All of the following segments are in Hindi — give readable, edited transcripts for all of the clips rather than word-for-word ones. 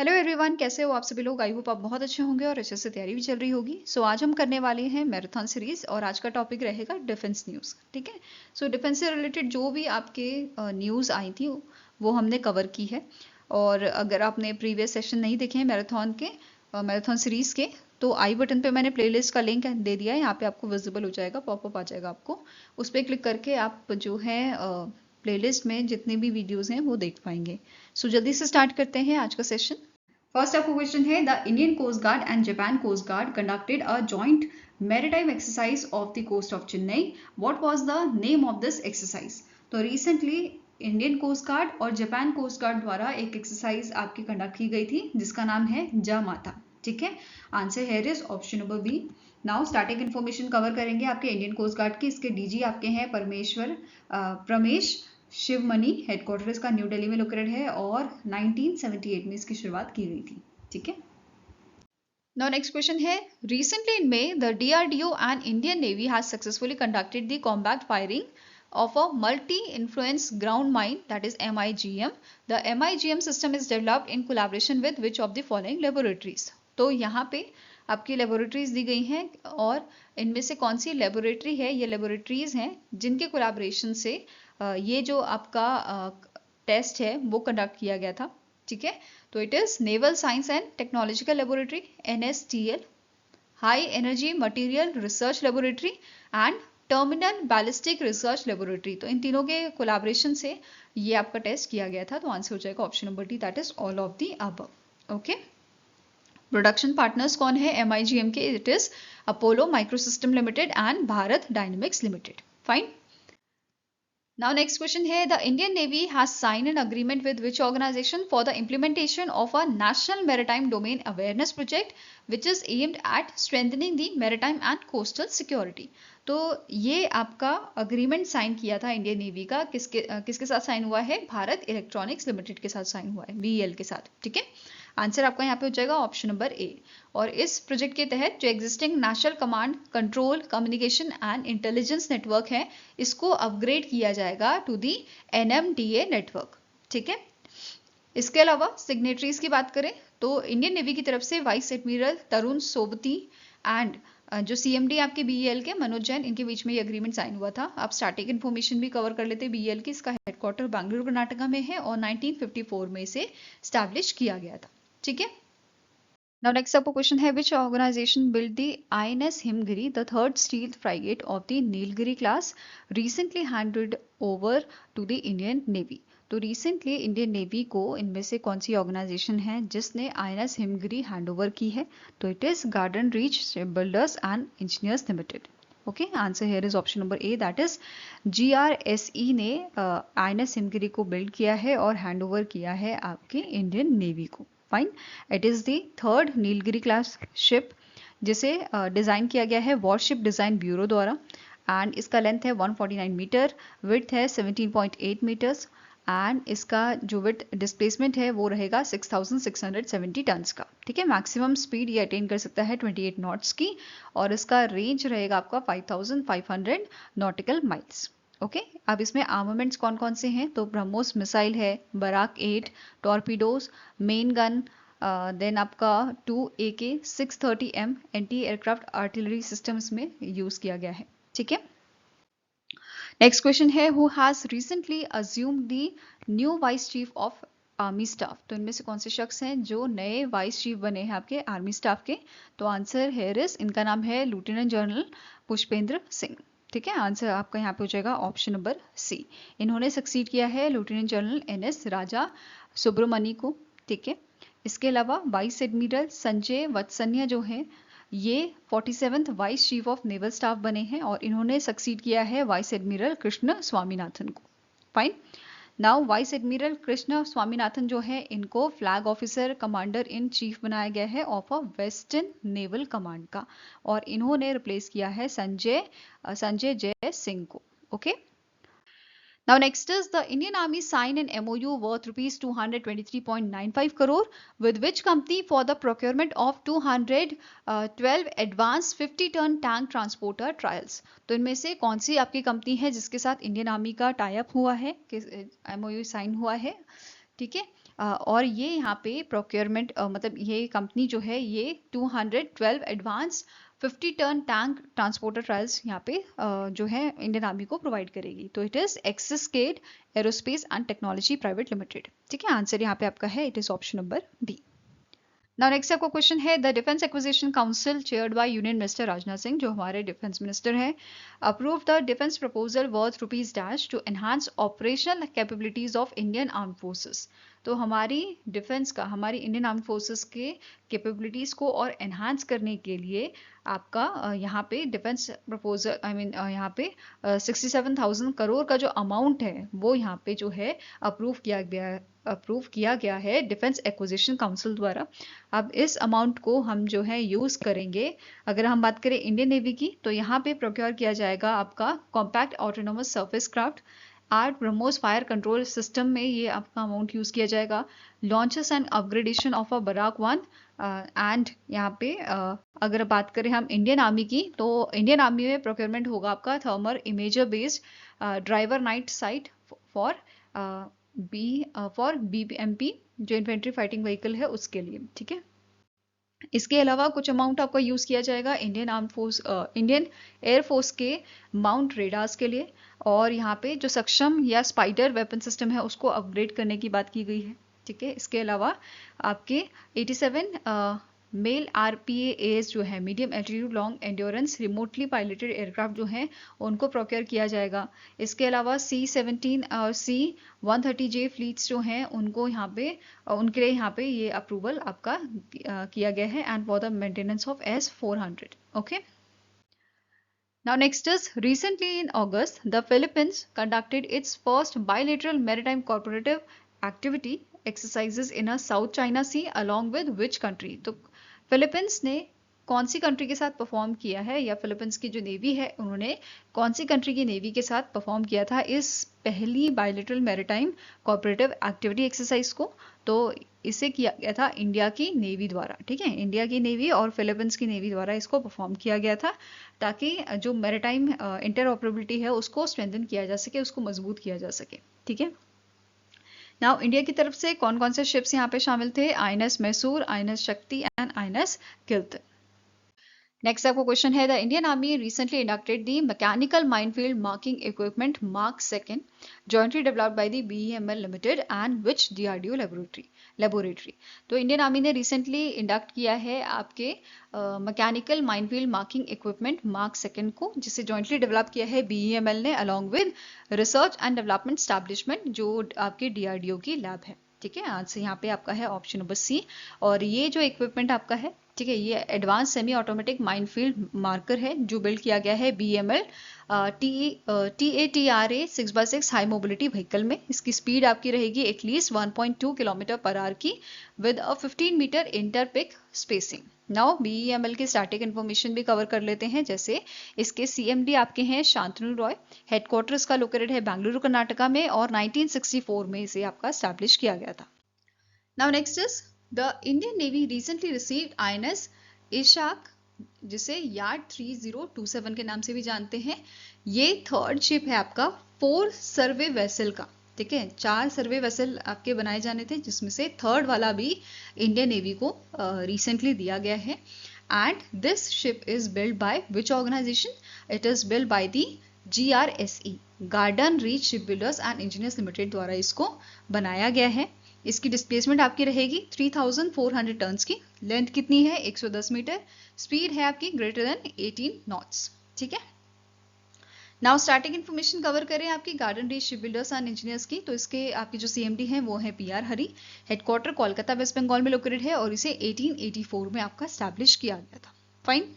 हेलो एवरीवन, कैसे हो आप सभी लोग। आई होप आप बहुत अच्छे होंगे और अच्छे से तैयारी भी चल रही होगी। आज हम करने वाले हैं मैराथन सीरीज और आज का टॉपिक रहेगा डिफेंस न्यूज़। ठीक है। डिफेंस से रिलेटेड जो भी आपके न्यूज़ आई थी वो हमने कवर की है। और अगर आपने प्रीवियस सेशन नहीं देखे हैं मैराथन सीरीज के, तो आई बटन पे मैंने प्लेलिस्ट का लिंक दे दिया है। यहाँ पे आपको विजिबल हो जाएगा, पॉपअप आ जाएगा आपको। उस पर क्लिक करके आप जो है प्लेलिस्ट में जितने भी वीडियोस हैं वो देख पाएंगे। जल्दी से स्टार्ट करते हैं आज का सेशन। फर्स्ट आपका क्वेश्चन है, the Indian coast guard and Japan coast guard conducted a joint maritime exercise off the coast of Chennai. What was the name of this exercise? तो रिसेंटली इंडियन कोस्ट गार्ड और जापान कोस्ट गार्ड द्वारा एक एक्सरसाइज आपकी कंडक्ट की गई थी जिसका नाम है जामाता। ठीक है। Answer here is option number B. Now starting information cover करेंगे आपके इंडियन कोस्ट गार्ड की। इसके डीजी आपके हैं प्रमेश शिवमणि। हेडक्वार्टर इसका न्यू दिल्ली में लोकेटेड है और 1978 में इसकी शुरुआत की गई थी। ठीक है। नाउ नेक्स्ट क्वेश्चन है, recently in May the DRDO and Indian Navy has successfully conducted the combat firing of a multi-influence ground mine, that is MIGM. The MIGM system is developed in collaboration with which of the following laboratories? तो यहाँ पे आपकी लेबोरेटरीज दी गई हैं और इनमें से कौन सी लेबोरेटरी है, ये लेबोरेटरीज हैं जिनके कोलैबोरेशन से ये जो आपका टेस्ट है वो कंडक्ट किया गया था। ठीक है। तो it is naval science and technological laboratory NSTL, high energy material research laboratory and terminal ballistic research laboratory. तो इन तीनों के कोलैबोरेशन से ये आपका टेस्ट किया गया था। तो आंसर हो जाएगा option number D, that is all of the above. Okay. Production partners कौन है MIGM के? It is Apollo microsystem limited and Bharat dynamics limited. Fine. Now next question here, the Indian Navy has signed an agreement with which organization for the implementation of a national maritime domain awareness project which is aimed at strengthening the maritime and coastal security. तो ये आपका अग्रीमेंट साइन किया था इंडियन नेवी का किसके साथ साइन हुआ है? भारत इलेक्ट्रॉनिक्स लिमिटेड के साथ साइन हुआ है, BEL के साथ। ठीक है। आंसर आपका यहाँ पे हो जाएगा ऑप्शन नंबर ए। और इस प्रोजेक्ट के तहत जो existing national command control communication and intelligence network है इसको अपग्रेड किया जाएगा टू दी NMDA नेटवर्क। ठीक है। इसके अलावा सिग्नेटरीज की बात करें तो इंडियन नेवी की तरफ से vice admiral Tarun Sobti and जो CMD आपके BEL के मनोज जैन, इनके बीच में ये अग्रीमेंट साइन हुआ था। आप स्टार्टिंग इन्फॉर्मेशन भी कवर कर लेते BEL की। इसका हेडक्वार्टर बेंगलुरु कर्नाटका में है और 1954 में इसे स्टैब्लिश किया गया था। ठीक है। Now next up a question है, which organization built the INS Himgiri, the third steel frigate of the Nilgiri class, recently handed over to the Indian Navy? तो रिसेंटली इंडियन नेवी को इनमें से कौन सी ऑर्गेनाइजेशन है जिसने INS हिमगिरी हैंड ओवर की है? तो it is garden reach builders and engineers limited. Okay. Answer here is option number A, that is GRSE ने INS हिमगिरी को बिल्ड किया है और हैंड ओवर किया है आपके इंडियन नेवी को। Fine. It is the third Nilgiri class ship जिसे डिजाइन किया गया है वॉरशिप डिजाइन ब्यूरो द्वारा एंड इसका लेंथ है 149 मीटर, विड्थ है 17.8 मीटर्स एंड इसका जो विड्थ डिस्प्लेसमेंट है वो रहेगा 6670 टन्स का। ठीक है। मैक्सिमम स्पीड ये अटेन कर सकता है 28 नॉट्स की और इसका रेंज रहेगा आपका 5500 नॉटिकल माइल्स। ओके। अब इसमें आर्मामेंट्स कौन कौन से हैं? तो ब्रह्मोस मिसाइल है, Barak 8, torpedoes, main gun, then आपका 2 AK-630M anti aircraft artillery system इसमें यूज किया गया है। ठीक है। नेक्स्ट क्वेश्चन है, who has recently assumed the new vice chief of army staff? तो इनमें से कौन से शख्स हैं जो नए वाइस चीफ बने हैं आपके आर्मी स्टाफ के? तो आंसर हेयर इज, इनका नाम है लेफ्टिनेंट जनरल पुष्पेंद्र सिंह। ठीक है। आंसर आपका यहाँ पे हो जाएगा ऑप्शन नंबर सी। इन्होंने सक्सीड किया है लेफ्टिनेंट जनरल NS राजा सुब्रमणी को। ठीक है। इसके अलावा वाइस एडमिरल संजय वत्सन्या जो है ये 47th vice chief of naval staff बने हैं और इन्होंने सक्सीड किया है वाइस एडमिरल कृष्ण स्वामीनाथन को। Fine. Now vice admiral Krishna Swaminathan जो है इनको flag officer commander in chief बनाया गया है of a western naval command का और इन्होंने रिप्लेस किया है संजय जय सिंह को। Okay. Now next is the Indian Army signed an MOU worth rupees 223.95 crore with which company for the procurement of 212 advanced 50-ton tank transporter trials? तो इनमें से कौन सी आपकी कंपनी है जिसके साथ इंडियन आर्मी का टाई अप हुआ है, MOU साइन हुआ है? ठीक है। और ये यहाँ पे प्रोक्योरमेंट मतलब ये कंपनी जो है ये 212 advance 50 ton tank transporter trials यहाँ पे जो है इंडियन आर्मी को प्रोवाइड करेगी। तो it is Axiscades aerospace and technology private limited. ठीक है, आंसर यहाँ पे आपका है, it is option number B. Now next आपका क्वेश्चन है, the defence acquisition council chaired by union minister Rajnath Singh, जो हमारे डिफेंस मिनिस्टर हैं, approve the defence proposal worth rupees dash to enhance operational capabilities of Indian arm forces. तो हमारी डिफेंस का, हमारी इंडियन आर्म फोर्सेस के कैपेबिलिटीज को और एनहांस करने के लिए आपका यहाँ पे डिफेंस प्रपोजल यहाँ पे 67,000 करोड़ का जो अमाउंट है वो यहाँ पे जो है अप्रूव किया गया है डिफेंस एक्विजिशन काउंसिल द्वारा। अब इस अमाउंट को हम जो है यूज करेंगे, अगर हम बात करें इंडियन नेवी की, तो यहाँ पे प्रोक्योर किया जाएगा आपका compact autonomous surface craft, 8 BrahMos fire control system में ये आपका अमाउंट यूज किया जाएगा, launches and upgradation of a Barak 1 एंड यहाँ पे अगर बात करें हम इंडियन आर्मी की, तो इंडियन आर्मी में प्रोक्योरमेंट होगा आपका thermal imager based driver night sight for BMP जो इन्फेंट्री फाइटिंग व्हीकल है उसके लिए। ठीक है, इसके अलावा कुछ अमाउंट आपका यूज किया जाएगा इंडियन एयरफोर्स के माउंट रेडार्स के लिए, और यहाँ पे जो सक्षम या स्पाइडर वेपन सिस्टम है उसको अपग्रेड करने की बात की गई है। ठीक है, इसके अलावा आपके 87 मेल RPAs जो है medium altitude long endurance remotely piloted aircraft जो हैं उनको प्रोक्योर किया जाएगा। इसके अलावा C-17 और C-130J फ्लीट्स जो हैं उनको यहाँ पे उनके लिए यहाँ पे ये अप्रूवल आपका किया गया है, and for the maintenance of S-400। Okay, now next is, recently in August the Philippines conducted its first bilateral maritime cooperative activity exercises in a South China Sea along with which country? तो फिलीपींस ने कौन सी कंट्री के साथ परफॉर्म किया है, या फिलीपींस की जो नेवी है उन्होंने कौन सी कंट्री की नेवी के साथ परफॉर्म किया था इस पहली bilateral maritime cooperative activity exercise को? तो इसे किया गया था इंडिया की नेवी द्वारा। ठीक है, इंडिया की नेवी और फिलीपींस की नेवी द्वारा इसको परफॉर्म किया गया था, ताकि जो मैरिटाइम इंटरऑपरेबिलिटी है उसको स्ट्रेंथन किया जा सके, उसको मजबूत किया जा सके। ठीक है, नाउ इंडिया की तरफ से कौन कौन से शिप्स यहाँ पे शामिल थे? INS मैसूर, INS शक्ति एंड INS किल्तन। नेक्स्ट आपको क्वेश्चन है, the Indian army recently inducted the mechanical minefield marking equipment mark second jointly developed by the BEML limited and which DRDO laboratory. तो इंडियन आर्मी ने रिसेंटली इंडक्ट किया है आपके mechanical minefield marking equipment mark second को, जिसे जॉइंटली डेवलप किया है BEML ने along with research and development Establishment जो आपके DRDO की लैब है। ठीक है, आंसर यहाँ पे आपका है ऑप्शन नंबर सी। और ये जो इक्विपमेंट आपका है, ठीक है, ये advance semi automatic minefield marker है जो बिल्ड किया गया है BEML TATRA 6x6 high mobility vehicle में। इसकी स्पीड आपकी रहेगी एटलीस्ट 1.2 किलोमीटर पर आवर की with a 15 metre interpick spacing. Now BEML की स्टैटिक इन्फॉर्मेशन भी कवर कर लेते हैं, जैसे इसके CMD आपके हैं शांतनु रॉय, हेडक्वार्टर इसका लोकेटेड है बेंगलुरु कर्नाटका में, और 1964 में इसे आपका स्टैब्लिश किया गया था। Now next is, the Indian navy recently received INS Ishaq, जिसे यार्ड 3027 के नाम से भी जानते हैं। ये थर्ड शिप है आपका 4 सर्वे वेसल का। ठीक है, 4 सर्वे वेसल आपके बनाए जाने थे, जिसमें से थर्ड वाला भी इंडियन नेवी को रिसेंटली दिया गया है। And this ship is build by which organization? It is build by the GRSE, garden reach ship builders and engineers limited द्वारा इसको बनाया गया है। इसकी डिस्प्लेसमेंट आपकी रहेगी 3400 टन्स की, लेंथ कितनी है 110 मीटर, स्पीड है आपकी ग्रेटर देन 18 नॉट्स। ठीक है, नाउ स्टार्टिंग इन्फॉर्मेशन कवर करें आपकी garden reach ship builders and engineers की। तो इसके आपकी जो CMD है वो है PR हरी, हेडक्वार्टर कोलकाता वेस्ट बंगाल में लोकेटेड है, और इसे 1884 में आपका स्टैब्लिश किया गया था। Fine,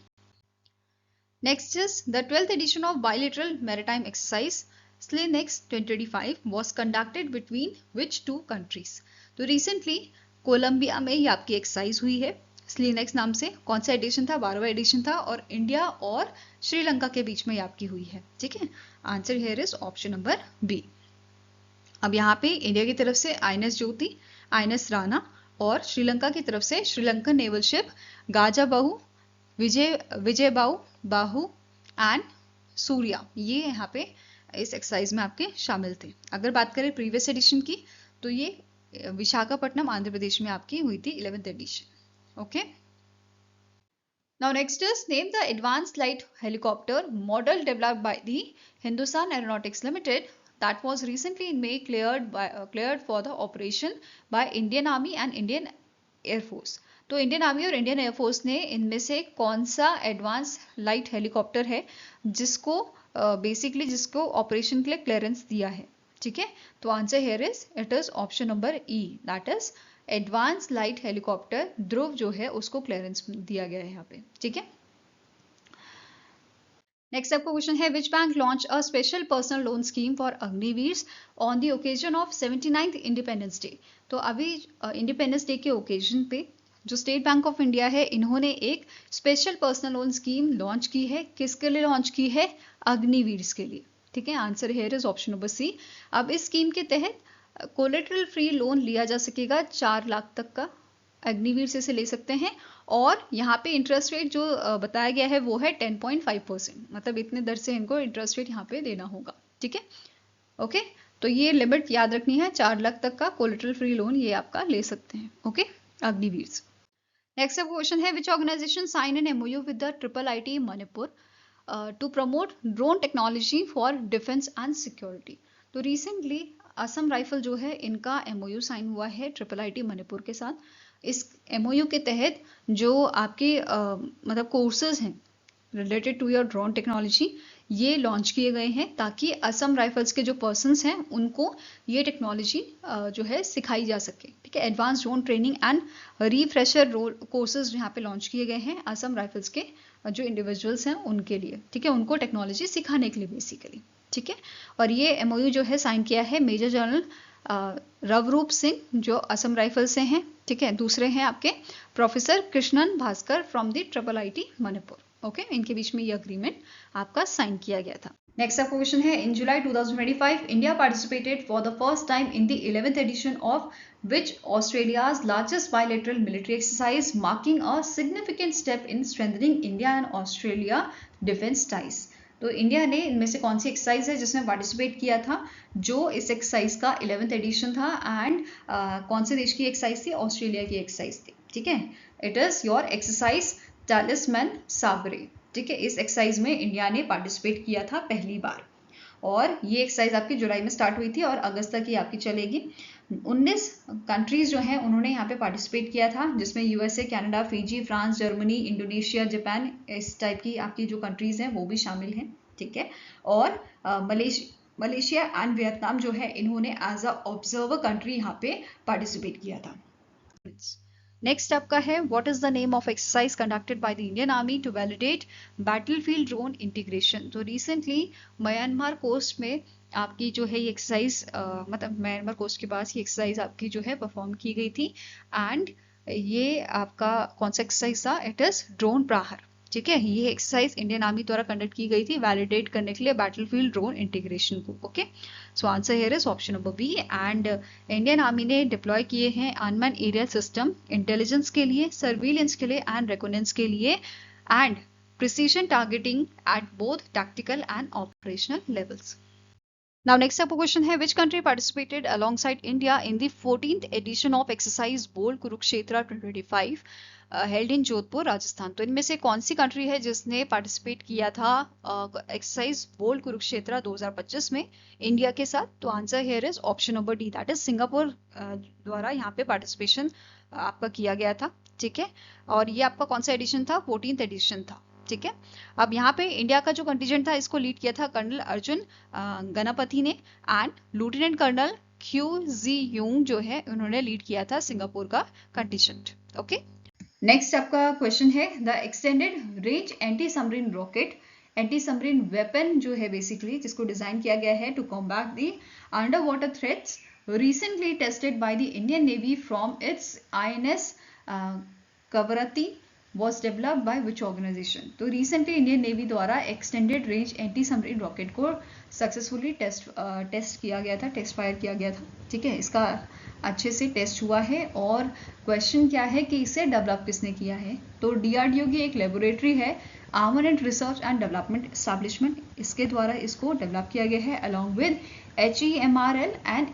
next is the 12th edition of bilateral maritime exercise SLINEX 2025 was conducted between which two countries? तो रिसेंटली कोलंबिया में ही आपकी एक्सरसाइज हुई है SLINEX नाम से। कौन सा एडिशन था? 12वां एडिशन था, और इंडिया और श्रीलंका के बीच में आपकी हुई है। ठीक है, answer here is option number B. अब यहाँ पे इंडिया की तरफ से INS ज्योति, INS राणा, और श्रीलंका की तरफ से Sri Lankan naval ship Gaza Bahu, Vijay Bahu and Surya, ये यहाँ पे इस एक्सरसाइज में आपके शामिल थे। अगर बात करें प्रीवियस एडिशन की, तो ये विशाखापट्टनम आंध्र प्रदेश में आपकी हुई थी 11th edition. Okay, now next is name the advanced light helicopter model developed by the Hindustan Aeronautics Limited that was recently in May cleared for the operation by Indian Army and Indian Air Force। तो इंडियन आर्मी और इंडियन एयरफोर्स ने इनमें से कौन सा एडवांस लाइट हेलीकॉप्टर है जिसको बेसिकली जिसको ऑपरेशन के लिए क्लियरेंस दिया है, ठीक है। तो answer here is it is option number E, that is advance light helicopter Dhruv जो है उसको क्लियरेंस दिया गया है यहाँ पे, ठीक है। नेक्स्ट आपका क्वेश्चन है which bank launch a special personal loan scheme for Agniveers on the occasion of 79th independence day. तो अभी इंडिपेंडेंस डे के ओकेजन पे जो स्टेट बैंक ऑफ इंडिया है इन्होंने एक special personal loan scheme launch की है। किसके लिए लॉन्च की है? अग्निवीर्स के लिए, ठीक है। Answer here is option number C. अब इस स्कीम के तहत कोलेटरल फ्री लोन लिया जा सकेगा 4 लाख तक का, अग्निवीर से ले सकते हैं। और यहाँ पे इंटरेस्ट रेट जो बताया गया है वो है 10.5%, मतलब इतने दर से इनको इंटरेस्ट रेट यहाँ पे देना होगा, ठीक है। ओके, तो ये लिमिट याद रखनी है, 4 लाख तक का कोलेटरल फ्री लोन ये आपका ले सकते हैं, ओके, अग्निवीर। नेक्स्ट क्वेश्चन है which organisation sign an MOU with the IIT Manipur to promote drone technology for defence and security. तो रिसेंटली असम राइफल जो है इनका MOU साइन हुआ है IIT मणिपुर के साथ। इस MOU के तहत जो आपके मतलब कोर्सेज हैं related to your drone technology ये लॉन्च किए गए हैं ताकि असम राइफल्स के जो पर्सन्स हैं उनको ये टेक्नोलॉजी जो है सिखाई जा सके, ठीक है। Advance drone training and refresher courses यहाँ पे लॉन्च किए गए हैं असम राइफल्स के जो इंडिविजुअल्स हैं उनके लिए, ठीक है, उनको टेक्नोलॉजी सिखाने के लिए बेसिकली, ठीक है। और ये MOU जो है साइन किया है मेजर जनरल रवरूप सिंह जो असम राइफल से हैं, ठीक है। दूसरे हैं आपके professor Krishnan Bhaskar from the IIT Manipur, okay, इनके बीच में ये अग्रीमेंट आपका साइन किया गया था। नेक्स्ट आपका क्वेश्चन है in July 2025 India participated for the first time in the 11th edition of which Australia's largest bilateral military exercise marking a significant step in strengthening India and Australia defense ties। तो इंडिया ने इनमें से कौन सी एक्सरसाइज है जिसमें पार्टिसिपेट किया था? जो इस एक्सरसाइज का 11th एडिशन था एंड कौन से देश की एक्सरसाइज थी? ऑस्ट्रेलिया की एक्सरसाइज थी, ठीक है। It is your exercise talisman sabre, ठीक है। इस एक्सरसाइज में इंडिया ने पार्टिसिपेट किया था पहली बार और ये एक्सरसाइज आपकी जुलाई में स्टार्ट हुई थी और अगस्त तक ही आपकी चलेगी। 19 कंट्रीज जो हैं उन्होंने यहाँ पे पार्टिसिपेट किया था जिसमें USA, Canada, Fiji, France, Germany, Indonesia, Japan, इस टाइप की आपकी जो कंट्रीज हैं वो भी शामिल हैं, ठीक है। और मलेशिया एंड वियतनाम जो है इन्होंने एज अ ऑब्जर्वर कंट्री यहाँ पे पार्टिसिपेट किया था। नेक्स्ट आपका है what is the name of exercise conducted by the Indian army to validate battlefield drone integration. तो रिसेंटली म्यांमार कोस्ट में आपकी जो है ये एक्सरसाइज मतलब म्यांमार कोस्ट के पास ये एक्सरसाइज आपकी जो है परफॉर्म की गई थी एंड ये आपका कौन सा एक्सरसाइज था? इट इज ड्रोन प्रहार, ठीक है। ये एक्सरसाइज इंडियन आर्मी द्वारा कंडक्ट की गई थी वैलिडेट करने के लिए बैटलफील्ड ड्रोन इंटीग्रेशन को, okay. So answer here is option number B and Indian army ने डिप्लॉय किए हैं अनमैन एरियल सिस्टम इंटेलिजेंस के लिए, सर्विलेंस के लिए एंड रिकॉनेंस के लिए and precision targeting at both tactical and operational levels. Now next up question है which country participated alongside India in the 14th edition of exercise Bold Kurukshetra 2025 held in Jodhpur Rajasthan. तो इनमें से कौन सी कंट्री है जिसने पार्टिसिपेट किया था एक्सरसाइज बोल्ड कुरुक्षेत्र 2025 में इंडिया के साथ? तो answer here is option number D, that is Singapore द्वारा यहाँ पे पार्टिसिपेशन आपका किया गया था, ठीक है। और ये आपका कौन सा एडिशन था? 14th एडिशन था, ठीक है। अब यहाँ पे इंडिया का जो कंटीजेंट था इसको लीड किया था कर्नल अर्जुन गणपति ने and lieutenant colonel QZ Yung जो है उन्होंने लीड किया था सिंगापुर का कंटीजेंट, ओके। नेक्स्ट आपका क्वेश्चन है the extended range anti submarine rocket anti submarine weapon जो है बेसिकली जिसको डिजाइन किया गया है to combat the under water threats recently tested by the Indian navy from its INS Kavaratti was developed by which organization? तो recently इंडियन नेवी द्वारा extended range anti submarine rocket को सक्सेसफुली टेस्ट किया गया था, टेस्ट फायर किया गया था, ठीक है। इसका अच्छे से टेस्ट हुआ है और क्वेश्चन क्या है कि इसे डेवलप किसने किया है? तो DRDO की एक लेबोरेटरी है armament research and development establishment, इसके द्वारा इसको डेवलप किया गया है along with HEMRL and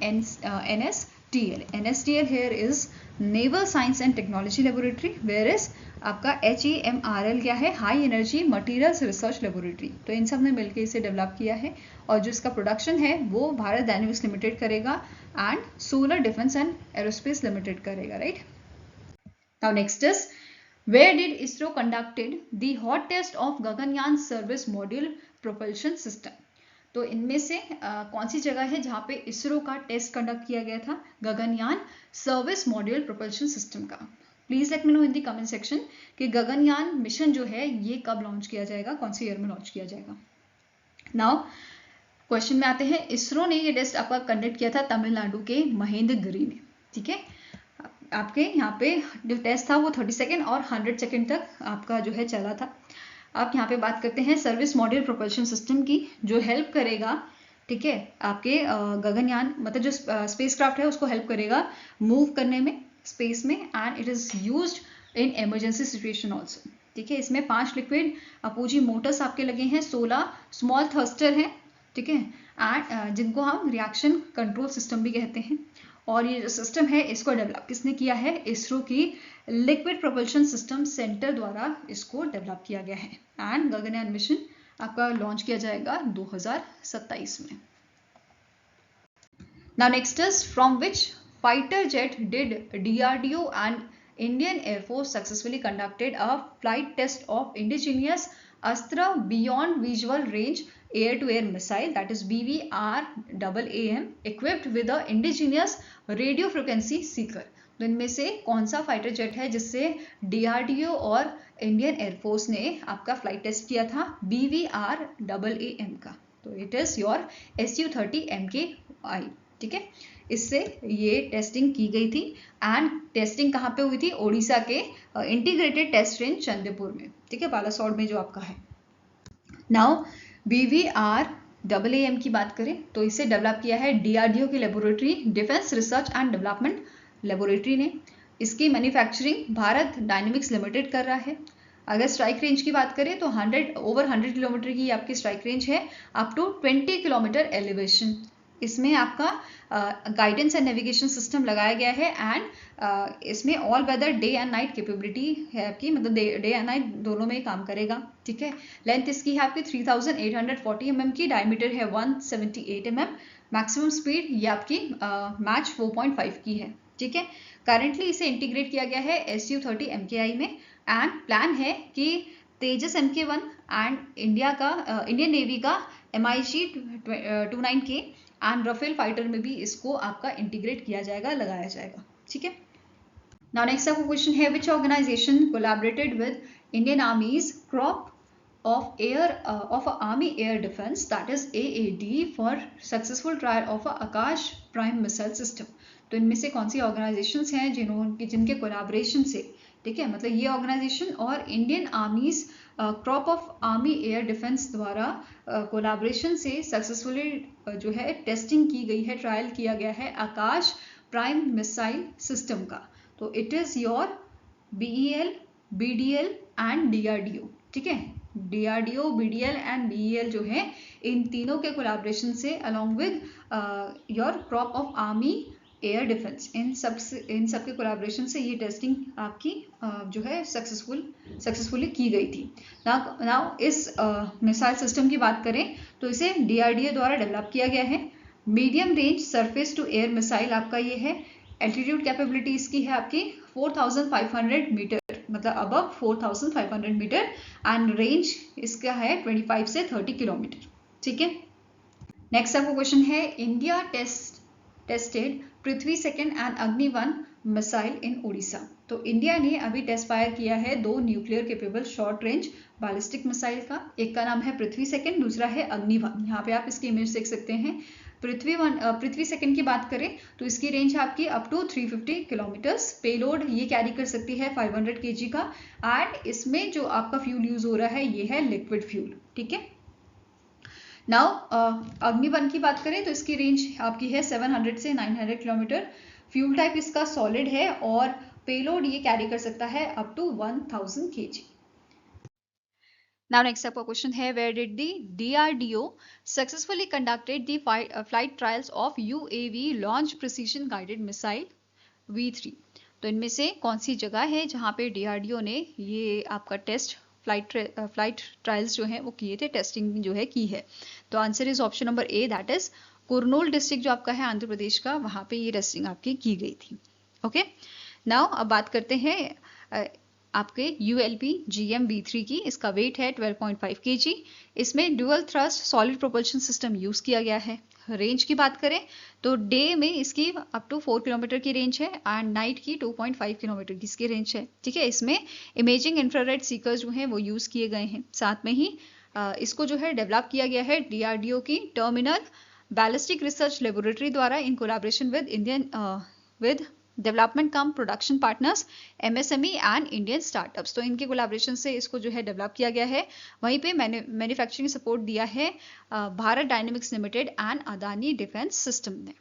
NS NSTL. NSTL here is Naval Science and Technology Laboratory, whereas आपका HEMRL क्या है, high energy materials research laboratory. तो इन सब ने मिलकर इसे डेवलप किया है और जो इसका प्रोडक्शन है वो भारत डायनेमिक्स लिमिटेड करेगा and solar defence and aerospace limited करेगा, right. Now next is where did ISRO conducted the hot test of Gaganyaan service module propulsion system. तो इनमें से कौन सी जगह है जहाँ पे इसरो का टेस्ट कंडक्ट किया गया था Gaganyaan service module propulsion system का। Please let me know in the comment section कि गगनयान मिशन जो है ये कब लॉन्च किया जाएगा, कौन सी ईयर में लॉन्च किया जाएगा। नाउ क्वेश्चन में आते हैं, इसरो ने ये टेस्ट आपका कंडक्ट किया था तमिलनाडु के महेंद्रगिरी में, ठीक है। आपके यहाँ पे जो टेस्ट था वो 30 सेकेंड और 100 सेकेंड तक आपका जो है चला था। आप यहाँ पे बात करते हैं सर्विस मॉड्यूल प्रोपल्शन सिस्टम की, जो हेल्प करेगा, ठीक है, आपके गगनयान मतलब जो स्पेस क्राफ्ट है उसको हेल्प करेगा मूव करने में स्पेस में, and it is used in emergency situation also, ठीक है। इसमें 5 लिक्विड अपोजी मोटर्स आपके लगे हैं, 16 स्मॉल थर्स्टर हैं, ठीक है, एंड जिनको हम रिएक्शन कंट्रोल सिस्टम भी कहते हैं। और ये जो सिस्टम है इसको डेवलप किसने किया है, इसरो की लिक्विड प्रोपल्शन सिस्टम सेंटर द्वारा इसको डेवलप किया गया है। एंड गगनयान मिशन आपका लॉन्च किया जाएगा 2027 में। Now next is from which fighter jet did DRDO and Indian air force successfully conducted a flight test of indigenous Astra beyond visual range air-to-air missile, that is BVRAAM, equipped with a indigenous radio frequency seeker। तो इनमें से कौन सा फाइटर जेट है जिससे DRDO और इंडियन एयरफोर्स ने आपका फ्लाइट टेस्ट किया था BVRAAM का। तो it is your Su-30 MKI, ठीक है। इससे ये टेस्टिंग की गई थी एंड टेस्टिंग कहाँ पे हुई थी, ओडिशा के इंटीग्रेटेड टेस्ट रेंज चंद्रपुर में, ठीक है, बालासोर में जो आपका है। नाउ BVRAAM की बात करें तो इसे डेवलप किया है DRDO की laboratory, defence research and development laboratory ने। इसकी मैन्युफैक्चरिंग भारत डायनेमिक्स लिमिटेड कर रहा है। अगर स्ट्राइक रेंज की बात करें तो ओवर 100 किलोमीटर की आपकी स्ट्राइक रेंज है, अप टू 20 किलोमीटर एलिवेशन। इसमें आपका गाइडेंस एंड नेविगेशन सिस्टम लगाया गया है एंड इसमें all weather day and night capability है आपकी, मतलब डे एंड नाइट दोनों में काम करेगा, ठीक है। लेंथ इसकी है आपकी 3840 mm की, डायमीटर है 178 mm, मैक्सिमम स्पीड ये आपकी मैच 4.5 की है, ठीक है। करेंटली इसे इंटीग्रेट किया गया है Su-30 MKI में एंड प्लान है कि तेजस MK1 एंड इंडियन नेवी का MiG-29K एंड राफेल फाइटर में भी इसको आपका इंटीग्रेट किया जाएगा, लगाया जाएगा, ठीक है। नाउ नेक्स्ट आपका क्वेश्चन है, which organisation collaborated with Indian army's crop of Army Air Defense, that is AAD, for successful trial of Akash prime missile system. तो इनमें से कौन सी ऑर्गेनाइजेशंस हैं जिनके कोलैबोरेशन से, ठीक है, मतलब ये ऑर्गेनाइजेशन और Indian army's crop of army air defence द्वारा कोलैबोरेशन से सक्सेसफुली जो है टेस्टिंग की गई है, ट्रायल किया गया है आकाश प्राइम मिसाइल सिस्टम का। तो it is your BEL, BDL and DRDO, ठीक है। DRDO, BDL एंड BEL जो है इन तीनों के कोलैबोरेशन से along with your crop of army air defence, इन सब के कोलैबोरेशन से ये टेस्टिंग आपकी जो है सक्सेसफुली की गई थी। नाउ इस मिसाइल सिस्टम की बात करें तो इसे DRDO द्वारा डेवलप किया गया है। Medium range surface to air missile आपका ये है। एल्टीट्यूड कैपेबिलिटी इसकी है आपकी 4500 मीटर, मतलब अबव 4500 मीटर, एंड रेंज इसका है 25 से 30 किलोमीटर, ठीक है। नेक्स्ट आपका क्वेश्चन है, India tested Prithvi second and Agni one missile in Odisha. तो इंडिया ने अभी टेस्ट फायर किया है 2 nuclear capable short range ballistic missile का। एक का नाम है पृथ्वी सेकंड, दूसरा है अग्नि-1। यहाँ पे आप इसकी इमेज देख सकते हैं। पृथ्वी सेकंड की बात करें तो इसकी रेंज आपकी अप टू 350 किलोमीटर्स। पेलोड ये कैरी कर सकती है 500 kg का, एंड इसमें जो आपका फ्यूल यूज हो रहा है ये है लिक्विड फ्यूल, ठीक है। नाउ अग्नि-1 की बात करें तो इसकी रेंज आपकी है 700 से 900 किलोमीटर। फ्यूल टाइप इसका सॉलिड है और पेलोड ये कैरी कर सकता है up to 1000 kg। Now next आपका क्वेश्चन है, where did the DRDO successfully conducted the flight trials of UAV launch precision guided missile V3? तो इनमें से कौन सी जगह है जहां पे DRDO ने ये आपका टेस्ट फ्लाइट ट्रायल्स जो है वो किए थे, टेस्टिंग जो है की है? तो answer is option number A, that is Kurnool district जो आपका है आंध्र प्रदेश का, वहां पे ये टेस्टिंग आपकी की गई थी। ओके, नाउ अब बात करते हैं आपके ULP GM V3 की। इसका वेट है 12.5 kg। इसमें dual thrust solid propulsion system use किया गया है। रेंज की बात करें तो डे में इसकी अप टू 4 किलोमीटर की रेंज है एंड नाइट की 2.5 किलोमीटर की इसकी रेंज है। ठीक है, इसमें इमेजिंग इंफ्रारेड सीकर्स जो हैं वो यूज किए गए हैं। साथ में ही इसको जो है डेवलप किया गया है DRDO की टर्मिनल बैलिस्टिक रिसर्च लेबोरेटरी द्वारा in collaboration with development come production partners MSME and Indian startups. तो इनके कोलैबोरेशन से इसको जो है डेवलप किया गया है। वहीं पे मैन्युफैक्चरिंग सपोर्ट दिया है Bharat dynamics limited and Adani defence system ने।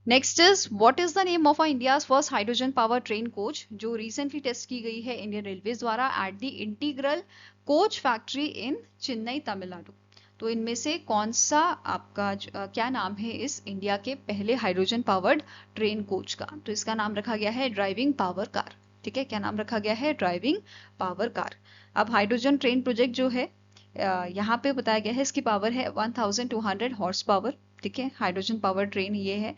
Next is what is the name of India's first hydrogen power train coach, जो रिसेंटली टेस्ट की गई है इंडियन रेलवेज द्वारा at the integral coach factory in Chennai Tamil Nadu? तो इनमें से कौन सा आपका क्या नाम है इस इंडिया के पहले हाइड्रोजन पावर्ड ट्रेन कोच का? तो इसका नाम रखा गया है ड्राइविंग पावर कार। ठीक है, क्या नाम रखा गया है? Driving power car. अब हाइड्रोजन ट्रेन प्रोजेक्ट जो है यहाँ पे बताया गया है, इसकी पावर है 1200 हॉर्स पावर। ठीक है, हाइड्रोजन पावर ट्रेन ये है।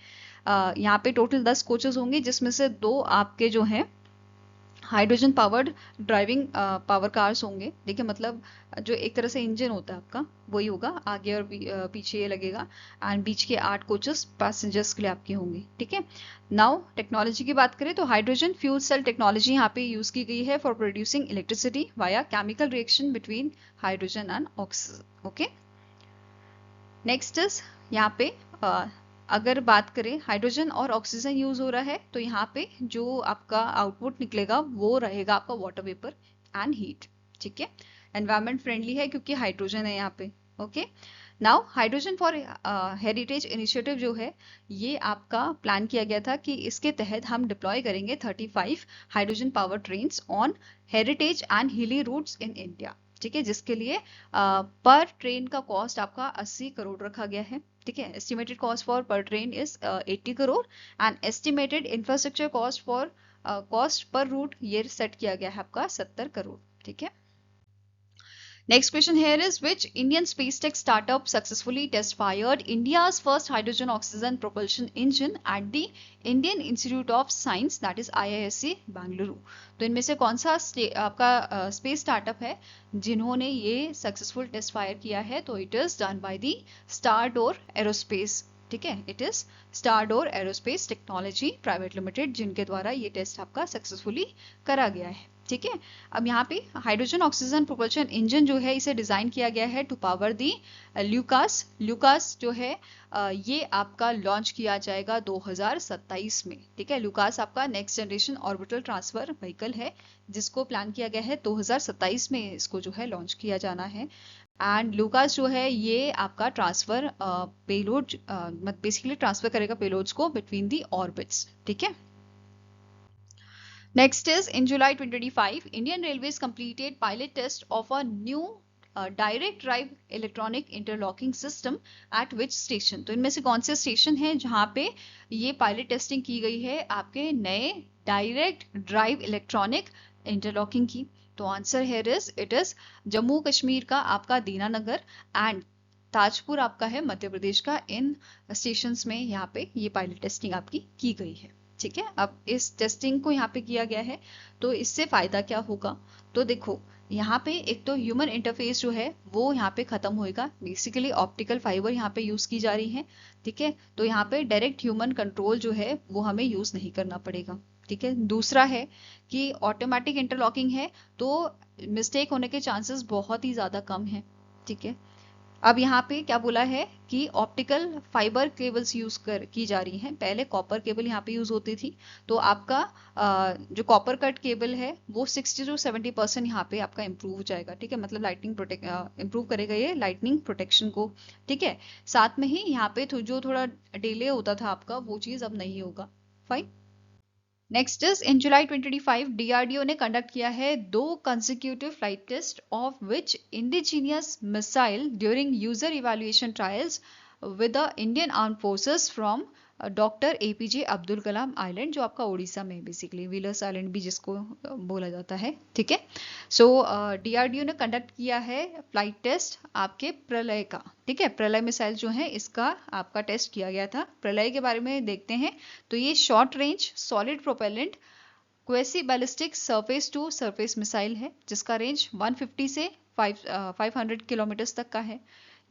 यहाँ पे टोटल 10 कोचेस होंगे, जिसमें से 2 आपके जो हैं hydrogen powered driving power cars होंगे। देखिए, मतलब जो एक तरह से इंजन होता है आपका वही होगा, आगे और पीछे ये लगेगा एंड बीच के 8 कोचेस पैसेंजर्स के लिए आपके होंगे। ठीक है, नाउ टेक्नोलॉजी की बात करें तो हाइड्रोजन फ्यूल सेल टेक्नोलॉजी यहाँ पे यूज की गई है for producing electricity via chemical reaction between hydrogen and oxygen. Okay, next is यहाँ पे अगर बात करें हाइड्रोजन और ऑक्सीजन यूज हो रहा है तो यहाँ पे जो आपका आउटपुट निकलेगा वो रहेगा आपका वाटर वेपर एंड हीट। ठीक है, एनवायरमेंट फ्रेंडली है क्योंकि हाइड्रोजन है यहाँ पे। Okay, now hydrogen for heritage initiative जो है ये आपका प्लान किया गया था कि इसके तहत हम डिप्लॉय करेंगे 35 hydrogen power trains on heritage and हिली रूट्स इन इंडिया। ठीक है, जिसके लिए पर ट्रेन का कॉस्ट आपका 80 करोड़ रखा गया है। ठीक है, estimated cost for per train is 80 crore and estimated infrastructure cost per route ये सेट किया गया है आपका 70 करोड़। ठीक है, next question here is which Indian space tech startup successfully test fired India's first hydrogen oxygen propulsion engine at the Indian Institute of Science, that is IISc Bangalore? तो इनमें से कौन सा आपका स्पेस स्टार्टअप है जिन्होंने ये सक्सेसफुल टेस्ट फायर किया है? तो it is done by the Stardor aerospace. ठीक है, it is Stardor aerospace technology private limited, जिनके द्वारा ये टेस्ट आपका सक्सेसफुली करा गया है। ठीक है, अब यहाँ पे हाइड्रोजन ऑक्सीजन प्रोपल्शन इंजन जो है इसे डिजाइन किया गया है टू पावर दी ल्यूकास जो है ये आपका लॉन्च किया जाएगा 2027 में। ठीक है, ल्यूकास आपका next generation orbital transfer vehicle है जिसको प्लान किया गया है 2027 में इसको जो है लॉन्च किया जाना है। एंड ल्यूकास जो है ये आपका ट्रांसफर पेलोड बेसिकली ट्रांसफर करेगा पेलोड्स को बिटवीन दी ऑर्बिट्स। ठीक है, next is in July 2025 Indian Railways completed pilot test of a new direct drive electronic interlocking system at which station? तो इनमें से कौन से स्टेशन है जहां पे ये पायलट टेस्टिंग की गई है आपके नए डायरेक्ट ड्राइव इलेक्ट्रॉनिक इंटरलॉकिंग की? तो answer here is it is Jammu Kashmir का आपका दीनानगर एंड ताजपुर आपका है मध्य प्रदेश का। इन स्टेशंस में यहाँ पे ये पायलट टेस्टिंग आपकी की गई है। ठीक है, अब इस टेस्टिंग को यहाँ पे किया गया है तो इससे फायदा क्या होगा? तो देखो, यहाँ पे एक तो ह्यूमन इंटरफेस जो है वो यहाँ पे खत्म होएगा। बेसिकली ऑप्टिकल फाइबर यहाँ पे यूज की जा रही है। ठीक है, तो यहाँ पे डायरेक्ट ह्यूमन कंट्रोल जो है वो हमें यूज नहीं करना पड़ेगा। ठीक है, दूसरा है कि ऑटोमेटिक इंटरलॉकिंग है तो मिस्टेक होने के चांसेस बहुत ही ज्यादा कम है। ठीक है, अब यहाँ पे क्या बोला है कि ऑप्टिकल फाइबर केबल्स यूज की जा रही हैं। पहले कॉपर केबल यहाँ पे यूज होती थी, तो आपका जो कॉपर कट केबल है वो 60 to 70% यहाँ पे आपका इम्प्रूव हो जाएगा। ठीक है, मतलब लाइटनिंग इम्प्रूव करेगा ये लाइटनिंग प्रोटेक्शन को। ठीक है, साथ में ही यहाँ पे जो थोड़ा डिले होता था आपका वो चीज अब नहीं होगा। Fine, next is in July 2025 DRDO ने कंडक्ट किया है 2 consecutive flight test of which indigenous missile during user evaluation trials with the Indian arm forces from doctor APJ Abdul Kalam island, जो आपका उड़ीसा में बेसिकली व्हीलर्स आइलैंड भी जिसको बोला जाता है, ठीक है। सो डीआरडीओ ने कंडक्ट किया है फ्लाइट टेस्ट आपके प्रलय का, ठीक है। प्रलय मिसाइल जो है इसका आपका टेस्ट किया गया था। प्रलय के बारे में देखते हैं तो ये short range solid propellant quasi ballistic surface to surface missile है जिसका रेंज 150 से 500 किलोमीटर तक का है।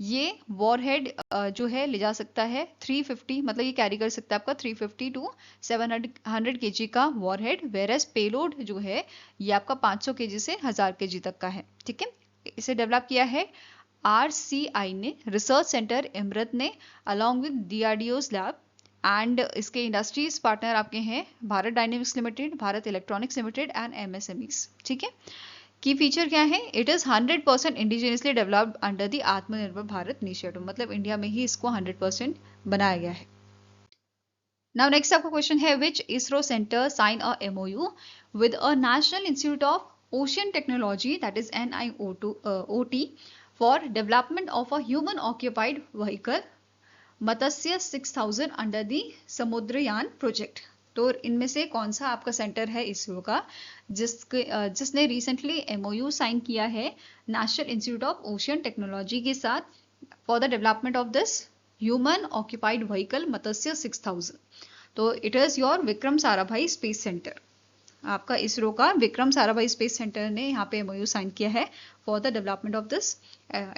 ये वॉरहेड जो है ले जा सकता है 350, मतलब ये कैरी कर सकता है आपका 350 टू 700 केजी का वॉरहेड, वेरस पेलोड जो है ये आपका 500 केजी से 1000 केजी तक का है, ठीक है। इसे डेवलप किया है RCI ने, रिसर्च सेंटर इमरत ने, अलॉन्ग विद डीआरडीओ's लैब, एंड इसके इंडस्ट्रीज पार्टनर आपके हैं Bharat dynamics limited, Bharat Electronics limited and MSMEs, ठीक है। की फीचर क्या है? It is 100% indigenously developed under the आत्मनिर्भर भारत इनिशिएटिव, मतलब इंडिया में ही इसको 100% बनाया गया है। नाउ नेक्स्ट आपका क्वेश्चन है which ISRO centre sign a MOU with a national institute of ocean technology that is NIOT for development of a human occupied vehicle Matsya 6000 under the Samudrayaan project. तो इनमें से कौन सा आपका सेंटर है इसरो का जिसने रिसेंटली MOU साइन किया है national institute of ocean technology के साथ for the development of this human occupied vehicle Matsya 6000? तो it is your Vikram Sarabhai space centre. आपका इसरो का विक्रम साराभाई स्पेस सेंटर ने यहाँ पे MOU साइन किया है for the development of this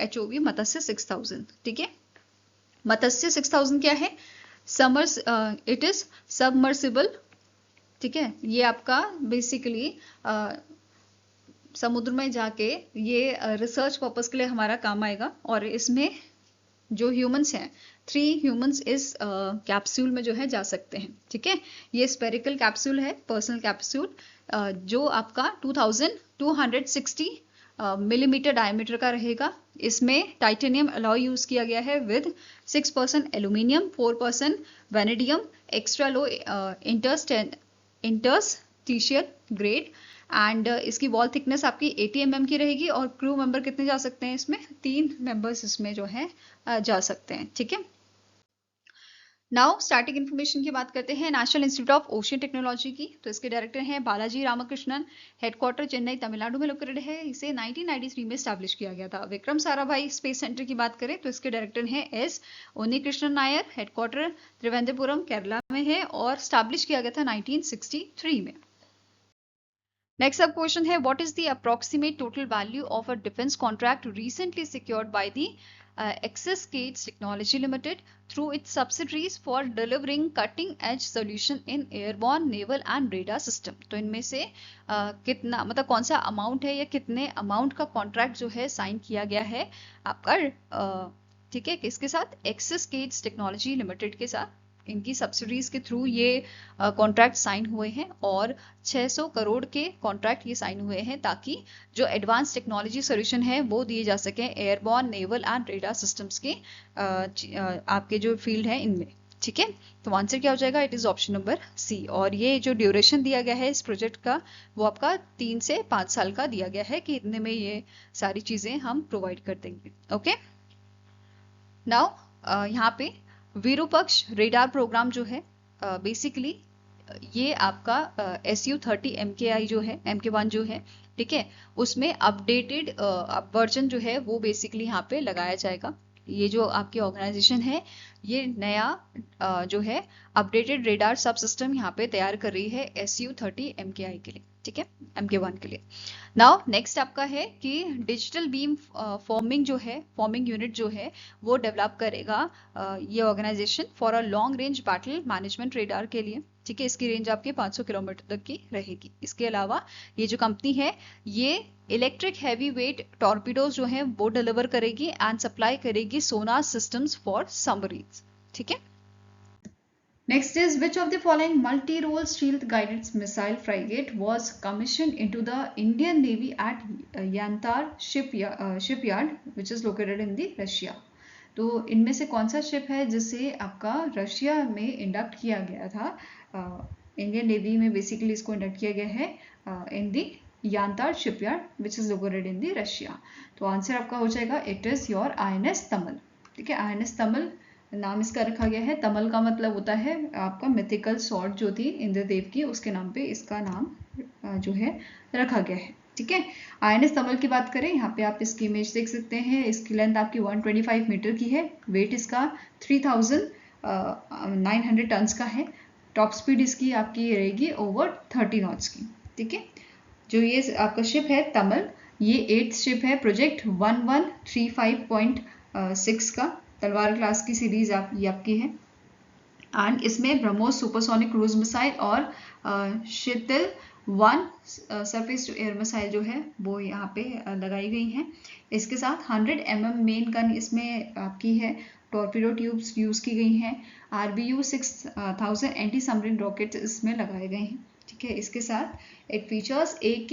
HOV मत्स्य 6000, ठीक है। मत्स्य 6000 क्या है? इट इज सबमर्सिबल, ठीक है। ये आपका बेसिकली समुद्र में जाके ये रिसर्च पर्पस के लिए हमारा काम आएगा, और इसमें जो ह्यूमंस हैं 3 ह्यूमंस इस कैप्सूल में जो है जा सकते हैं, ठीक है। ये स्पेरिकल कैप्सूल है, पर्सनल कैप्सूल, जो आपका 2260 मिलीमीटर डायमीटर का रहेगा। इसमें टाइटेनियम अलॉय यूज किया गया है with 6% aluminium, 4% vanadium, extra low interstitial grade, and इसकी वॉल थिकनेस आपकी 80 mm की रहेगी। और क्रू मेंबर कितने जा सकते हैं इसमें? 3 मेंबर्स इसमें जो है जा सकते हैं, ठीक है। नाउ स्टार्टिंग इन्फॉर्मेशन की बात करते हैं national institute of ocean technology की। तो इसके डायरेक्टर हैं बालाजी रामकृष्णन, हेडक्वार्टर चेन्नई तमिलनाडु में लोकेटेड है। इसे 1993 में स्टैब्लिश किया गया था। विक्रम साराभाई स्पेस सेंटर की बात करें तो इसके डायरेक्टर हैं S उन्नीकृष्णन नायर, हेडक्वार्टर त्रिवेंद्रपुरम केरला में है और स्टैब्लिश किया गया था 1963 में। नेक्स्ट अब क्वेश्चन है what is the approximate total value of a defence contract recently secured by the Axis Gates Technology Limited through its subsidiaries for delivering cutting-edge solution in airborne, naval and radar system। तो इनमें से कितना, मतलब कौन सा अमाउंट है या कितने अमाउंट का कॉन्ट्रैक्ट जो है साइन किया गया है आपका, ठीक है, किसके साथ? Axis Gates Technology Limited के साथ। इनकी सब्सिडीज के थ्रू ये कॉन्ट्रैक्ट साइन हुए हैं और 600 करोड़ के कॉन्ट्रैक्ट ये साइन हुए हैं ताकि जो एडवांस टेक्नोलॉजी सॉल्यूशन है वो दिए जा सके airborne, naval and radar systems के आपके जो फील्ड है इनमें, ठीक है। तो आंसर क्या हो जाएगा? It is option number C। और ये जो ड्यूरेशन दिया गया है इस प्रोजेक्ट का वो आपका 3 से 5 साल का दिया गया है कि इतने में ये सारी चीजें हम प्रोवाइड कर देंगे, ओके। नाउ यहाँ पे विरूपक्ष रेडार प्रोग्राम जो है बेसिकली ये आपका SU-30 MKI जो है, MK1 जो है, ठीक है, उसमें अपडेटेड वर्जन जो है वो बेसिकली यहाँ पे लगाया जाएगा। ये जो आपकी ऑर्गेनाइजेशन है ये नया जो है अपडेटेड रेडार सब सिस्टम यहाँ पे तैयार कर रही है SU-30 MKI के लिए, ठीक है, MK1 के लिए। नाउ नेक्स्ट आपका है कि डिजिटल बीम फॉर्मिंग जो है, फॉर्मिंग यूनिट जो है वो डेवलप करेगा ये organization for a long range battle management radar के लिए, ठीक है। इसकी रेंज आपकी 500 किलोमीटर तक की रहेगी। इसके अलावा ये जो कंपनी है ये इलेक्ट्रिक हैवी वेट टॉर्पीडोज जो है वो डिलीवर करेगी एंड सप्लाई करेगी सोनार सिस्टम्स फॉर सबमरीन्स, ठीक है। Next is which of the following multi-role stealth guided missile frigate was commissioned into the Indian Navy at Yantar shipyard which is located in the Russia। तो इनमें से कौन सा शिप है जिसे आपका रशिया में इंडक्ट किया गया था इंडियन नेवी में बेसिकली इसको इंडक्ट किया गया है in the Yantar shipyard which is located in the Russia. तो आंसर आपका हो जाएगा it is your INS Tamal. ठीक है, INS तमल नाम इसका रखा गया है। तमल का मतलब होता है आपका मिथिकल स्वॉर्ड जो थी इंद्रदेव की, उसके नाम पे इसका नाम जो है रखा गया है। ठीक है, INS तमल की बात करें, यहाँ पे आप इसकी इमेज देख सकते हैं। इसकी लेंथ आपकी 125 मीटर की है, वेट इसका 3900 टन्स का है। टॉप स्पीड इसकी आपकी रहेगी ओवर 30 नॉट्स की। ठीक है, जो ये आपका शिप है तमल, ये 8th शिप है प्रोजेक्ट 1135.6 का, तलवार क्लास की सीरीज ये आपकी है। एंड इसमें ब्रह्मोस सुपरसोनिक क्रूज मिसाइल और शितिल 1 सरफेस टू एयर मिसाइल जो है वो यहाँ पे लगाई गई हैं। इसके साथ 100 mm मेन गन इसमें आपकी है, टॉर्पीडो ट्यूब्स यूज़ की गई हैं, RBU 6000 एंटी सबमरीन रॉकेट्स इसमें लगाए गए हैं। ठीक है, इसके साथ it features AK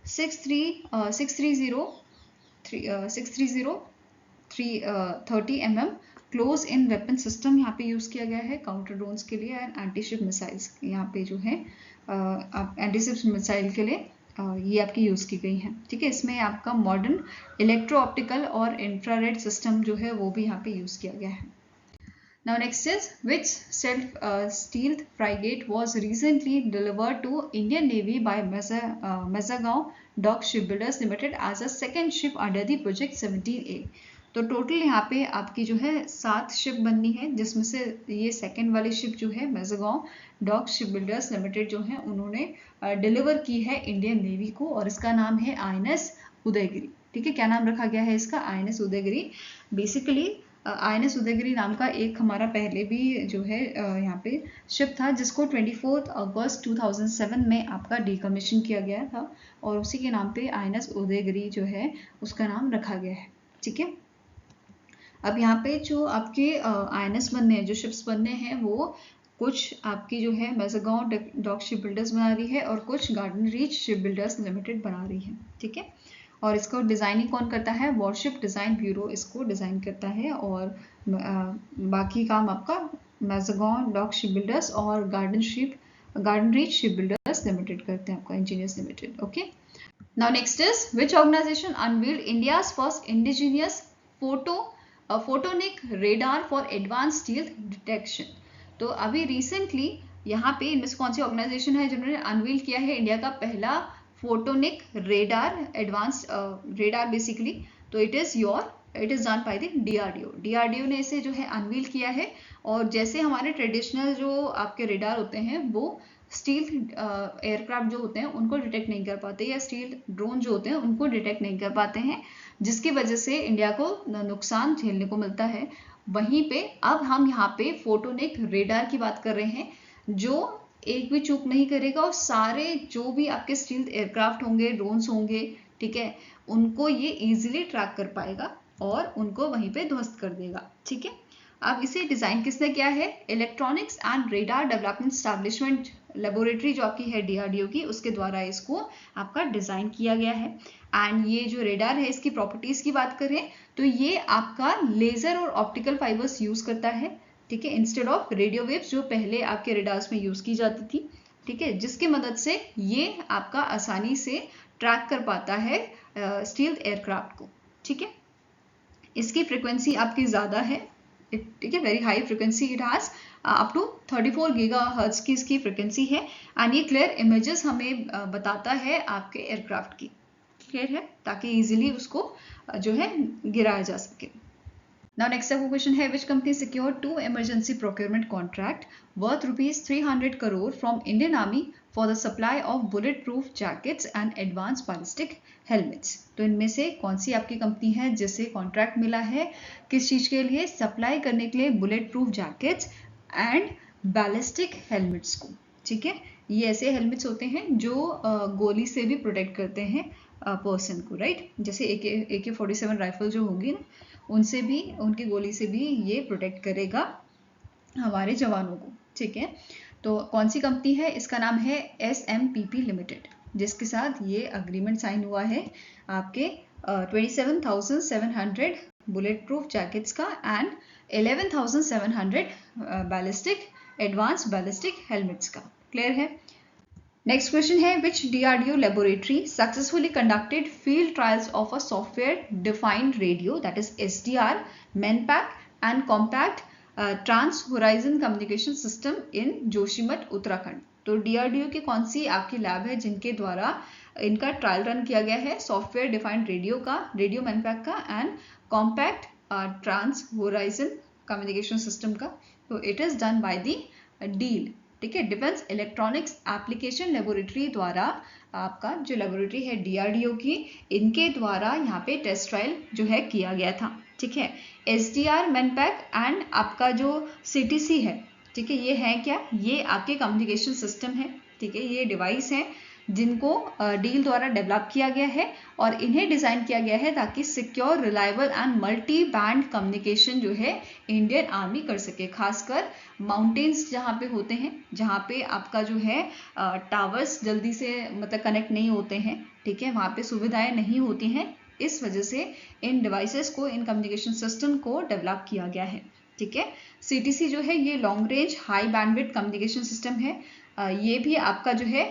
630 mm close in weapon system यहाँ पे यूज़ किया गया है काउंटर ड्रोन्स के लिए एंड एंटीशिप मिसाइल्स यहाँ पे जो है एंटीशिप मिसाइल के लिए ये आपकी यूज़ की गई हैं। ठीक है, इसमें आपका मॉडर्न इलेक्ट्रो ऑप्टिकल और इंफ्रारेड सिस्टम जो है वो भी यहाँ पे यूज़ किया गया है। Now next is which stealth frigate was recently delivered to Indian Navy by Mazagaon Dock Shipbuilders Limited as a second ship under the Project 17A। तो टोटल यहाँ पे आपकी जो है 7 शिप बननी है, जिसमें से ये सेकेंड वाली शिप जो है मेज़गांव डॉक शिपबिल्डर्स लिमिटेड जो है उन्होंने डिलीवर की है इंडियन नेवी को, और इसका नाम है INS उदयगिरी। ठीक है, क्या नाम रखा गया है इसका? INS Udaygiri. Basically INS Udaygiri नाम का एक हमारा पहले भी जो है यहाँ पे शिप था, जिसको 24 अगस्त 2007 में आपका डीकमीशन किया गया था, और उसी के नाम पे INS उदयगिरी जो है उसका नाम रखा गया है। ठीक है, अब यहाँ पे जो आपके INS बनने हैं, जो शिप्स बनने हैं, वो कुछ आपकी जो है मेज़गांव डॉक शिप बिल्डर्स बना रही है और कुछ garden reach ship builders limited बना रही है। ठीक है, और इसको डिज़ाइनिंग कौन करता है? वॉरशिप डिज़ाइन ब्यूरो इसको डिज़ाइन करता है, और बाकी काम आपका मेज़गांव डॉक शिप बिल्डर्स और garden reach ship builders limited करते हैं, आपका engineers limited. Okay, now next is which organization unveiled India's first indigenous photonic radar for advance stealth detection. तो अभी रिसेंटली यहाँ पे इनमें से कौन सी ऑर्गेनाइजेशन है जिन्होंने अनवील किया है इंडिया का पहला photonic radar, advance radar basically? तो it is done by the DRDO ने इसे जो है अनवील किया है। और जैसे हमारे ट्रेडिशनल जो आपके रेडार होते हैं वो स्टील एयरक्राफ्ट जो होते हैं उनको डिटेक्ट नहीं कर पाते, या स्टील ड्रोन जो होते हैं उनको डिटेक्ट नहीं कर पाते हैं, जिसकी वजह से इंडिया को नुकसान झेलने को मिलता है। वहीं पे अब हम यहाँ पे फोटोनिक रेडार की बात कर रहे हैं, जो एक भी चूक नहीं करेगा और सारे जो भी आपके स्टील एयरक्राफ्ट होंगे, ड्रोन्स होंगे, ठीक है, उनको ये इजीली ट्रैक कर पाएगा और उनको वहीं पे ध्वस्त कर देगा। ठीक है, अब इसे डिजाइन किसने किया है? Electronics and radar development establishment laboratory जो आपकी है DRDO की, उसके द्वारा इसको आपका डिजाइन किया गया है। एंड ये जो रेडार है इसकी प्रॉपर्टीज की बात करें तो ये आपका लेजर और ऑप्टिकल फाइबर्स यूज करता है। ठीक है, इंस्टेड ऑफ रेडियो वेव्स जो पहले आपके रेडार्स में यूज की जाती थी। ठीक है, जिसकी मदद से ये आपका आसानी से ट्रैक कर पाता है स्टील्थ एयरक्राफ्ट को। ठीक है, इसकी फ्रिक्वेंसी आपकी ज्यादा है। ठीक है, very high frequency it has, up to 34 gigahertz की इसकी फ्रिक्वेंसी है। एंड ये क्लियर इमेजेस हमें बताता है आपके एयरक्राफ्ट की। क्लियर है, ताकि इजीली उसको जो है गिराया जा सके। Now next up question है, which company secured 2 emergency procurement contract worth ₹300 crore from Indian Army for the supply of bulletproof jackets and advanced ballistic helmets। तो इनमें से कौन सी आपकी कंपनी है जिसे कॉन्ट्रैक्ट मिला है, किस चीज के लिए? सप्लाई करने के लिए bullet proof jackets and ballistic helmets को। ठीक है, ये ऐसे हेलमेट्स होते हैं जो गोली से भी प्रोटेक्ट करते हैं पर्सन को, राइट? जैसे AK-47 राइफल जो होगी ना, उनसे भी, उनकी गोली से भी ये प्रोटेक्ट करेगा हमारे जवानों को। ठीक है, तो कौन सी कंपनी है? इसका नाम है SMPP लिमिटेड, जिसके साथ ये अग्रीमेंट साइन हुआ है आपके 27,700 बुलेट प्रूफ जैकेट्स का एंड 11,700 एडवांस बैलिस्टिक हेलमेट्स का। क्लियर है। नेक्स्ट क्वेश्चन है which DRDO laboratory successfully conducted field trials of a software defined radio that is SDR manpack and compact trans horizon communication system in Joshimath Uttarakhand. तो DRDO की कौन सी आपकी लैब है जिनके द्वारा इनका ट्रायल रन किया गया है सॉफ्टवेयर डिफाइंड रेडियो का, रेडियो मैनपैक का and compact trans horizon communication system का। तो it is done by the DEAL, ठीक है, डिफेंस इलेक्ट्रॉनिक्स एप्लीकेशन लेबोरेटरी द्वारा आपका जो लेबोरेटरी है DRDO की, इनके द्वारा यहाँ पे टेस्ट ट्रायल जो है किया गया था, ठीक है। SDR मैनपैक एंड आपका जो CTC है, ठीक है, ये है क्या, ये आपके कम्युनिकेशन सिस्टम है, ठीक है, ये डिवाइस है जिनको डील द्वारा डेवलप किया गया है और इन्हें डिजाइन किया गया है ताकि secure, reliable and multi band communication जो है इंडियन आर्मी कर सके, खासकर माउंटेन्स जहाँ पे होते हैं, जहाँ पे आपका जो है टावर्स जल्दी से मतलब कनेक्ट नहीं होते हैं, ठीक है, वहाँ पे सुविधाएं नहीं होती हैं, इस वजह से इन डिवाइसेस को, इन कम्युनिकेशन सिस्टम को डेवलप किया गया है, ठीक है। CTC जो है ये long range high bandwidth communication system है। ये भी आपका जो है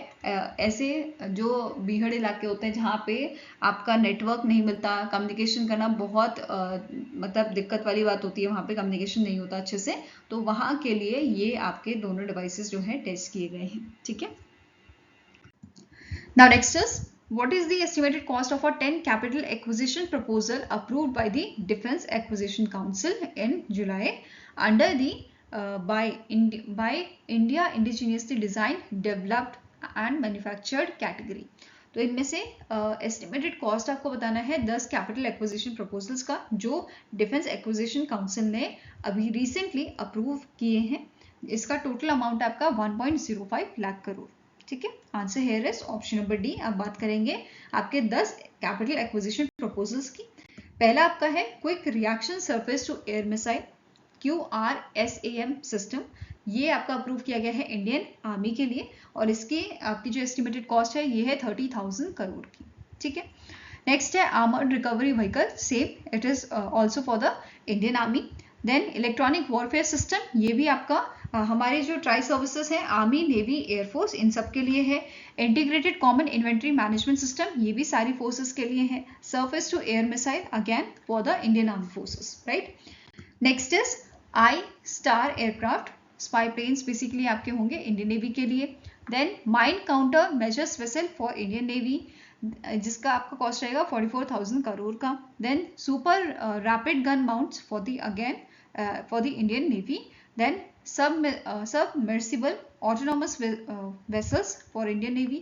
ऐसे जो बीहड़ इलाके होते हैं जहाँ पे आपका नेटवर्क नहीं मिलता, कम्युनिकेशन करना बहुत मतलब दिक्कत वाली बात होती है, वहाँ पे कम्युनिकेशन नहीं होता अच्छे से, तो वहाँ के लिए ये आपके दोनों डिवाइसेस जो है टेस्ट किए गए हैं, ठीक है। Now next is what is the estimated cost of a 10 capital acquisition proposal approved by the Defence Acquisition Council in July under the by India indigenously designed, developed and manufactured category। तो इनमें से एस्टिमेटेड कॉस्ट आपको बताना है 10 कैपिटल एक्विजिशन प्रपोजल्स का जो डिफेंस एक्विजिशन काउंसिल ने अभी रिसेंटली अप्रूव किए हैं। इसका टोटल अमाउंट आपका 1.05 लाख करोड़, ठीक है। Answer here is option number D. अब बात करेंगे आपके 10 कैपिटल एक्विजिशन प्रपोजल्स की। पहला आपका है quick reaction surface to air missile QRSAM system, ये आपका अप्रूव किया गया है इंडियन आर्मी के लिए और इसकी आपकी जो एस्टिमेटेड कॉस्ट है ये है 30,000 करोड़ की, ठीक है। नेक्स्ट है armoured recovery vehicle, same it is also for the Indian army. Then electronic warfare system, ये भी आपका हमारे जो ट्राई सर्विसेज हैं आर्मी, नेवी, एयरफोर्स, इन सब के लिए है। Integrated common inventory management system, ये भी सारी फोर्सेस के लिए है। Surface to air missile, again for the Indian arm forces, right. Next is I-STAR aircraft, spy planes basically आपके होंगे इंडियन नेवी के लिए। Then mine counter measures vessel for Indian navy, जिसका आपका कॉस्ट रहेगा 44,000 करोड़ का। Then super rapid gun mounts for the again for the Indian navy. Then submersible autonomous vessels for Indian navy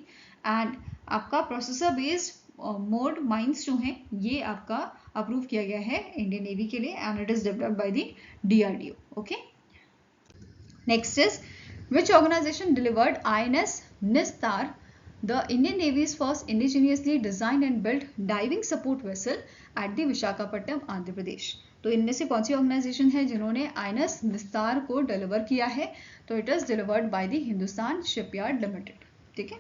and आपका प्रोसेसर बेस्ड मोड माइंस जो हैं ये आपका अप्रूव किया गया है इंडियन नेवी के लिए and it is developed by the DRDO, okay. Next is which organization delivered INS Nistar, the Indian Navy's first indigenously designed and built diving support vessel at the Visakhapatnam, Andhra Pradesh. तो इनमें से कौन सी ऑर्गेनाइजेशन है जिन्होंने INS निस्तार को डिलीवर किया है? तो it is delivered by the Hindustan shipyard limited, ठीक है।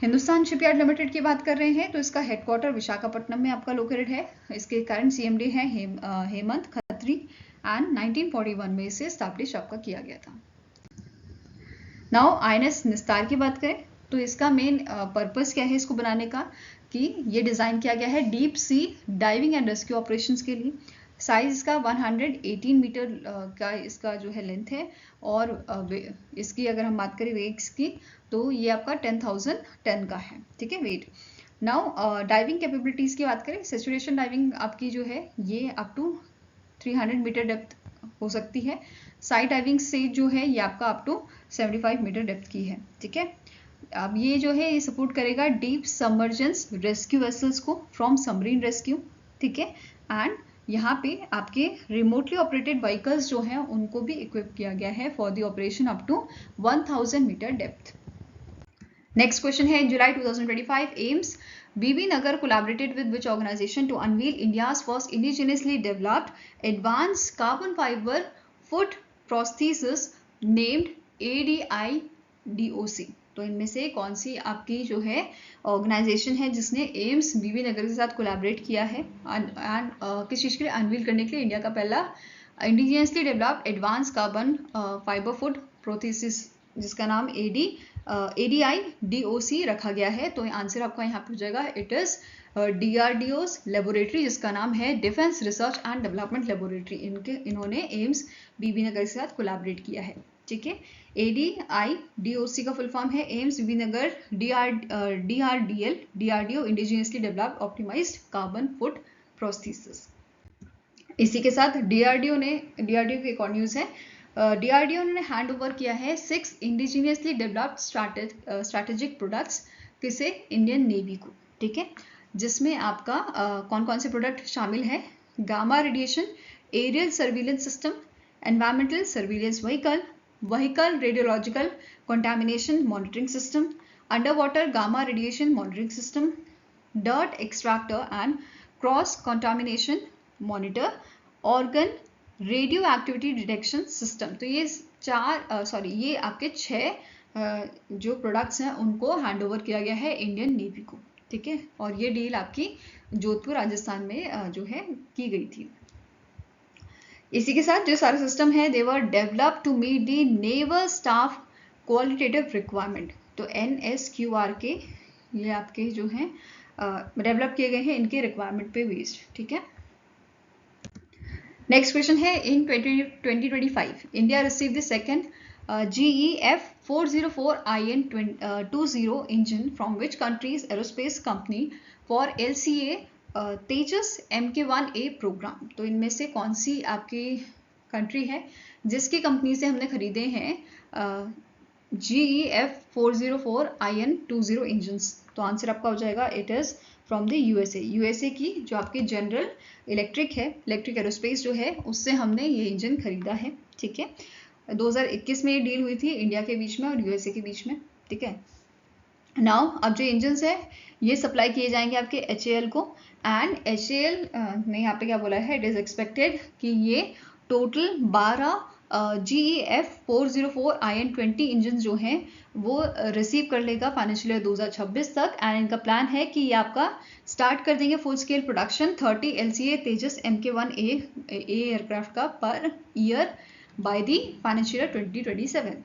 हिंदुस्तान शिपयार्ड लिमिटेड की बात कर रहे हैं तो इसका हेडक्वार्टर विशाखापट्टनम में आपका लोकेटेड है। इसके करंट CMD है हेमंत खत्री एंड 1941 में इसे स्टैब्लिश आपका किया गया था। नाउ INS निस्तार की बात करें तो इसका मेन पर्पस क्या है इसको बनाने का, कि ये डिज़ाइन किया गया है deep sea diving and rescue operations के लिए। साइज इसका 118 मीटर का इसका जो है लेंथ है और इसकी अगर हम बात करें वेट्स की तो ये आपका 10,000 टन का है, ठीक है, वेट। नाउ डाइविंग कैपेबिलिटीज़ की बात करें, सैचुरेशन डाइविंग आपकी जो है ये अप टू 300 मीटर डेप्थ हो सकती है। साइड डाइविंग स्टेज जो है ये आपका अप टू 75 मीटर डेप्थ की है, ठीक है। अब ये जो है ये सपोर्ट करेगा डीप सबमर्जेंस रेस्क्यू वेसल्स को फ्रॉम सबमरीन रेस्क्यू, ठीक है। एंड यहाँ पे आपके रिमोटली ऑपरेटेड व्हीकल्स जो हैं उनको भी इक्विप किया गया है for the operation up to 1000 metre depth. Next question है July 2025 AIIMS BB Nagar collaborated with which organization to unveil India's first indigenously developed advanced carbon fiber foot prosthesis named ADI-DOC। तो इनमें से कौन सी आपकी जो है ऑर्गेनाइजेशन है जिसने एम्स BB नगर के साथ कोलैबोरेट किया है एंड किस चीज़ के लिए अनवील करने के लिए इंडिया का पहला indigenously developed advance carbon fibre foot prosthesis जिसका नाम ADI-DOC रखा गया है। तो आंसर आपका यहाँ पे हो जाएगा इट इज DRDO's लेबोरेटरी, जिसका नाम है defence research and development laboratory. इन्होंने एम्स बीबी नगर के साथ कोलैबोरेट किया है। ठीक है, ADI-DOC का फुल फॉर्म है AIIMS BB Nagar DRDO indigenously developed optimised carbon foot prosthesis. इसी के साथ DRDO की एक और न्यूज़ है। DRDO ने हैंड ओवर किया है 6 इंडिजिनियसली डेवलप्ड स्ट्रैटेजिक प्रोडक्ट्स किसे, इंडियन नेवी को। ठीक है, जिसमें आपका कौन कौन से प्रोडक्ट शामिल है, gamma radiation aerial surveillance system, environmental surveillance vehicle radiological contamination monitoring system, under water gamma radiation monitoring system, dirt extractor and cross contamination monitor, organ radio activity detection system. तो ये ये आपके 6 जो प्रोडक्ट्स हैं उनको हैंड ओवर किया गया है इंडियन नेवी को। ठीक है, और ये डील आपकी जोधपुर राजस्थान में जो है की गई थी। इसी के साथ जो सारे सिस्टम है they were developed to meet the naval staff qualitative requirement. तो NSQRK ये आपके जो हैं डेवलप किए गए हैं इनके रिक्वायरमेंट पे बेस्ड। ठीक है, नेक्स्ट क्वेश्चन है in 2025 India receive the second GEF 404IN20 engine from which countries aerospace company for LCA Tejas MK1A programme. तो इनमें से कौन सी आपकी कंट्री है जिसकी कंपनी से हमने खरीदे हैं GEF 404IN20 इंजन्स। तो आंसर आपका हो जाएगा it is from the USA की जो आपकी जनरल इलेक्ट्रिक एरोस्पेस जो है उससे हमने ये इंजन खरीदा है। ठीक है, 2021 में ये डील हुई थी इंडिया के बीच में और USA के बीच में। ठीक है, नाउ अब जो इंजन्स है ये सप्लाई किए जाएंगे आपके HAL को, एंड HAL ने यहाँ पे क्या बोला है, इट इज एक्सपेक्टेड कि ये टोटल 12 GEF 404IN20 इंजन जो हैं वो रिसीव कर लेगा फाइनेंशियल ईयर 2026 तक। एंड इनका प्लान है कि ये आपका स्टार्ट कर देंगे full scale production 30 LCA Tejas MK1A aircraft का per year by the financial year 2027।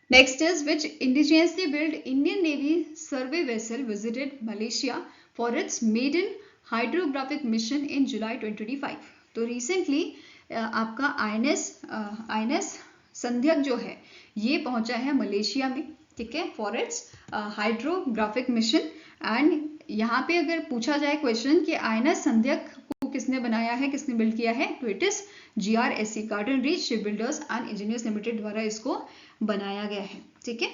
Next is which indigenously built Indian Navy survey vessel visited Malaysia for its maiden hydrographic mission in July 2025। तो recently आपका INS संध्यक जो है ये पहुंचा है मलेशिया में। ठीक है, for its hydrographic mission. And यहाँ पे अगर पूछा जाए क्वेश्चन कि INS संध्यक को किसने बनाया है, किसने बिल्ड किया है, तो it is GRSE garden reach ship builders and engineers limited द्वारा इसको बनाया गया है। ठीक है,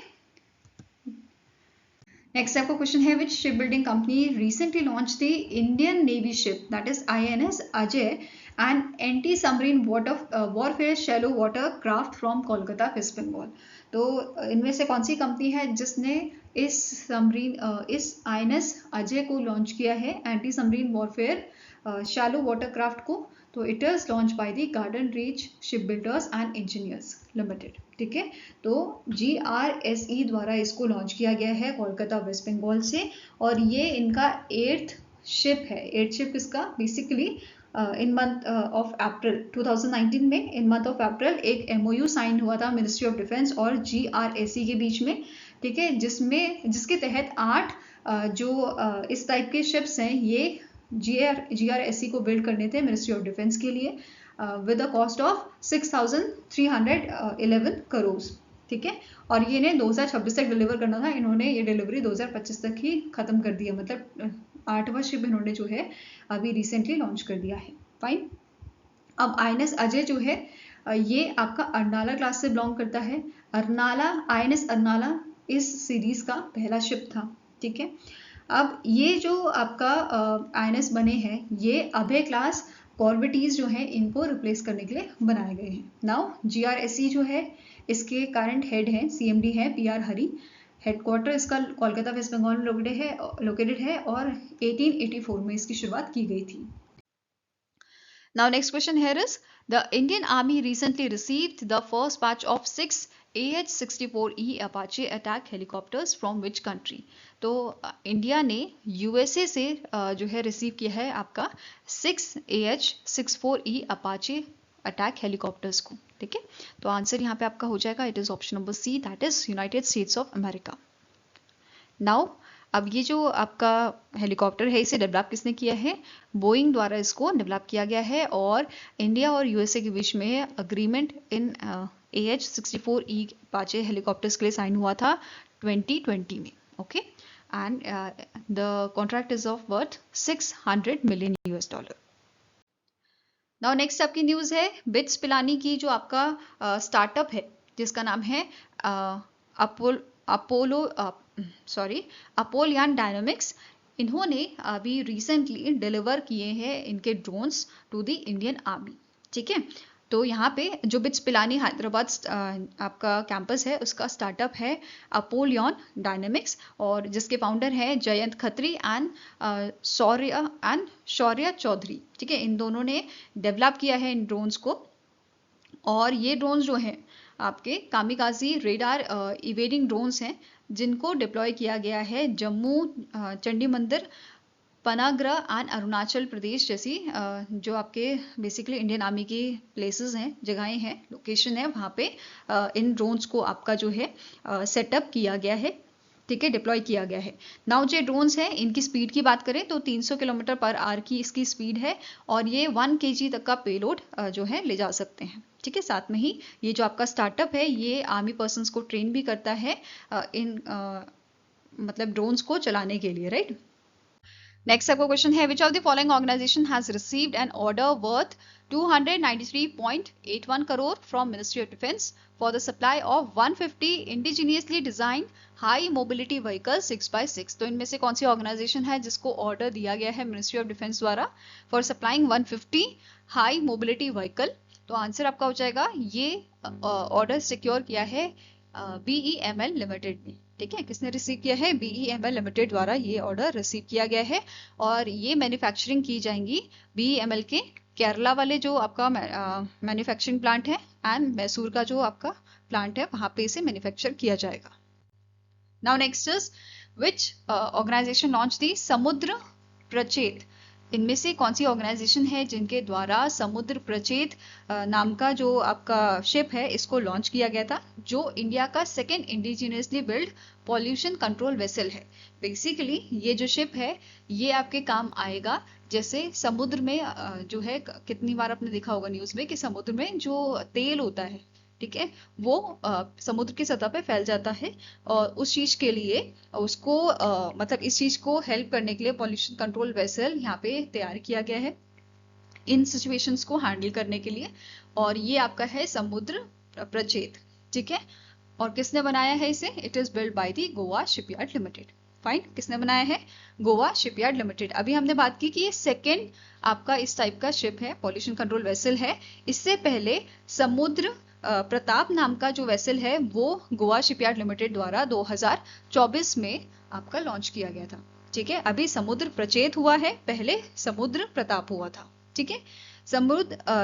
नेक्स्ट आपका क्वेश्चन है which ship building company recently launch the Indian navy ship that is INS Ajay and anti submarine warfare shallow water craft from Kolkata west Bengal. तो इनमें से कौन सी कंपनी है जिसने इस INS अजय को लॉन्च किया है anti submarine warfare shallow water craft को? तो it is launch by the garden reach ship builders and engineers limited. ठीक है, तो GRSE द्वारा इसको लॉन्च किया गया है कोलकाता वेस्ट बंगाल से, और ये इनका 8th शिप है। 8th शिप इसका बेसिकली इन मंथ ऑफ अप्रैल 2019 में इन मंथ ऑफ अप्रैल एक MOU साइन हुआ था मिनिस्ट्री ऑफ डिफेंस और GRSE के बीच में। ठीक है, जिसके तहत 8 जो इस टाइप के शिप्स हैं ये GRSE को बिल्ड करने थे मिनिस्ट्री ऑफ डिफेंस के लिए with a cost of 6,311 crore. ठीक है, और ये इन्हें 2026 तक डिलीवर करना था। इन्होंने ये डिलीवरी 2025 तक ही खत्म कर दिया, मतलब 8वां शिप इन्होंने जो है अभी रिसेंटली लॉन्च कर दिया है। फाइन, अब INS अजय जो है ये आपका अर्नाला क्लास से बिलोंग करता है। INS अर्नाला इस सीरीज का पहला शिप था। ठीक है, अब ये जो आपका INS बने हैं ये अभय क्लास कॉर्वेटीज जो है इनको रिप्लेस करने के लिए बनाए गए हैं। नाउ GRSE जो है इसके करंट हेड है CMD है PR हरी। हेडक्वार्टर इसका कोलकाता वेस्ट बंगाल में लोकेटेड है और 1884 में इसकी शुरुआत की गई थी। Now next question here is the Indian Army recently received the first batch of 6 AH-64E Apache attack helicopters from which country? तो इंडिया ने USA से जो है रिसीव किया है आपका 6 AH-64E Apache अटैक हेलीकॉप्टर्स को। ठीक है, तो आंसर यहाँ पे आपका हो जाएगा, it is option number C, that is United States of America. Now अब ये जो आपका हेलीकॉप्टर है इसे डेवलप किसने किया है? बोइंग द्वारा इसको डेवलप किया गया है, और इंडिया और यूएसए के बीच में अग्रीमेंट इन AH-64E अपाचे हेलीकॉप्टर्स के लिए साइन हुआ था 2020 में। Okay, and the contract is of worth $600 million. Now next आपकी न्यूज़ है बिट्स पिलानी की, जो आपका स्टार्टअप है जिसका नाम है अपोलोयन डायनामिक्स। इन्होंने अभी रिसेंटली डिलीवर किए हैं इनके drones to the Indian army. ठीक है, तो यहाँ पे जो बिट्स पिलानी हैदराबाद आपका कैंपस है उसका स्टार्टअप है अपोलोयन डायनामिक्स, और जिसके फाउंडर हैं जयंत खत्री एंड शौर्य चौधरी। ठीक है, इन दोनों ने डेवलप किया है इन ड्रोन्स को, और ये ड्रोन्स जो हैं आपके कामिकाजी रेडार इवेडिंग ड्रोन्स हैं, जिनको डिप्लॉय किया गया है जम्मू, चंडी मंदिर, पनागरा एंड अरुणाचल प्रदेश जैसी जो आपके बेसिकली इंडियन आर्मी की प्लेसेस हैं, जगहें हैं, लोकेशन है, वहाँ पे इन ड्रोन्स को आपका जो है सेटअप किया गया है। ठीक है, डिप्लॉय किया गया है। नाउ जो ड्रोन्स हैं इनकी स्पीड की बात करें तो 300 किलोमीटर पर आवर की इसकी स्पीड है, और ये 1 kg तक का पेलोड जो है ले जा सकते हैं। ठीक है, साथ में ही ये जो आपका स्टार्टअप है ये आर्मी पर्सन्स को ट्रेन भी करता है इन मतलब ड्रोन्स को चलाने के लिए, राइट। नेक्स्ट आपका क्वेश्चन है, which of the following organization has received an order worth 293.81 crore from ministry of defence for the supply of 150 indigenously designed high mobility vehicle 6x6। तो इनमें से कौन सी ऑर्गेनाइजेशन है जिसको ऑर्डर दिया गया है मिनिस्ट्री ऑफ डिफेंस द्वारा for supplying 150 high mobility vehicle? तो आंसर आपका हो जाएगा, ये ऑर्डर सिक्योर किया है BEML लिमिटेड ने। ठीक है, किसने रिसीव किया है? BEML लिमिटेड द्वारा ये ऑर्डर रिसीव किया गया है, और ये मैन्युफैक्चरिंग की जाएंगी BEML के केरला वाले जो आपका मैन्युफैक्चरिंग प्लांट है एंड मैसूर का जो आपका प्लांट है वहां पे इसे मैन्युफैक्चर किया जाएगा। Now next is which organization launch the Samudra Prachet? इनमें से कौन सी ऑर्गेनाइजेशन है जिनके द्वारा समुद्र प्रचेत नाम का जो आपका शिप है इसको लॉन्च किया गया था, जो इंडिया का second indigenously build pollution control vessel है। बेसिकली ये जो शिप है ये आपके काम आएगा, जैसे समुद्र में जो है, कितनी बार आपने देखा होगा न्यूज में कि समुद्र में जो तेल होता है, ठीक है, वो समुद्र की सतह पे फैल जाता है, और उस चीज के लिए उसको मतलब इस चीज को हेल्प करने के लिए पॉल्यूशन कंट्रोल वेसल यहाँ पे तैयार किया गया है इन सिचुएशंस को हैंडल करने के लिए, और ये आपका है समुद्र प्रचेत। ठीक है, और किसने बनाया है इसे? It is build by the Goa shipyard limited. Fine, किसने बनाया है? Goa shipyard limited. अभी हमने बात की कि ये सेकेंड आपका इस टाइप का शिप है, पॉल्यूशन कंट्रोल वेसल है। इससे पहले समुद्र प्रताप नाम का जो वेसल है वो गोवा शिपयार्ड लिमिटेड द्वारा 2024 में आपका लॉन्च किया गया था। ठीक है, अभी समुद्र प्रचेत हुआ है, पहले समुद्र प्रताप हुआ था। ठीक है,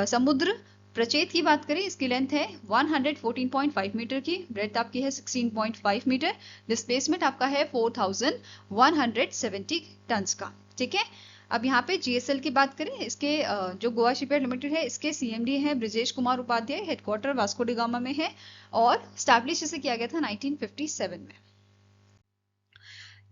समुद्र प्रचेत की बात करें, इसकी लेंथ है 114.5 मीटर की, ब्रेड्थ आपकी है 16.5 मीटर, डिस्प्लेसमेंट आपका है 4170 टन्स का। ठीक है, अब यहाँ पे GSL की बात करें, इसके जो गोवा शिपयार्ड लिमिटेड है इसके CMD है ब्रिजेश कुमार उपाध्याय, हेडक्वार्टर वास्को डी गामा में है, और स्टैब्लिश इसे किया गया था 1957 में।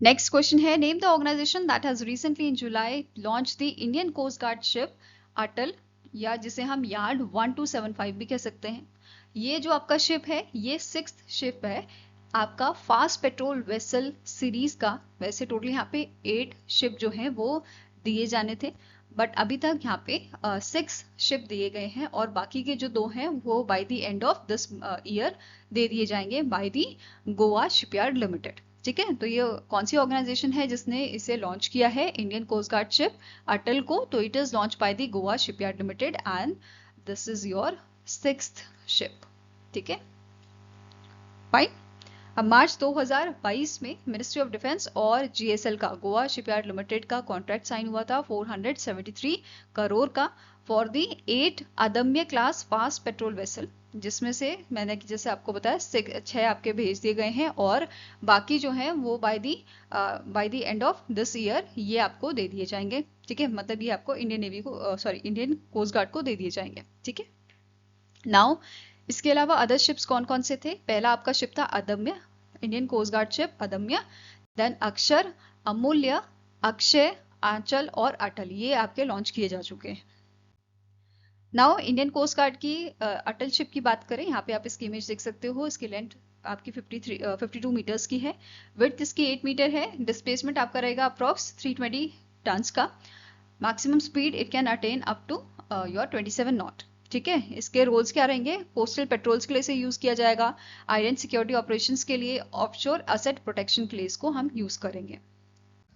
नेक्स्ट क्वेश्चन है, name the organisation that has recently in July launch the Indian coast guard ship Atal, या जिसे हम यार्ड 1275 भी कह सकते हैं। ये जो आपका शिप है ये 6th शिप है आपका फास्ट पेट्रोल वेसल सीरीज का। वैसे टोटल यहाँ पे 8 शिप जो हैं वो दिए जाने थे, बट अभी तक यहाँ पे 6 शिप दिए गए हैं, और बाकी के जो 2 हैं वो by the end of this year दे दिए जाएंगे by the Goa shipyard limited. ठीक है, तो ये कौन सी ऑर्गेनाइजेशन है जिसने इसे लॉन्च किया है इंडियन कोस्ट गार्ड शिप अटल को? तो it is launch by the Goa shipyard limited and this is your 6th ship. ठीक है, फाइन। अब मार्च 2022 में मिनिस्ट्री ऑफ डिफेंस और GSL का गोवा शिपयार्ड लिमिटेड का कॉन्ट्रैक्ट साइन हुआ था 473 करोड़ का फॉर दी 8 अदम्य क्लास फास्ट पेट्रोल वेसल, जिसमें से मैंने जैसे आपको बताया 6 आपके भेज दिए गए हैं, और बाकी जो हैं वो by the end of this year ये आपको दे दिए जाएंगे। ठीक है, मतलब ये आपको इंडियन नेवी को इंडियन कोस्ट गार्ड को दे दिए जाएंगे। ठीक है, नाउ इसके अलावा अदर शिप्स कौन कौन से थे? पहला आपका शिप था अदम्य, इंडियन कोस्ट गार्ड शिप अदम्य, देन अक्षर, अमूल्य, अक्षय, आंचल और अटल, ये आपके लॉन्च किए जा चुके हैं। नाउ इंडियन कोस्ट गार्ड की अटल शिप की बात करें, यहाँ पे आप इसकी इमेज देख सकते हो। इसकी लेंथ आपकी 52 मीटर्स की है, विड्थ इसकी 8 मीटर है, डिस्प्लेसमेंट आपका रहेगा अप्रॉक्स 320 टन्स का, maximum speed it can attain up to your 27 knot. ठीक है, इसके रोल्स क्या रहेंगे? कोस्टल पेट्रोल्स के लिए इसे यूज किया जाएगा, आइलैंड सिक्योरिटी ऑपरेशंस के लिए, ऑफशोर असेट प्रोटेक्शन के लिए इसको हम यूज करेंगे।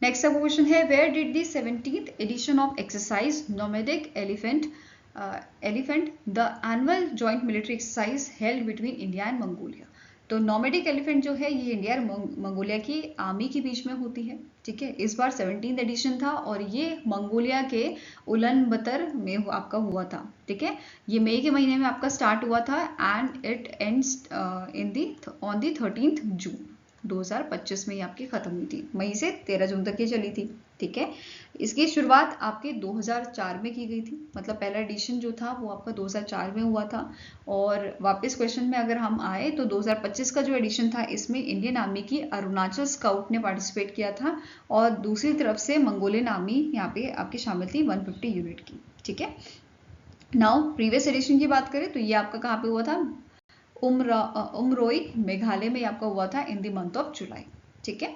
नेक्स्ट अब क्वेश्चन है, where did the 17th edition of exercise Nomadic Elephant the annual joint military exercise held between India and Mongolia? तो नोमैडिक एलिफेंट जो है ये इंडिया और मंगोलिया की आर्मी के बीच में होती है। ठीक है, इस बार 17th एडिशन था और ये मंगोलिया के उलन बतर में आपका हुआ था। ठीक है, ये मई के महीने में आपका स्टार्ट हुआ था and it ends on the 13th जून 2025 में ये आपकी खत्म हुई थी। मई से 13 जून तक ये चली थी। ठीक है, इसकी शुरुआत आपके 2004 में की गई थी, मतलब पहला एडिशन जो था वो आपका 2004 में हुआ था। और वापस क्वेश्चन में अगर हम आए तो 2025 का जो एडिशन था इसमें इंडियन आर्मी की अरुणाचल स्काउट ने पार्टिसिपेट किया था और दूसरी तरफ से मंगोलियन आर्मी यहाँ पे आपकी शामिल थी 150 यूनिट की। ठीक है, नाउ प्रीवियस एडिशन की बात करें तो ये आपका कहाँ पे हुआ था? उमरोई मेघालय में आपका हुआ था in the month of July. ठीक है,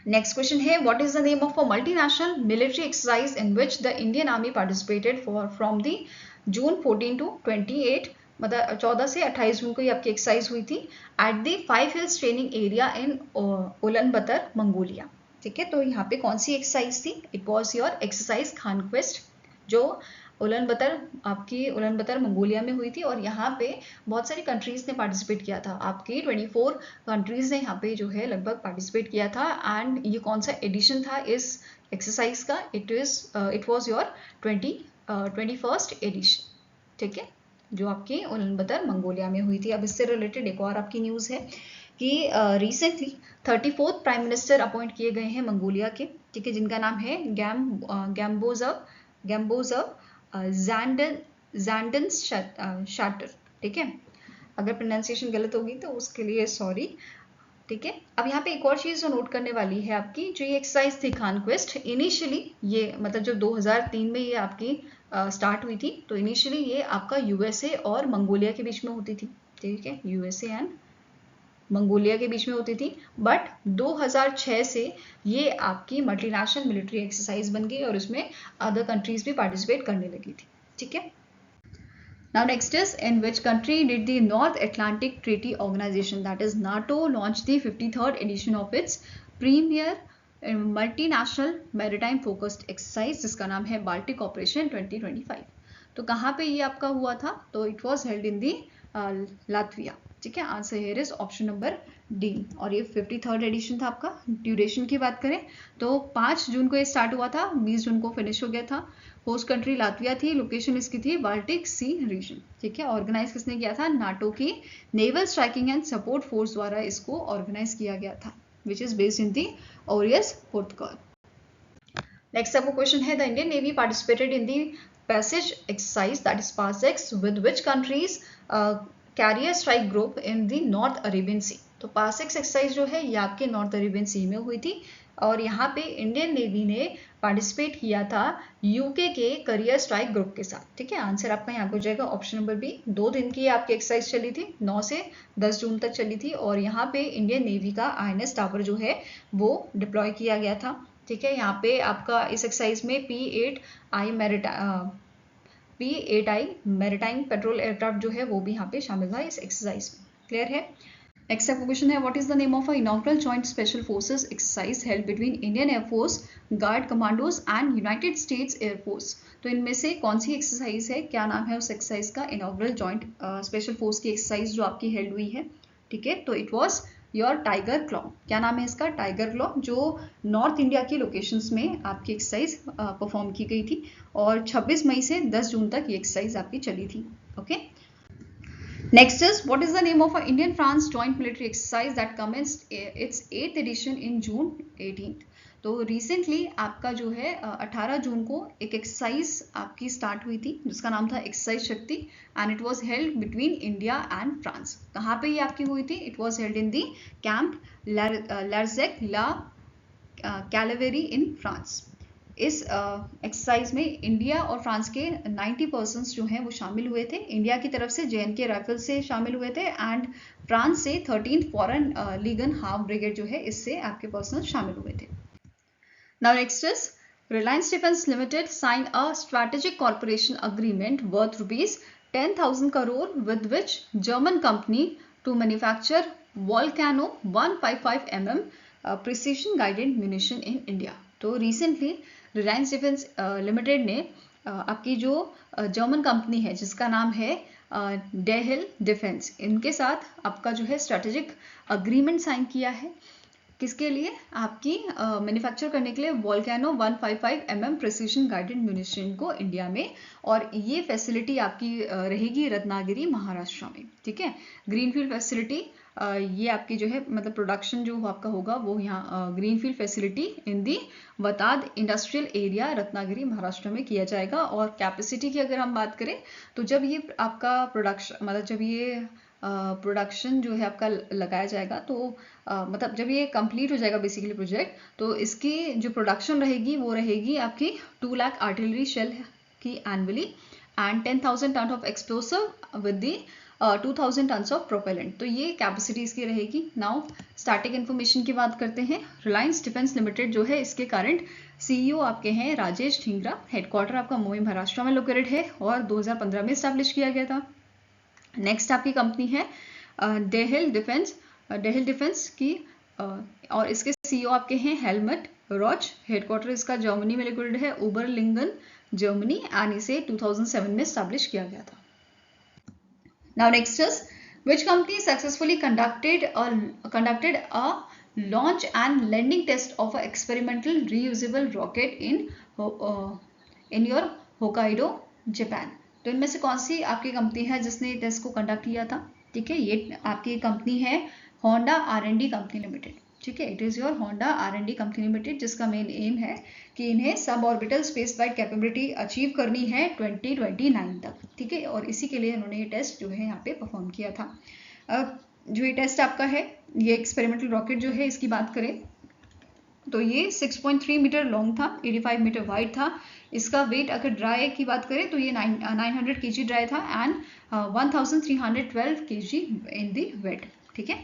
नेक्स्ट क्वेश्चन है, what is the name of a multinational military exercise in which the Indian army participated from the June 14 to 28, मतलब 14 से 28 जून को ये आपकी एक्सरसाइज हुई थी at the 5 hills training area in Ulaanbaatar Mongolia. ठीक है, तो यहाँ पे कौन सी एक्सरसाइज थी? It was your exercise conquest, जो उलन बतर मंगोलिया में हुई थी और यहाँ पे बहुत सारी कंट्रीज ने पार्टिसिपेट किया था। आपकी 24 कंट्रीज ने यहाँ पे जो है लगभग पार्टिसिपेट किया था एंड ये कौन सा एडिशन था इस एक्सरसाइज का? It was your 21st edition. ठीक है, जो आपकी उलन बतर मंगोलिया में हुई थी। अब इससे रिलेटेड एक और आपकी न्यूज़ है कि recently 34th prime minister appoint किए गए हैं मंगोलिया के। ठीक है, जिनका नाम है गैम्बोजव जैंडन शाटर। ठीक है, अगर प्रोनाउंसिएशन गलत होगी तो उसके लिए सॉरी। ठीक है, अब यहाँ पे एक और चीज जो नोट करने वाली है आपकी, जो ये एक्सरसाइज थी कॉन्क्वेस्ट, इनिशियली ये मतलब जो 2003 में ये आपकी स्टार्ट हुई थी, तो इनिशियली ये आपका यूएसए और मंगोलिया के बीच में होती थी। ठीक है, यूएसए एंड मंगोलिया के बीच में होती थी, बट 2006 से ये आपकी मल्टीनेशनल मिलिट्री एक्सरसाइज बन गई और उसमें अदर कंट्रीज भी पार्टिसिपेट करने लगी थी। ठीक है, now next is, in which country did the North Atlantic Treaty Organization, that is NATO, launch the 53rd edition of its premier multinational maritime focused exercise, जिसका नाम है बाल्टिक ऑपरेशन 2025। तो कहाँ पे ये आपका हुआ था? तो it was held in the Latvia. ठीक है, answer here is option number D और ये 53rd एडिशन था आपका। ड्यूरेशन की बात करें तो 5 जून को ये स्टार्ट हुआ था, 20 जून को फिनिश हो गया था। होस्ट कंट्री लातविया थी, लोकेशन इसकी थी बाल्टिक सी रीजन। ठीक है, ऑर्गेनाइज किसने किया था? नाटो की naval striking and support force द्वारा इसको ऑर्गेनाइज किया गया था, which is based in the Oeiras Portugal. Next आपको क्वेश्चन है, the Indian navy participated in the passage exercise, that is PASSEX, with which countries carrier strike group in the north Arabian sea? तो पासेक्स एक्सरसाइज जो है ये आपके नॉर्थ अरेबियन सी में हुई थी और यहाँ पे इंडियन नेवी ने पार्टिसिपेट किया था यूके के करियर स्ट्राइक ग्रुप के साथ। ठीक है, आंसर आपका यहाँ पे हो जाएगा ऑप्शन नंबर बी। 2 दिन की आपकी एक्सरसाइज चली थी, 9 से 10 जून तक चली थी और यहाँ पे इंडियन नेवी का INS टावर जो है वो डिप्लॉय किया गया था। ठीक है, यहाँ पे आपका इस एक्सरसाइज में P8I मैरिटाइम पेट्रोल एयरक्राफ्ट जो है वो भी यहाँ पे शामिल था इस एक्सरसाइज में। क्लियर है? नेक्स्ट आपका क्वेश्चन है, what is the name of a inaugural joint special forces exercise held between Indian air force guard commandos and United states air force? तो इनमें से कौन सी एक्सरसाइज है, क्या नाम है उस एक्सरसाइज का? इनॉग्रल जॉइंट स्पेशल फोर्स की एक्सरसाइज जो आपकी हेल्ड हुई है। ठीक है, तो it was your Tiger Claw. क्या नाम है इसका? टाइगर क्लॉ, जो नॉर्थ इंडिया की लोकेशंस में आपकी एक्सरसाइज परफॉर्म की गई थी और 26 मई से 10 जून तक ये एक्सरसाइज आपकी चली थी। Okay, next is, what is the name of an Indian France joint military exercise that commenced its 8th edition in June 18th? तो रिसेंटली आपका जो है 18 जून को एक एक्सरसाइज आपकी स्टार्ट हुई थी जिसका नाम था exercise Shakti, and it was held between India and France. कहाँ पे ये आपकी हुई थी? It was held in the camp Larzac La Cavalerie in France. इस एक्सरसाइज में इंडिया और फ्रांस के 90% जो हैं वो शामिल हुए थे। इंडिया की तरफ से JNK राइफल से शामिल हुए थे, एंड फ्रांस से 13th foreign ligand half brigade जो है इससे आपके पर्सनल शामिल हुए थे। Now next is Reliance Defence Limited signed a strategic cooperation agreement worth rupees 10,000 crore with which German company to manufacture Volcano 155 mm precision guided munition in India। तो रिसेंटली रिलायंस डिफेंस लिमिटेड ने आपकी जो जर्मन कंपनी है जिसका नाम है डेहिल डिफेंस, इनके साथ आपका जो है स्ट्रेटेजिक अग्रीमेंट साइन किया है। किसके लिए? आपकी मैन्युफैक्चर करने के लिए volcano 155 mm precision guided munition को इंडिया में, और ये फैसिलिटी आपकी रहेगी रत्नागिरी महाराष्ट्र में। ठीक है, ग्रीनफील्ड फैसिलिटी, ये आपकी जो है मतलब प्रोडक्शन जो आपका होगा वो यहाँ greenfield facility in the Vatad industrial area Ratnagiri Maharashtra में किया जाएगा। और कैपेसिटी की अगर हम बात करें तो जब ये आपका प्रोडक्शन मतलब जब ये प्रोडक्शन जो है आपका लगाया जाएगा तो मतलब जब ये कंप्लीट हो जाएगा बेसिकली प्रोजेक्ट, तो इसकी जो प्रोडक्शन रहेगी वो रहेगी आपकी 2 लाख आर्टिलरी शेल की annually and 10,000 ton of explosive with the 2,000 tons of propellant. तो ये कैपेसिटी इसकी रहेगी। नाउ स्टैटिक इन्फॉर्मेशन की बात करते हैं। रिलायंस डिफेंस लिमिटेड जो है इसके करंट CEO आपके हैं राजेश ढींगरा। हेडक्वार्टर आपका मुंबई महाराष्ट्र में लोकेटेड है और 2015 में स्टैब्लिश किया गया था। नेक्स्ट आपकी कंपनी है डेहिल डिफेंस की और इसके CEO आपके हैं हेलमट रॉच। हेडक्वार्टर इसका जर्मनी में लोकेटेड है, ओबरलिंगन जर्मनी, एंड इसे 2007 में स्टैब्लिश किया गया था। Now next is which company successfully conducted a launch and landing test of an experimental reusable rocket in your Hokkaido, Japan। तो इनमें से कौन सी आपकी कंपनी है जिसने टेस्ट को कंडक्ट किया था? ठीक है, ये आपकी कंपनी है होंडा R&D कंपनी लिमिटेड। ठीक है, it is your Honda R&D company limited, जिसका मेन एम है कि इन्हें sub orbital space flight capability achieve करनी है 2029 तक। ठीक है, और इसी के लिए इन्होंने ये टेस्ट जो है यहाँ पे परफॉर्म किया था। जो ये टेस्ट आपका है, ये एक्सपेरिमेंटल रॉकेट जो है इसकी बात करें तो ये 6.3 मीटर लॉन्ग था, 85 मीटर वाइड था। इसका वेट अगर ड्राई की बात करें तो ये 900 kg ड्राई था and 1312 kg in the wet. ठीक है,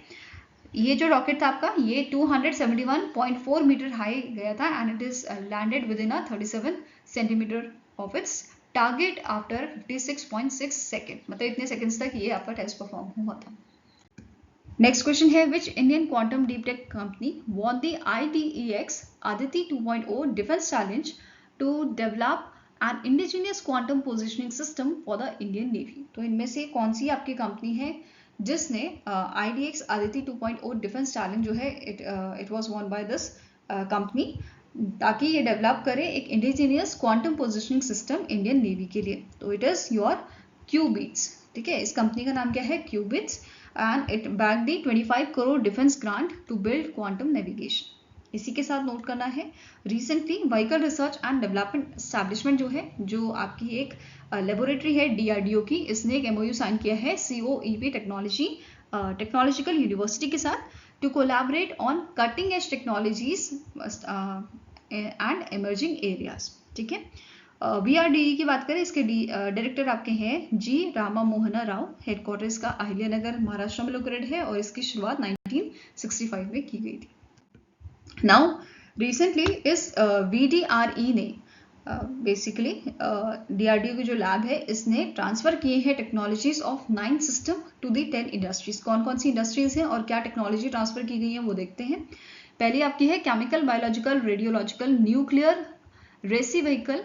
ये जो रॉकेट था आपका ये 271.4 मीटर हाई गया था and it is landed with in 37 centimetre of its target after 56.6 second. मतलब इतने सेकेंड्स तक ये आपका टेस्ट परफॉर्म हुआ था। नेक्स्ट क्वेश्चन है which Indian quantum deep tech company won the IDEX Aditi 2.0 defence challenge to develop an indigenous quantum positioning system for the Indian navy. तो इनमें से कौन सी आपकी कंपनी है जिसने IDEX Aditi 2.0 डिफेंस चैलेंज जो है it was won by this company ताकि ये डेवलप करे एक indigenous quantum positioning system Indian navy के लिए। तो इट इज योर क्यूबिट्स। ठीक है, इस कंपनी का नाम क्या है? Qubits, and it bagged the 25 crore defence grant to build quantum navigation. इसी के साथ नोट करना है recently Vehicle Research and development Establishment जो है, जो आपकी एक लेबोरेटरी है DRDO की, इसने एक MOU साइन किया है COEP टेक्नोलॉजिकल यूनिवर्सिटी के साथ to collaborate on cutting edge technologies and emerging areas. ठीक है, BRDE की बात करें, इसके डायरेक्टर आपके हैं जी रामा मोहना राव। हेडक्वार्टर इसका अहिल्यानगर महाराष्ट्र में लोकेटेड है और इसकी शुरुआत 1965 में की गई थी। नाउ रिसेंटली इस VDRE ने बेसिकली DRDO की जो लैब है इसने ट्रांसफर किए हैं technologies of 9 system to the 10 industries. कौन कौन सी इंडस्ट्रीज हैं और क्या टेक्नोलॉजी ट्रांसफर की गई है वो देखते हैं। पहली आपकी है केमिकल, बायोलॉजिकल, रेडियोलॉजिकल, न्यूक्लियर, रेसी व्हीकल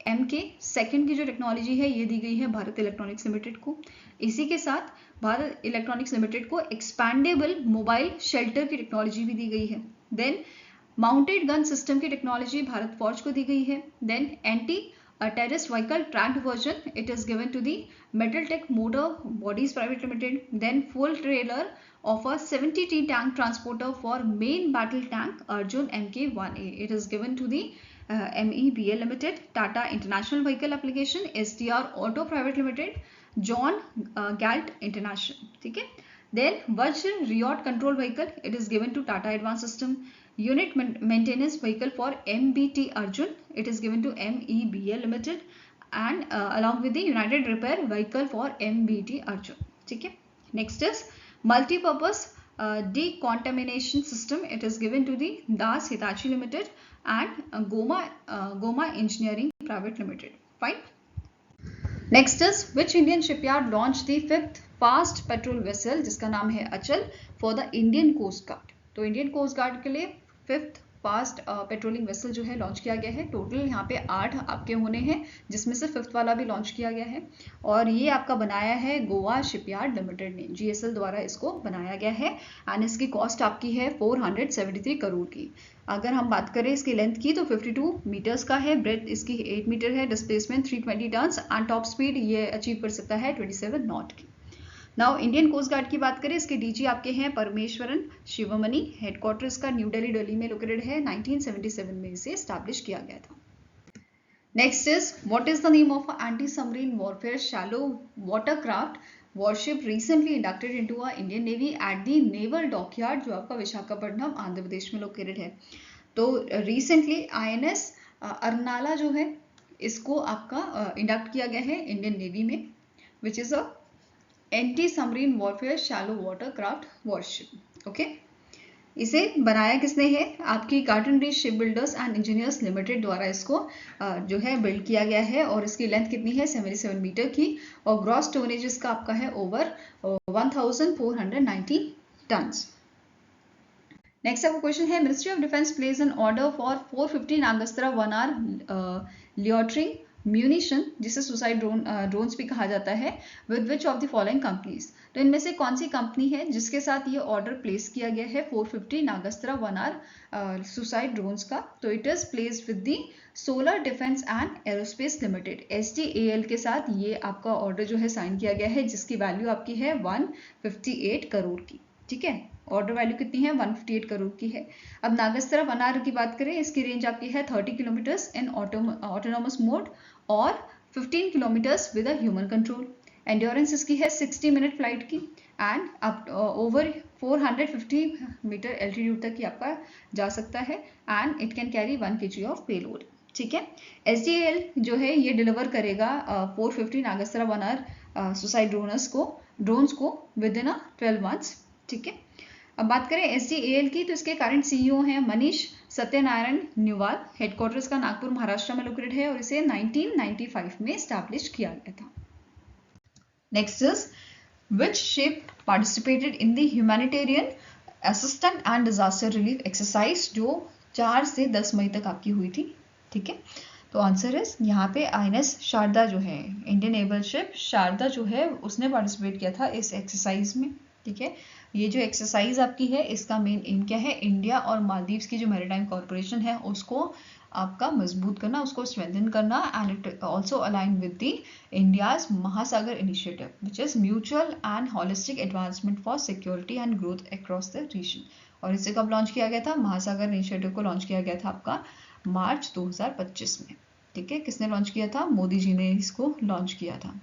MK। सेकंड की जो टेक्नोलॉजी है ये दी गई है भारत इलेक्ट्रॉनिक्स लिमिटेड को। इसी के साथ भारत इलेक्ट्रॉनिक्स लिमिटेड को एक्सपैंडेबल मोबाइल शेल्टर की टेक्नोलॉजी भी दी गई है। देन माउंटेड गन सिस्टम की टेक्नोलॉजी भारत फौज को दी गई है। Then anti terrorist vehicle tracked version it is given to the Metal Tech Motor Bodies Private Limited. Then full trailer of a 70T tank transporter for main battle tank Arjun Mk1A. It is given to the MEBL Limited, Tata International Vehicle Application, SDR Auto Private Limited, John Galt International. ठीक है. Then Vajra Riot Control Vehicle, it is given to Tata Advanced System. Unit Maintenance Vehicle for MBT Arjun, it is given to MEBL Limited, and along with the United Repair Vehicle for MBT Arjun. ठीक है. Next is Multi-Purpose Decontamination System, it is given to the Das Hitachi Limited and Goma Engineering Private Limited. Fine. Next is which Indian shipyard launched the 5th fast petrol vessel जिसका नाम है अचल for the Indian Coast Guard. तो इंडियन कोस्ट गार्ड के लिए 5th फास्ट पेट्रोलिंग वेसल जो है लॉन्च किया गया है. टोटल यहाँ पे 8 आपके होने हैं, जिसमें से 5th वाला भी लॉन्च किया गया है, और ये आपका बनाया है गोवा शिपयार्ड लिमिटेड ने, GSL द्वारा इसको बनाया गया है. एंड इसकी कॉस्ट आपकी है 473 करोड़ की. अगर हम बात करें इसकी लेंथ की तो 52 मीटर्स का है, ब्रेथ इसकी 8 मीटर है, displacement 320 tons and top speed ये अचीव कर सकता है 27 नॉट की. नाउ इंडियन कोस्ट गार्ड की बात करें, इसके डीजी आपके हैं परमेश्वरन शिवमणि. हेडक्वार्टर इसका न्यू दिल्ली में लोकेटेड है. 1977 में इसे एस्टैब्लिश किया गया था. Next is what is the name of anti submarine warfare shallow watercraft worship recently inducted into a Indian navy at the naval dockyard, जो आपका विशाखापट्टनम आंध्र प्रदेश में लोकेटेड है. तो रिसेंटली INS अर्नाला जो है इसको आपका इंडक्ट किया गया है इंडियन नेवी में, which is a anti submarine warfare shallow watercraft worship. Okay, इसे बनाया किसने है? आपकी carton reach ship builders and engineers limited द्वारा इसको जो है बिल्ड किया गया है, और इसकी लेंथ कितनी है? 77 मीटर की, और ग्रॉस टोनेज इसका आपका है ओवर 1490 टन्स. नेक्स्ट आपका क्वेश्चन है, ministry of defence place an order for 450 Nagastra 1R loitering munition, जिसे सुसाइड ड्रोन्स भी कहा जाता है, with which of the following companies. तो इनमें से कौन सी कंपनी है जिसके साथ ये ऑर्डर प्लेस किया गया है 450 नागस्त्रा 1R सुसाइड ड्रोन्स का? तो it is placed with the solar defence and aerospace limited, SDAL के साथ ये आपका ऑर्डर जो है साइन किया गया है, जिसकी वैल्यू आपकी है 158 करोड़ की. ठीक है, ऑर्डर वैल्यू कितनी है? 158 करोड़ की है. अब नागस्त्रा 1R की बात करें, इसकी रेंज आपकी है 30 किलोमीटर्स इन ऑटोनोमस मोड और 15 kilometres with a human control. Endurance इसकी है 60 मिनट फ्लाइट की, and up over 450 metre altitude तक ये आपका जा सकता है, and it can carry 1 kg of payload. ठीक है, SDAL जो है ये डिलीवर करेगा 450 नागस्त्रा 1R सुसाइड ड्रोन्स को विद इन 12 मंथ्स. ठीक है, अब बात करें SDAL की, तो इसके करंट CEO हैं मनीष सत्यनारायण न्यूवाल. हेडक्वार्टर्स का नागपुर महाराष्ट्र में लोकेटेड है, और इसे 1995 में एस्टैब्लिश किया गया था. Next is which ship participated in the humanitarian assistant and disaster relief exercise, जो 4 से 10 मई तक आपकी हुई थी. ठीक है, तो आंसर इज यहाँ पे INS शारदा जो है, इंडियन नेवल शिप शारदा जो है, उसने पार्टिसिपेट किया था इस एक्सरसाइज में. ठीक है, ये जो एक्सरसाइज आपकी है इसका मेन एम क्या है? इंडिया और मालदीव्स की जो मैरीटाइम कॉर्पोरेशन है उसको आपका मजबूत करना, उसको स्ट्रेंथन करना, and it also align with the India's Mahasagar initiative which is mutual and holistic advancement for security and growth across the region. और इसे कब लॉन्च किया गया था? महासागर इनिशिएटिव को लॉन्च किया गया था आपका मार्च 2025 में. ठीक है, किसने लॉन्च किया था? मोदी जी ने इसको लॉन्च किया था.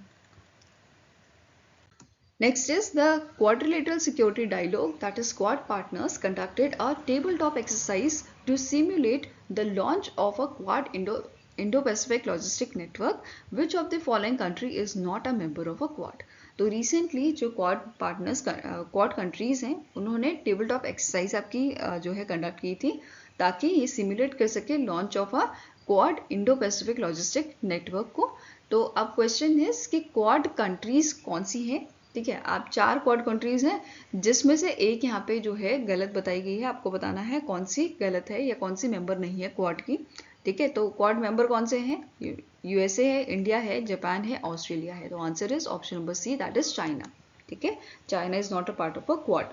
Next is the Quadrilateral Security Dialogue, that is Quad partners conducted a tabletop exercise to simulate the launch of a Quad Indo-Pacific Logistic Network. Which of the following country is not a member of a Quad? तो रिसेंटली जो क्वाड कंट्रीज हैं उन्होंने टेबल टॉप एक्सरसाइज आपकी जो है कंडक्ट की थी, ताकि ये सिमुलेट कर सके launch of a quad Indo Pacific logistic network को. तो अब क्वेश्चन है कि क्वाड कंट्रीज कौन सी हैं? ठीक है, आप 4 क्वाड कंट्रीज हैं, जिसमें से एक यहाँ पे जो है गलत बताई गई है. आपको बताना है कौन सी गलत है या कौन सी मेंबर नहीं है क्वाड की. ठीक है, तो क्वाड मेंबर कौन से हैं? USA है, इंडिया है, जापान है, ऑस्ट्रेलिया है. तो answer is option number C, that is China. ठीक है, China is not a part of a Quad.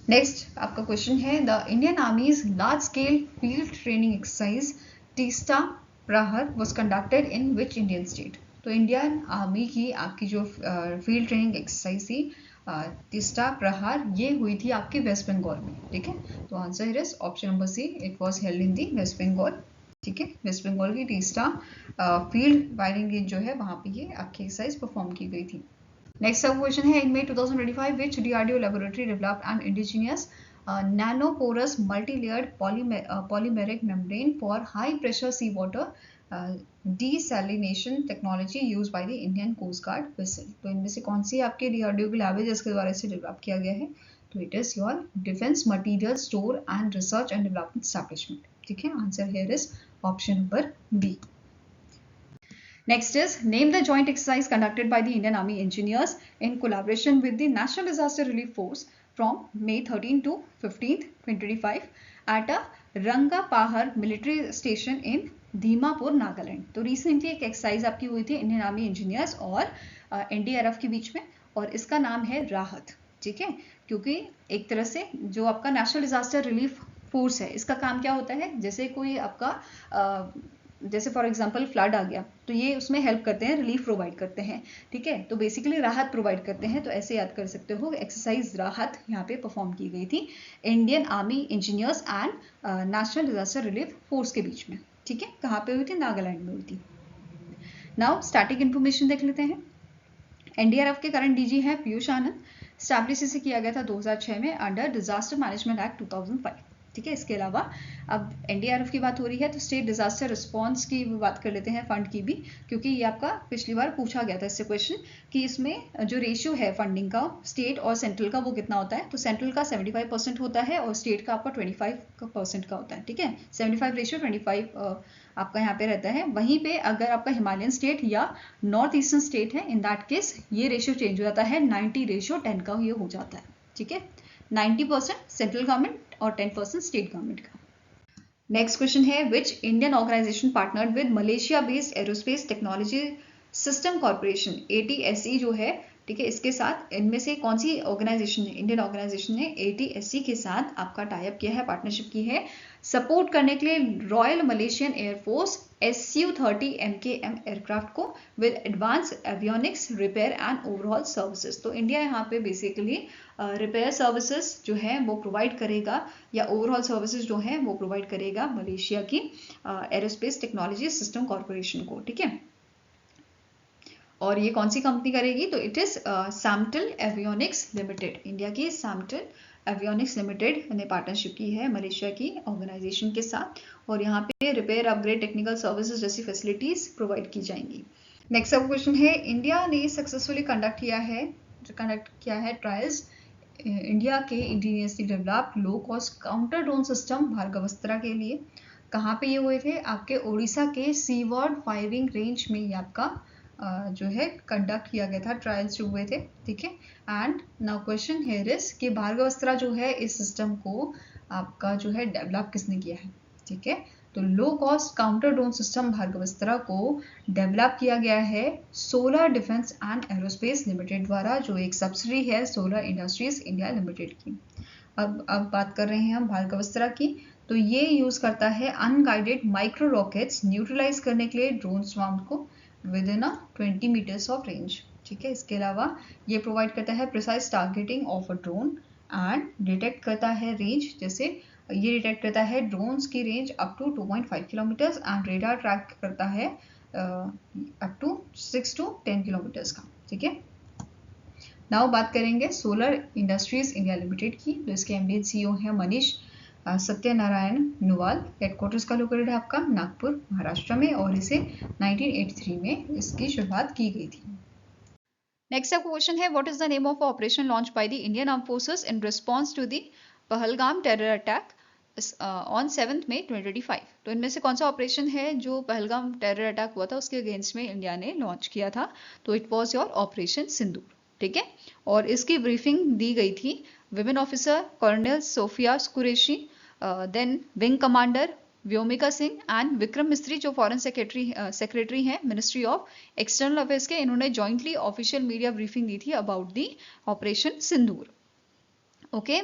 Next आपका क्वेश्चन है, the Indian army's large scale field training exercise Teesta Prahar was conducted in which Indian state. तो इंडियन आर्मी की आपकी जो फील्ड ट्रेनिंग एक्सरसाइज थी तीस्ता प्रहार ये हुई थी आपके वेस्ट बंगाल में, ठीक है। तो answer is option number C, it was held in the West Bengal, ठीक है। वेस्ट बंगाल की तीस्ता फील्ड फायरिंग रेंज जो है वहां पे ये आपकी एक्सरसाइज परफॉर्म की गई थी। नेक्स्ट सब क्वेश्चन है, इन May 2025 which DRDO laboratory developed an indigenous nanoporous multi-layered polymeric membrane for high pressure seawater desalination technology used by the Indian Coast Guard vessel। तो इनमें से कौन सी आपके DRDO की लैब है जिसके द्वारा इसे डेवलप किया गया है? तो it is your Defence Material Store and Research and development Establishment, ठीक है। Answer here is option number B. Next is, name the joint exercise conducted by the Indian Army Engineers in collaboration with the National Disaster Relief Force from May 13 to 15, 2025 at a Rangapahar military station in Dimapur Nagaland. तो रिसेंटली एक एक्सरसाइज आपकी हुई थी इंडियन आर्मी इंजीनियर्स और एनडीआरएफ के बीच में, और इसका नाम है राहत, ठीक है। क्योंकि एक तरह से जो आपका नेशनल डिजास्टर रिलीफ फोर्स है, इसका काम क्या होता है, जैसे कोई आपका जैसे फॉर एग्जांपल फ्लड आ गया तो ये उसमें हेल्प करते हैं, रिलीफ प्रोवाइड करते हैं, ठीक है। तो बेसिकली राहत प्रोवाइड करते हैं, तो ऐसे याद कर सकते हो। एक्सरसाइज राहत यहाँ पे परफॉर्म की गई थी Indian army engineers and national disaster relief force के बीच में, ठीक है। कहाँ पे हुई थी? नागालैंड में हुई थी। नाउ स्टैटिक इन्फॉर्मेशन देख लेते हैं। एनडीआरएफ के करंट डीजी है पीयूष आनंद। स्टैब्लिश इसे किया गया था 2006 में अंडर डिजास्टर मैनेजमेंट एक्ट 2005, ठीक है। इसके अलावा अब एनडीआरएफ की बात हो रही है तो स्टेट डिजास्टर रिस्पांस की बात कर लेते हैं, फंड की भी, क्योंकि ये आपका पिछली बार पूछा गया था इससे क्वेश्चन कि इसमें जो रेशियो है फंडिंग का स्टेट और सेंट्रल का वो कितना होता है। तो सेंट्रल का 75% होता है और स्टेट का आपका 25% का होता है, ठीक है। 75 रेशियो 25 आपका यहाँ पे रहता है। वहीं पे अगर आपका हिमालयन स्टेट या नॉर्थ ईस्टर्न स्टेट है, इन दैट केस ये रेशियो चेंज हो जाता है, 90:10 का ये हो जाता है, ठीक है। 90% सेंट्रल गवर्नमेंट और 10% स्टेट गवर्नमेंट का। नेक्स्ट क्वेश्चन है, which Indian organisation partnered with Malaysia based Aerospace Technology System Corporation ATSE जो है, ठीक है, इसके साथ इनमें से कौन सी ऑर्गेनाइजेशन है, इंडियन ऑर्गेनाइजेशन ने ATSE के साथ आपका टाई अप किया है, पार्टनरशिप की है सपोर्ट करने के लिए royal Malaysian air force Su-30 MKM aircraft को with advance avionics repair and overall services. तो इंडिया यहाँ पे बेसिकली रिपेयर सर्विसेज जो है वो प्रोवाइड करेगा, या ओवरऑल सर्विसेज जो है वो प्रोवाइड करेगा मलेशिया की एरोस्पेस टेक्नोलॉजी सिस्टम कॉर्पोरेशन को, ठीक है। और ये कौन सी कंपनी करेगी? तो it is Samtel avionics limited. India की सैमटल एवियोनिक्स लिमिटेड ने पार्टनरशिप की है मलेशिया की ऑर्गेनाइजेशन के साथ, और यहाँ पे रिपेयर अपग्रेड टेक्निकल सर्विसेज जैसी फैसिलिटीज प्रोवाइड की जाएंगी। नेक्स्ट सब क्वेश्चन है, इंडिया ने सक्सेसफुली कंडक्ट किया है ट्रायल्स इंडिया के indigenously developed low cost counter drone system Bhargavastra के लिए। कहाँ पे ये हुए थे? आपके उड़ीसा के सीवर्ड फायरिंग रेंज में ये आपका जो है कंडक्ट किया गया था, ट्रायल्स जो हुए थे, ठीक है। And now question here is कि भार्गवस्त्रा जो है इस सिस्टम को आपका जो है डेवलप किसने किया है, ठीक है। तो low cost counter drone system Bhargavastra को डेवलप किया गया है solar defence and aerospace limited द्वारा, जो एक सब्सिडी है सोलर इंडस्ट्रीज इंडिया लिमिटेड की। अब बात कर रहे हैं हम भार्गवस्त्रा की। तो ये यूज करता है अनगाइडेड माइक्रो रॉकेट्स न्यूट्रलाइज करने के लिए ड्रोन स्वार्म को within 20 metres of range, ठीक है। इसके अलावा ये प्रोवाइड करता है precise targeting of a drone and detect करता है रेंज, जैसे ये डिटेक्ट करता है ड्रोन्स की range up to 2.5 kilometres and radar track करता है अप टू 6 to 10 किलोमीटर्स का, ठीक है। नाउ बात करेंगे सोलर इंडस्ट्रीज इंडिया लिमिटेड की। तो इसके MD and CEO है मनीष सत्यनारायण नुवाल। हेडक्वार्टर्स का लोकेटेड है आपका नागपुर महाराष्ट्र में, और इसे 1983 में इसकी शुरुआत की गई थी। नेक्स्ट आपका क्वेश्चन है, what is the name of operation launch by the Indian arm forces in response to the Pahalgam terror attack on 7 May 2025। तो इनमें से कौन सा ऑपरेशन है जो पहलगाम टेरर अटैक हुआ था उसके अगेंस्ट में इंडिया ने लॉन्च किया था? तो it was your operation Sindoor, ठीक है। और इसकी ब्रीफिंग दी गई थी women officer colonel Sofiya Qureshi, then wing commander Vyomika Singh and Vikram Misri जो फॉरेन सेक्रेटरी हैं मिनिस्ट्री ऑफ एक्सटर्नल अफेयर्स के। इन्होंने जॉइंटली ऑफिशियल मीडिया ब्रीफिंग दी थी about the operation Sindoor, okay.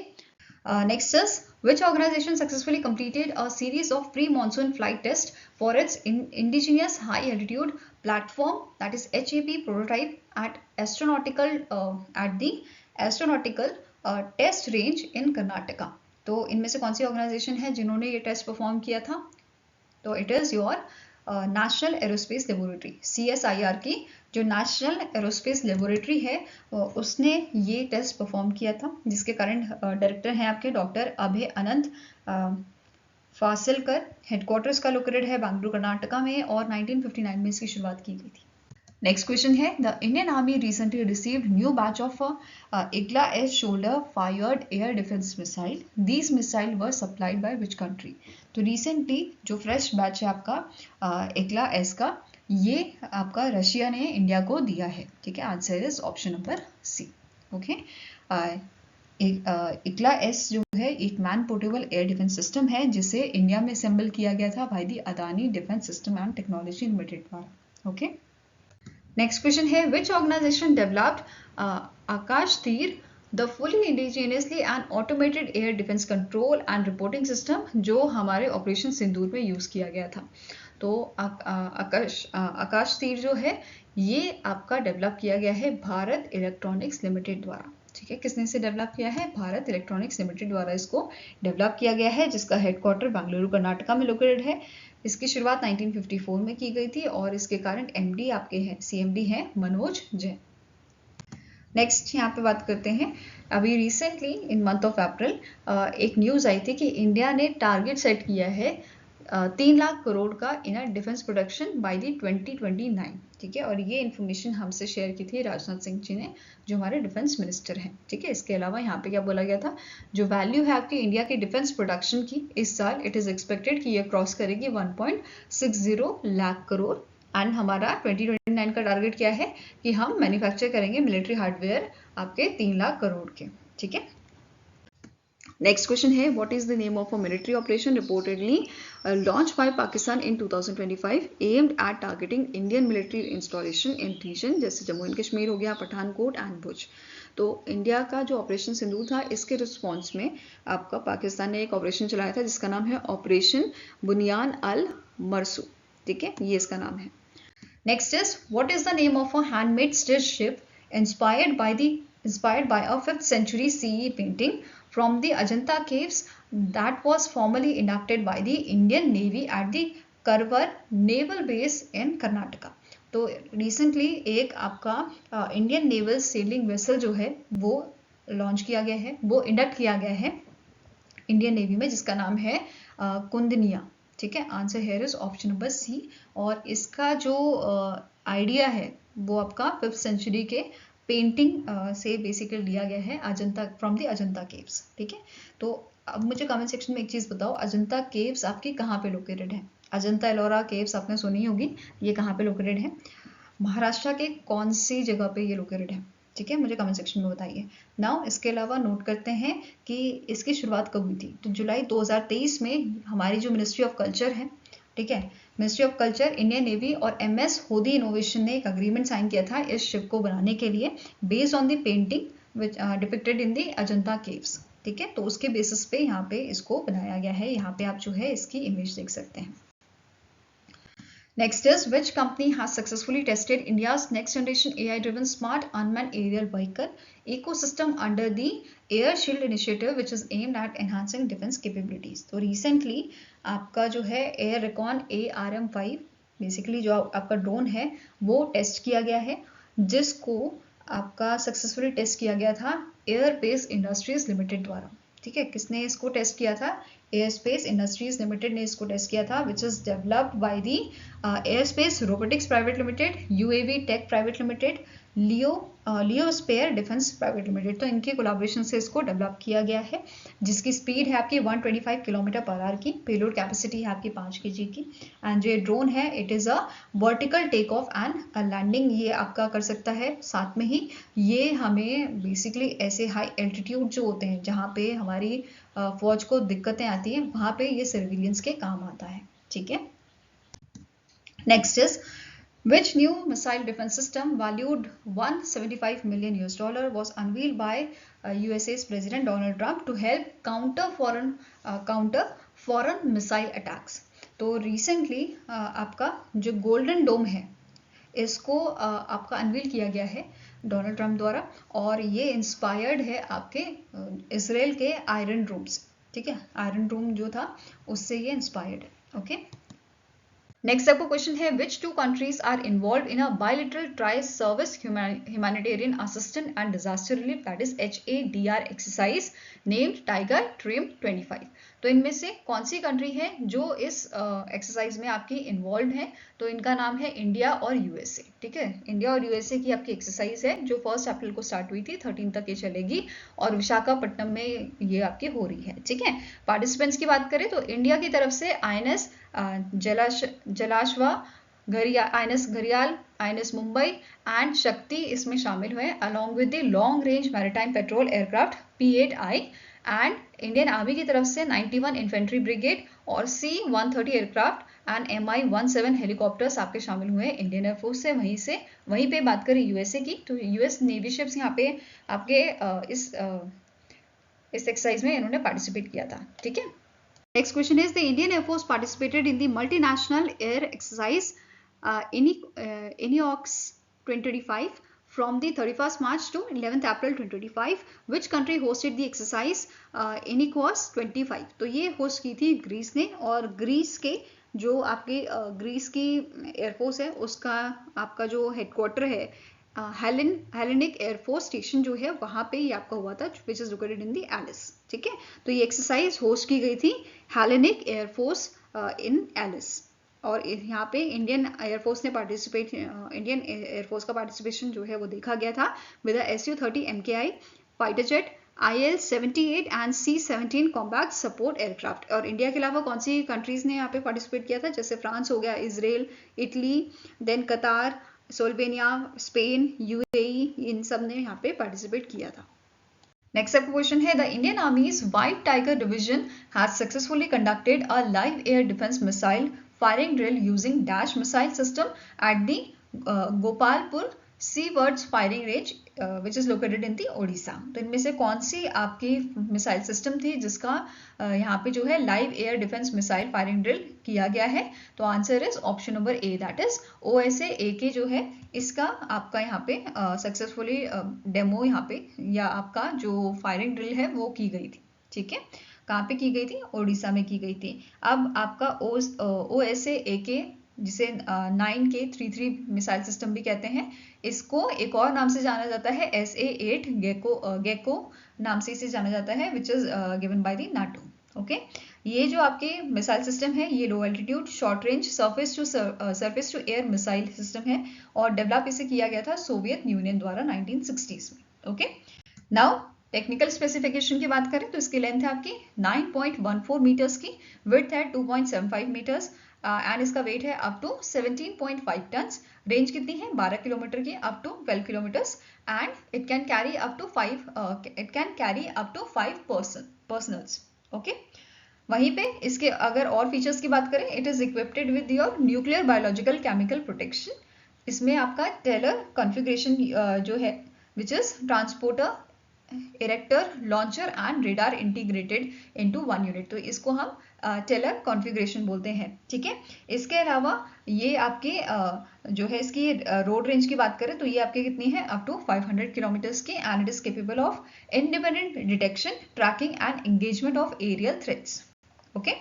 Next is, which organization successfully completed a series of pre-monsoon flight tests for its indigenous high altitude platform, that is HAP prototype at astronautical at the astronautical test range in Karnataka. तो इनमें से कौन सी ऑर्गेनाइजेशन है जिन्होंने ये टेस्ट परफॉर्म किया था? तो it is your national aerospace laboratory, CSIR की जो नेशनल एरोस्पेस लेबोरेटरी है उसने ये टेस्ट परफॉर्म किया था, जिसके करंट डायरेक्टर हैं आपके डॉक्टर अभय अनंत फासिलकर। हेडक्वार्टर्स का लोकेटेड है बेंगलुरु कर्नाटका में और 1959 में इसकी शुरुआत की गई थी। नेक्स्ट क्वेश्चन है, the Indian army recently received new batch of IGLA-S shoulder fired air defence missile. These missile were supplied by which country? तो रिसेंटली जो फ्रेश बैच है आपका IGLA-S का, ये आपका रशिया ने इंडिया को दिया है। ठीक है, answer is option number C. Okay, IGLA-S जो है एक man portable air defence system है जिसे इंडिया में असेंबल किया गया था by the Adani defence System and Technology Limited द्वारा। ओके, नेक्स्ट क्वेश्चन है, which organisation developed Akashteer, the fully indigenously and automated air defence control and reporting system, जो हमारे ऑपरेशन सिंदूर में यूज किया गया था। तो आकाश तीर जो है ये आपका डेवलप किया गया है भारत इलेक्ट्रॉनिक्स लिमिटेड द्वारा। ठीक है, किसने इसे डेवलप किया है? भारत इलेक्ट्रॉनिक्स लिमिटेड द्वारा इसको डेवलप किया गया है, जिसका हेडक्वार्टर बेंगलुरु कर्नाटका में लोकेटेड है। इसकी शुरुआत 1954 में की गई थी और इसके कारण MD आपके हैं, CMD हैं मनोज जैन। नेक्स्ट यहाँ पे बात करते हैं, अभी रिसेंटली इन मंथ ऑफ अप्रैल एक न्यूज़ आई थी कि इंडिया ने टारगेट सेट किया है 3 लाख करोड़ का in defence production by the 2029। ठीक है, और ये इन्फॉर्मेशन हमसे शेयर की थी राजनाथ सिंह जी ने, जो हमारे डिफेंस मिनिस्टर हैं। ठीक है, इसके अलावा यहाँ पे क्या बोला गया था, जो वैल्यू है आपकी इंडिया की डिफेंस प्रोडक्शन की इस साल, इट इज एक्सपेक्टेड कि ये क्रॉस करेगी 1.60 लाख करोड़। एंड हमारा 2029 का टारगेट क्या है कि हम मैन्युफैक्चर करेंगे मिलिट्री हार्डवेयर आपके 3 लाख करोड़ के। ठीक है, नेक्स्ट क्वेश्चन है, what is the name of a military operation reportedly launch by Pakistan in 2025 aimed at targeting Indian military installation in region, जैसे जम्मू एंड कश्मीर हो गया, पठानकोट एंड भुज। तो इंडिया का जो ऑपरेशन सिंदूर था, इसके रिस्पॉन्स में आपका पाकिस्तान ने एक ऑपरेशन चलाया था जिसका नाम है ऑपरेशन बुनियान अल मरसू। ठीक है, ये इसका नाम है। Next is, what is the name of a handmade stitch ship inspired by a 5th century CE painting from the Ajanta caves that was formally inducted by the Indian Navy at the Karwar Naval Base in Karnataka। तो रिसेंटली एक आपका इंडियन नेवल सेलिंग वेसल जो है वो लॉन्च किया गया है, वो इंडक्ट किया गया है इंडियन नेवी में, जिसका नाम है कुंदनिया। ठीक है, answer here is option number C. और इसका जो आइडिया है वो आपका 5th सेंचुरी के पेंटिंग से बेसिकली लिया गया है, Ajanta, from the Ajanta caves. ठीक है, तो अब मुझे कमेंट सेक्शन में एक चीज़ बताओ, अजंता केव्स आपकी कहाँ पे लोकेटेड है? अजंता एलोरा केव्स आपने सुनी होगी, ये कहाँ पे लोकेटेड है? महाराष्ट्र के कौन सी जगह पे ये लोकेटेड है? ठीक है, मुझे कमेंट सेक्शन में बताइए। नाउ इसके अलावा नोट करते हैं कि इसकी शुरुआत कब हुई थी। तो जुलाई 2023 में हमारी जो मिनिस्ट्री ऑफ कल्चर है, ठीक है, ministry of culture, Indian navy और MS होदी इनोवेशन ने एक अग्रीमेंट साइन किया था इस शिप को बनाने के लिए, based on the painting which depicted in the Ajanta caves. ठीक है, तो उसके बेसिस पे यहाँ पे इसको बनाया गया है। यहाँ पे आप जो है इसकी इमेज देख सकते हैं। Next is, which company has successfully tested India's next generation AI-driven smart unmanned aerial vehicle ecosystem under the Air Shield initiative, which is aimed at enhancing defense capabilities? तो recently आपका जो है Air Recon ARM-5 बेसिकली जो आपका ड्रोन है वो टेस्ट किया गया है, जिसको आपका सक्सेसफुली टेस्ट किया गया था एयरबेस इंडस्ट्रीज लिमिटेड द्वारा। ठीक है, किसने इसको टेस्ट किया था? एयरस्पेस इंडस्ट्रीज लिमिटेड ने इसको टेस्ट किया था, which is developed by the airspace robotics private limited, UAV tech private limited, Leospire defence private limited. तो इनके कोलैबोरेशन से इसको डेवलप किया गया है, जिसकी स्पीड है आपकी 125 km/h की, पेलोड कैपेसिटी है आपकी 5 kg की। एंड जो ड्रोन है it is a vertical take off and landing ये आपका कर सकता है। साथ में ही ये हमें बेसिकली ऐसे हाई एल्टीट्यूड जो होते हैं जहाँ पे हमारी फौज को दिक्कतें आती हैं, वहाँ पे ये सर्विलियंस के काम आता है। ठीक है, next is, which new missile defense system valued $175 million was unveiled by USA's President Donald Trump to help counter foreign missile attacks? तो recently आपका जो गोल्डन डोम है इसको आपका अनवील किया गया है, डोनाल्ड ट्रंप द्वारा, और ये इंस्पायर्ड है आपके इसराइल के आयरन रूम से, ठीक है, आयरन रूम जो था उससे ये इंस्पायर्ड है। ओके, नेक्स्ट आपको क्वेश्चन है, which two countries are involved in a bilateral tri service humanitarian assistant and disaster relief, that is HADR exercise named Tiger Trim 25। तो इनमें से कौन सी कंट्री है जो इस एक्सरसाइज में आपकी इन्वॉल्व है? तो इनका नाम है इंडिया और USA, ठीक है, इंडिया और USA की आपकी एक्सरसाइज है जो 1 अप्रैल को स्टार्ट हुई थी, 13 तक ये चलेगी और विशाखापट्टनम में ये आपकी हो रही है, ठीक है। पार्टिसिपेंट्स की बात करें तो इंडिया की तरफ से INS जलाश्वा, INS घड़ियाल, INS मुंबई एंड शक्ति इसमें शामिल हुए, along with the long range maritime petrol aircraft P-8I, and Indian army की तरफ से 91 इन्फेंट्री ब्रिगेड और C-130 aircraft and Mi-17 helicopters आपके शामिल हुए हैं इंडियन एयरफोर्स से। वहीं पे बात करें USA की, तो US नेवी शिप्स यहाँ पे आपके इस एक्सरसाइज में इन्होंने पार्टिसिपेट किया था, ठीक है। Next question is, the Indian Air Force participated in the multinational air exercise INEOX 2025 from the 31st March to 11th April 2025. Which country hosted the exercise INEOX 25? तो ये होस्ट की थी ग्रीस ने, और ग्रीस के जो आपके ग्रीस की एयरफोर्स है उसका आपका जो हेडक्वार्टर है हेलेनिक एयरफोर्स स्टेशन जो है वहां पे ये आपका हुआ था, which is located in the एलिस, ठीक है। तो ये एक्सरसाइज होस्ट की गई थी हेलेनिक एयरफोर्स इन एलिस, और यहाँ पे इंडियन एयरफोर्स ने इंडियन एयरफोर्स का पार्टिसिपेशन जो है वो देखा गया था with Su-30 MKI fighter jet, IL-78 and C-17 combat support aircraft. और इंडिया के अलावा कौन सी कंट्रीज ने यहाँ पे पार्टिसिपेट किया था? जैसे फ्रांस हो गया, इसराइल, इटली, देन कतार, सोल्वेनिया, स्पेन, UAE, इन सब ने यहाँ पे पार्टिसिपेट किया था। नेक्स्ट आपका क्वेश्चन है, the Indian army's white tiger division has successfully conducted a live air defence missile firing drill using dash missile system at the Gopalpur seawards firing range which is located in the Odisha. तो इनमें से कौन सी आपकी मिसाइल सिस्टम थी जिसका यहाँ पे जो है live air defence missile firing drill किया गया है? तो answer is option number A, that is OSA-AK जो है इसका आपका यहाँ पे सक्सेसफुली डेमो यहाँ पे या आपका जो फायरिंग ड्रिल है वो की गई थी, ठीक है। कहाँ पे की गई थी? ओडिशा में की गई थी। अब आपका OSA-AK जिसे 9K33 मिसाइल सिस्टम भी कहते हैं, इसको एक और नाम से जाना जाता है SA-8 गेको नाम से इसे जाना जाता है, which is given by the NATO. Okay, ये जो आपके मिसाइल सिस्टम है ये low altitude short range surface to air missile system है, और डेवलप इसे किया गया था सोवियत यूनियन द्वारा 1960s में। ओके, नाउ टेक्निकल स्पेसिफिकेशन की बात करें तो इसकी लेंथ है आपकी 9.14 मीटर्स की, विड्थ है 2.75 मीटर्स एंड इसका वेट है अप टू 17.5 टन्स। रेंज कितनी है? 12 किलोमीटर की, up to 12 kilometres, and it can carry up to 5 personnels. Okay, वहीं पे इसके अगर और फीचर्स की बात करें, it is equipped with your nuclear biological chemical protection. इसमें आपका टेलर कॉन्फ़िगरेशन जो है which is transporter, erector, launcher and radar integrated into one unit, तो इसको हम टेलर कॉन्फ़िगरेशन बोलते हैं, ठीक है। इसके अलावा ये आपके जो है इसकी रोड रेंज की बात करें तो ये आपके कितनी है? अप टू 500 किलोमीटर्स की, and it is capable of independent detection, tracking and engagement of aerial threats. Okay,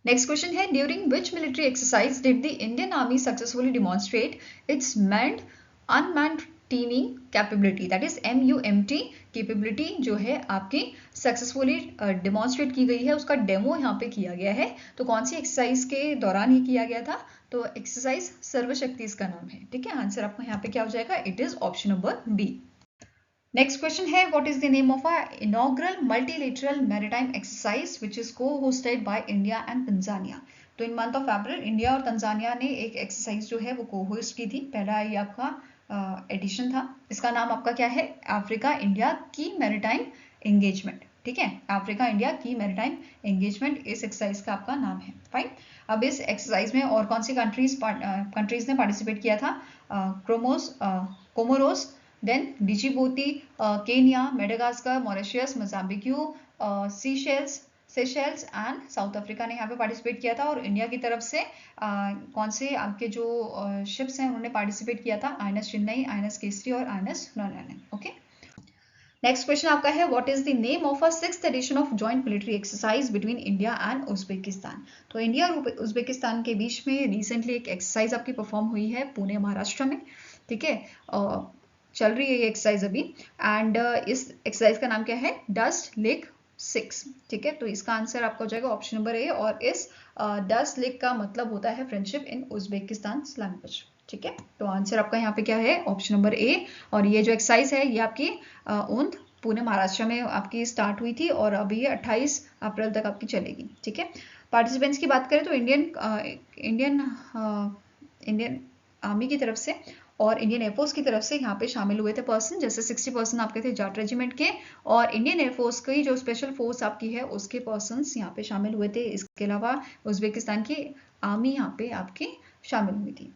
next question है, during which military exercise did the Indian army successfully demonstrate its manned unmanned teaming capability, that is MUMT capability जो है आपकी सक्सेसफुली डिमॉन्स्ट्रेट की गई है, उसका डेमो यहाँ पे किया गया है। तो कौन सी एक्सरसाइज के दौरान ही किया गया था? तो एक्सरसाइज सर्वशक्ति इसका नाम है, ठीक है। आंसर आपका यहाँ पे क्या हो जाएगा? It is option number B। Next question है, what is the name of a inaugural multilateral maritime exercise which is co-hosted by India and Tanzania. तो in month of April India और तंजानिया ने एक एक्सरसाइज जो है वो को-होस्ट की थी। पहला ये आपका एडिशन था। इसका नाम आपका क्या है? अफ्रीका इंडिया की मैरीटाइम एंगेजमेंट, ठीक है। अफ्रीका इंडिया की मैरीटाइम एंगेजमेंट इस एक्सरसाइज का आपका नाम है, फाइन। अब इस एक्सरसाइज में और कौन सी कंट्रीज ने पार्टिसिपेट किया था? Comoros, then Djibouti, Kenya, Madagascar, Mauritius, Mozambique, Seychelles, Seychelles and South Africa ने यहाँ पे पार्टिसिपेट किया था। और इंडिया की तरफ से कौन से आपके जो शिप्स हैं उन्होंने पार्टिसिपेट किया था, INS चेन्नई, INS केसरी और INS नौनियाल। ओके, नेक्स्ट क्वेश्चन आपका है what is the name of a 6th edition of joint military exercise between India and Uzbekistan. तो इंडिया और उज्बेकिस्तान के बीच में रिसेंटली एक एक्सरसाइज आपकी परफॉर्म हुई है पुणे महाराष्ट्र में, ठीक है, चल रही है ये एक्सरसाइज अभी। एंड इस एक्सरसाइज का नाम क्या है, डस्ट लेक 6, ठीक है। तो इसका आंसर आपका हो जाएगा ऑप्शन नंबर ए। और इस डस्ट लेक का मतलब होता है फ्रेंडशिप इन उज्बेकिस्तान लैंग्वेज, ठीक है। तो आंसर आपका यहाँ पे क्या है, ऑप्शन नंबर ए। और ये जो एक्सरसाइज है ये आपकी ऊंध पुणे महाराष्ट्र में आपकी स्टार्ट हुई थी और अभी ये 28 अप्रैल तक आपकी चलेगी, ठीक है। पार्टिसिपेंट्स की बात करें तो इंडियन आर्मी की तरफ से और इंडियन एयरफोर्स की तरफ से यहाँ पे शामिल हुए थे पर्सन, जैसे 60% आपके थे जाट रेजिमेंट के, और इंडियन एयरफोर्स की जो स्पेशल फोर्स आपकी है उसके पर्सन्स यहाँ पे शामिल हुए थे। इसके अलावा उज्बेकिस्तान की आर्मी यहाँ पे आपकी शामिल हुई थी।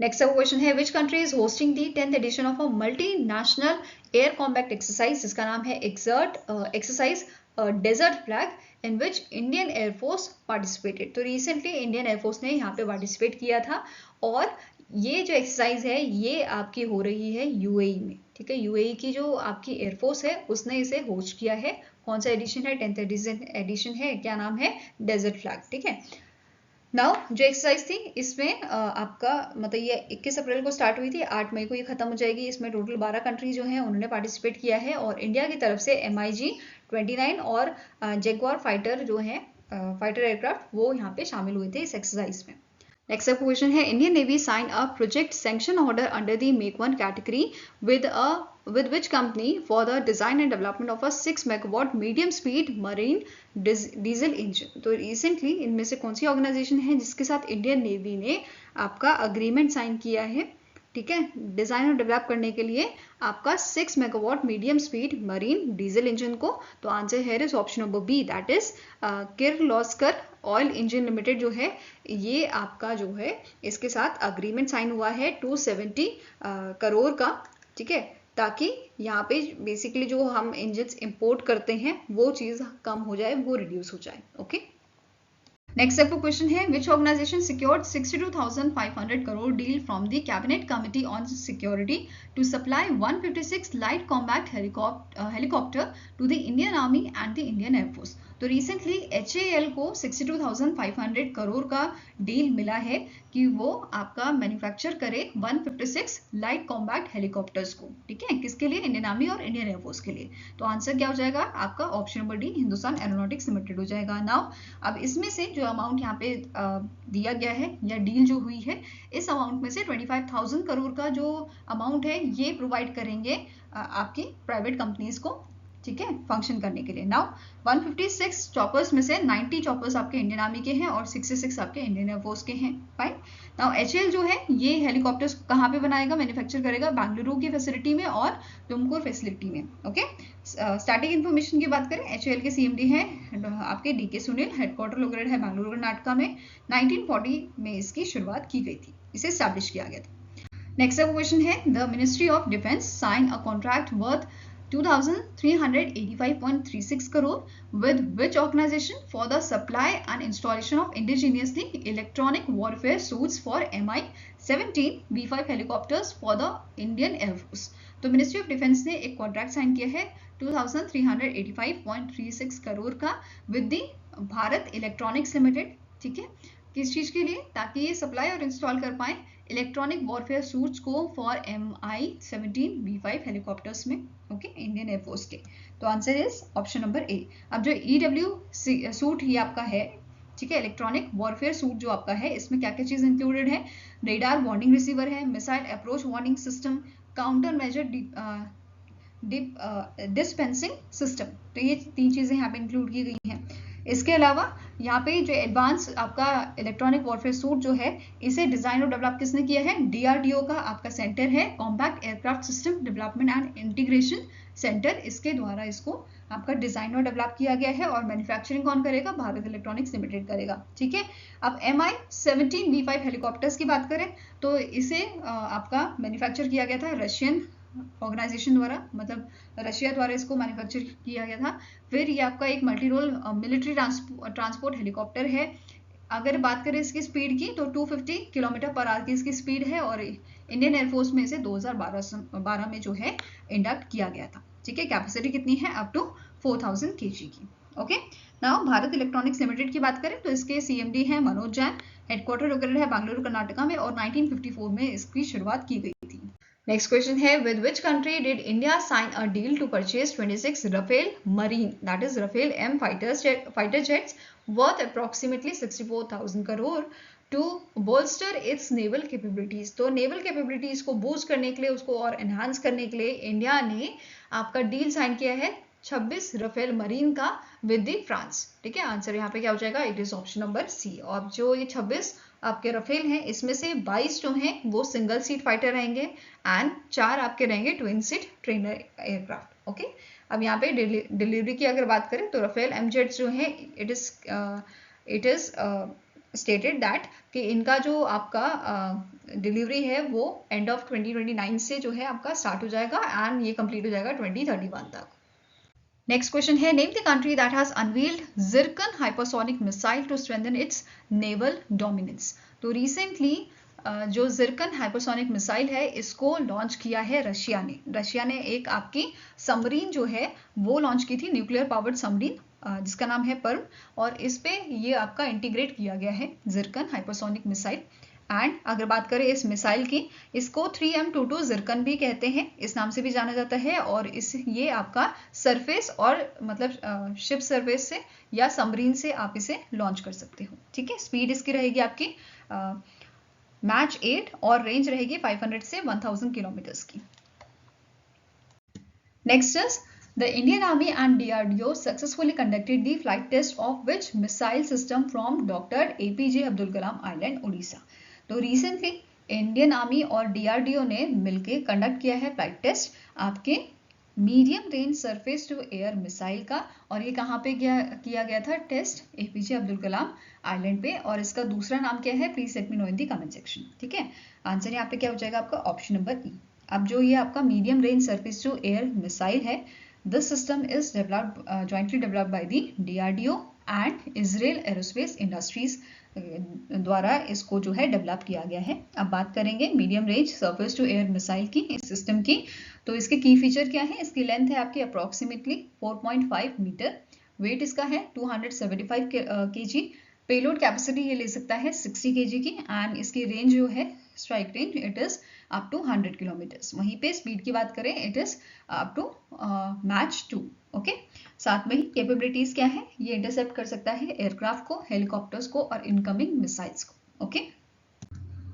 नेक्स्ट क्वेश्चन है which country is hosting the 10th edition of a multinational air combat exercise, जिसका नाम है exercise Desert Flag in which Indian air force participated. तो रिसेंटली इंडियन एयरफोर्स ने यहाँ पे पार्टिसिपेट किया था और ये जो एक्सरसाइज है ये आपकी हो रही है यूएई में, ठीक है। यूएई की जो आपकी एयरफोर्स है उसने इसे होस्ट किया है। कौन सा एडिशन है, 10th एडिशन है, क्या नाम है, डेजर्ट फ्लैग, ठीक है। नाउ जो एक्सरसाइज थी इसमें आपका मतलब ये 21 अप्रैल को स्टार्ट हुई थी, 8 मई को ये खत्म हो जाएगी। इसमें टोटल 12 कंट्री जो हैं उन्होंने पार्टिसिपेट किया है और इंडिया की तरफ से MiG-29 और जैगुआर फाइटर जो है फाइटर एयरक्राफ्ट वो यहाँ पे शामिल हुए थे इस एक्सरसाइज में। नेक्स्ट क्वेश्चन है Indian navy sign a project sanction order under the make 1 category with which company for the design and development of a 6 megawatt medium speed marine diesel engine। तो रिसेंटली इनमें से कौन सी ऑर्गेनाइजेशन है जिसके साथ इंडियन नेवी ने आपका अग्रीमेंट साइन किया है, ठीक है, डिजाइन और डेवलप करने के लिए आपका 6 megawatt medium speed marine diesel engine को। तो आंसर है इस option number B, that is Kirloskar Oil Engine Limited जो है ये आपका जो है इसके साथ अग्रीमेंट साइन हुआ है 270 करोड़ का, ठीक है, ताकि यहाँ पे बेसिकली जो हम इंजन्स इंपोर्ट करते हैं वो चीज़ कम हो जाए, वो रिड्यूस हो जाए। ओके, नेक्स्ट आपका क्वेश्चन है which organisation secured 62,500 crore deal from the cabinet committee on security to supply 156 light combat helicopter to the Indian army and the Indian air force. तो रिसेंटली HAL को 62,500 करोड़ का डील मिला है कि वो आपका मैन्युफैक्चर करे 156 लाइट कॉम्बैट हेलीकॉप्टर्स को, ठीक है, किसके लिए, इंडियन आर्मी और इंडियन एयरफोर्स के लिए। तो आंसर क्या हो जाएगा आपका option number D, Hindustan aeronautics limited हो जाएगा। नाउ अब इसमें से जो अमाउंट यहाँ पे दिया गया है या डील जो हुई है इस अमाउंट में से 25,000 करोड़ का जो अमाउंट है ये प्रोवाइड करेंगे आपकी प्राइवेट कंपनीज को, ठीक है, फंक्शन करने के लिए। नाउ 156 चॉपर्स में से 90 चॉपर्स आपके इंडियन आर्मी के हैं और 66 आपके इंडियन एयरफोर्स के हैं। फाइन, नाउ HAL जो है ये हेलीकॉप्टर्स कहाँ पे बनाएगा, मैन्युफैक्चर करेगा बेंगलुरु की फैसिलिटी में और तुमकुर फैसिलिटी में। ओके, स्टार्टिंग इन्फॉर्मेशन की बात करें HAL के CMD हैं आपके DK सुनील, हेडक्वार्टर लोकेटेड है बेंगलुरु कर्नाटका में। 1940 में इसकी शुरुआत की गई थी, इसे स्टैब्लिश किया गया था। नेक्स्ट क्वेश्चन है the ministry of defence sign a contract worth 2,385.36 crore with which organization for the supply and installation of indigenously electronic warfare suits for Mi-17 V5 helicopters for the Indian Air Force। तो मिनिस्ट्री ऑफ डिफेंस ने एक कॉन्ट्रैक्ट साइन किया है 2,385.36 करोड़ का with the Bharat Electronics limited, ठीक है, किस चीज के लिए, ताकि ये सप्लाई और इंस्टॉल कर पाए इलेक्ट्रॉनिक वॉरफेयर सूट्स को फॉर Mi-17 V5 हेलीकॉप्टर्स में, ओके, इंडियन एयरफोर्स के। तो answer is option number A. अब जो EW सूट ये आपका है, ठीक है, इलेक्ट्रॉनिक वॉरफेयर सूट जो आपका है इसमें क्या क्या चीज इंक्लूडेड है, रेडार वार्निंग रिसीवर है, missile approach warning system, counter measure dispensing system. तो ये 3 चीजें यहाँ पे इंक्लूड की गई हैं। इसके अलावा यहाँ पे जो एडवांस आपका इलेक्ट्रॉनिक वॉरफेयर सूट जो है इसे डिजाइन और डेवलप किसने किया है, DRDO का आपका सेंटर है compact aircraft system development and integration centre, इसके द्वारा इसको आपका डिजाइन और डेवलप किया गया है और मैन्युफैक्चरिंग कौन करेगा, भारत इलेक्ट्रॉनिक्स लिमिटेड करेगा, ठीक है। अब Mi-17 V5 हेलीकॉप्टर्स की बात करें तो इसे आपका मैन्युफैक्चर किया गया था रशियन ऑर्गेनाइजेशन द्वारा, मतलब रशिया द्वारा इसको मैन्युफैक्चर किया गया था। फिर ये आपका एक multi role military transport helicopter है। अगर बात करें इसकी स्पीड की तो 250 किलोमीटर पर आवर की इसकी स्पीड है और इंडियन एयरफोर्स में इसे 2012 में जो है इंडक्ट किया गया था। ठीक है, कैपेसिटी कितनी है, अप टू 4000 kg की। Okay, now Bharat Electronics limited की बात करें तो इसके CMD है मनोज जैन, हेडक्वार्टर लोकेटेड है बेंगलुरु कर्नाटका में और 1954 में इसकी शुरुआत की गई थी। नेक्स्ट क्वेश्चन है, with which country did India sign a deal to purchase 26 Rafale Marine, that is Rafale M fighter jets worth approximately 64,000 crore to bolster its naval capabilities. तो नेवल कैपेबिलिटीज को बूस्ट करने के लिए, उसको और एनहांस करने के लिए इंडिया ने आपका डील साइन किया है 26 राफेल मरीन का विद दी फ्रांस। ठीक है, आंसर यहाँ पे क्या हो जाएगा, it is option number C. और जो ये 26 आपके राफेल हैं इसमें से 22 जो हैं वो सिंगल सीट फाइटर रहेंगे एंड 4 आपके रहेंगे twin seat trainer aircraft. Okay, अब यहाँ पे डिलीवरी की अगर बात करें तो राफेल MJets जो है इट इज स्टेटेड दैट कि इनका जो आपका डिलीवरी है वो एंड ऑफ 2029 से जो है आपका स्टार्ट हो जाएगा एंड ये कंप्लीट हो जाएगा 2031 तक। नेक्स्ट क्वेश्चन है, name the country that has unveiled Zircon hypersonic missile to strengthen its naval dominance. तो रिसेंटली जो जिरकन हाइपरसोनिक मिसाइल है इसको लॉन्च किया है रशिया ने। रशिया ने एक आपकी सबमरीन जो है वो लॉन्च की थी, न्यूक्लियर पावर्ड सबमरीन, जिसका नाम है पर्ल, और इस पे ये आपका इंटीग्रेट किया गया है जिरकन हाइपरसोनिक मिसाइल। एंड अगर बात करें इस मिसाइल की, इसको 3M22 जिरकन भी कहते हैं, इस नाम से भी जाना जाता है। और ये आपका सरफेस और मतलब शिप सरफेस से या सबमरीन से आप इसे लॉन्च कर सकते हो। ठीक है, स्पीड इसकी रहेगी आपकी मैच 8 और रेंज रहेगी 500 से 1000 किलोमीटर्स की। Next is the Indian Army and DRDO successfully conducted the flight test of which missile system from Dr. APJ Abdul Kalam Island, Odisha। तो रिसेंटली इंडियन आर्मी और DRDO ने मिलके कंडक्ट किया है फ्लाइट टेस्ट आपके medium range surface to air missile का, और ये कहाँ पे किया गया था test, APJ Abdul Kalam island पे, और इसका दूसरा नाम क्या है, please let me know in the comment section. ठीक है, आंसर यहाँ पे क्या हो जाएगा आपका ऑप्शन नंबर ई। अब जो ये आपका medium range surface to air missile है, this system is developed jointly developed by the DRDO and Israel Aerospace Industries द्वारा इसको जो है डेवलप किया गया है। अब बात करेंगे medium range surface to air missile की, इस सिस्टम की। तो इसके की फीचर क्या है, इसकी लेंथ है आपकी अप्रोक्सीमेटली 4.5 मीटर, वेट इसका है 275 kg, पेलोड कैपेसिटी ये ले सकता है 60 kg की, एंड इसकी रेंज जो है strike range it is up to 100 kilometres. वहीं पे स्पीड की बात करें it is up to Mach 2। Okay, साथ में ही कैपेबिलिटीज क्या है, ये इंटरसेप्ट कर सकता है एयरक्राफ्ट को, हेलीकॉप्टर्स को और इनकमिंग मिसाइल्स को। ओके,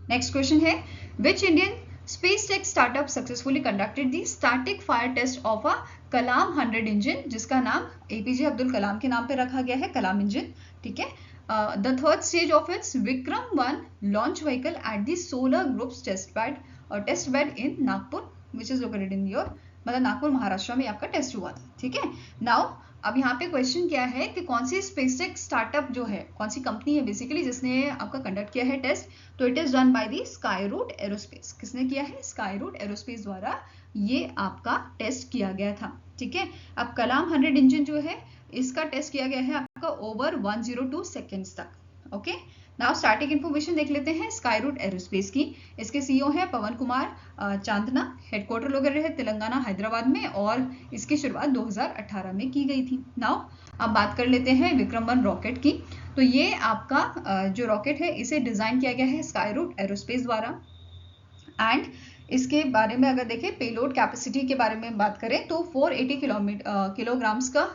नेक्स्ट क्वेश्चन है, which Indian space tech startup successfully conducted the static fire test of a Kalam 100 engine, जिसका नाम APJ अब्दुल कलाम के नाम पे रखा गया है, कलाम इंजन। ठीक है, the third stage of its Vikram-1 launch vehicle at the Solar Group's test bed in Nagpur, which is located in your मतलब नागपुर महाराष्ट्र में आपका टेस्ट हुआ था। ठीक है, नाउ अब यहाँ पे क्वेश्चन क्या है कि कौन सी स्पेसटेक स्टार्टअप जो है, कौन सी कंपनी है बेसिकली जिसने आपका कंडक्ट किया है टेस्ट, तो it is done by the Skyroot aerospace. किसने किया है, स्काईरूट एरोस्पेस द्वारा ये आपका टेस्ट किया गया था। ठीक है, अब कलाम 100 इंजन जो है इसका टेस्ट किया गया है आपका ओवर 102 सेकेंड्स तक। ओके, नाउ स्टार्टिंग इन्फॉर्मेशन देख लेते हैं स्काईरूट एरोस्पेस की। इसके CEO है पवन कुमार चांदना, हेडक्वार्टर लोकेटेड है तेलंगाना हैदराबाद में, और इसकी शुरुआत 2018 में की गई थी। नाउ अब बात कर लेते हैं विक्रम-1 रॉकेट की। तो ये आपका जो रॉकेट है इसे डिजाइन किया गया है स्काईरूट एरोस्पेस द्वारा, एंड इसके बारे में अगर देखें पेलोड कैपेसिटी के बारे में बात करें तो 480 किलोग्राम्स का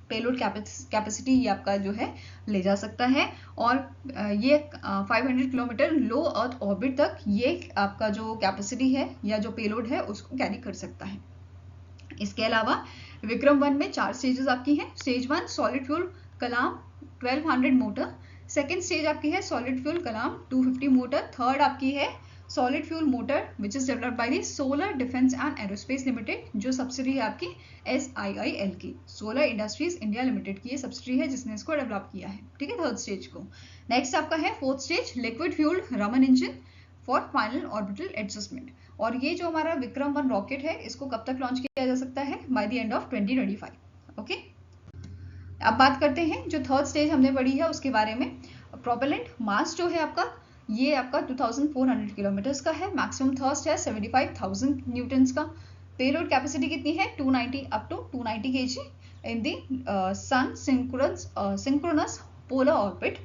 पेलोड कैपेसिटी ये आपका जो है ले जा सकता है, और ये 500 किलोमीटर लो अर्थ ऑर्बिट तक ये आपका जो कैपेसिटी है या जो पेलोड है उसको कैरी कर सकता है। इसके अलावा विक्रम-1 में 4 स्टेजेस आपकी हैं। स्टेज 1 सॉलिड फ्यूल कलाम 1200 मोटर, सेकेंड स्टेज आपकी है सॉलिड फ्यूल कलाम 250 मोटर, थर्ड आपकी है solid fuel motor which is developed by the solar defence and aerospace limited, जो सब्सिडी है आपकी SIIL की, सोलर इंडस्ट्रीज इंडिया लिमिटेड की ये सब्सिडी है जिसने इसको डेवलप किया है। ठीक है, थर्ड स्टेज को। नेक्स्ट आपका है fourth stage liquid fuelled Raman engine for final orbital adjustment. और ये जो हमारा विक्रम 1 रॉकेट है इसको कब तक लॉन्च किया जा सकता है? Bye the end of 2025। Okay, अब बात करते हैं जो थर्ड स्टेज हमने पढ़ी है उसके बारे में। प्रोपेलेंट मास जो है आपका, ये आपका 2400 किलोमीटर्स का है। मैक्सिमम थर्स्ट है 75,000 न्यूटन्स का। पेलोड कैपेसिटी कितनी है? 290 up to 290 kg in the sun synchronous polar orbit.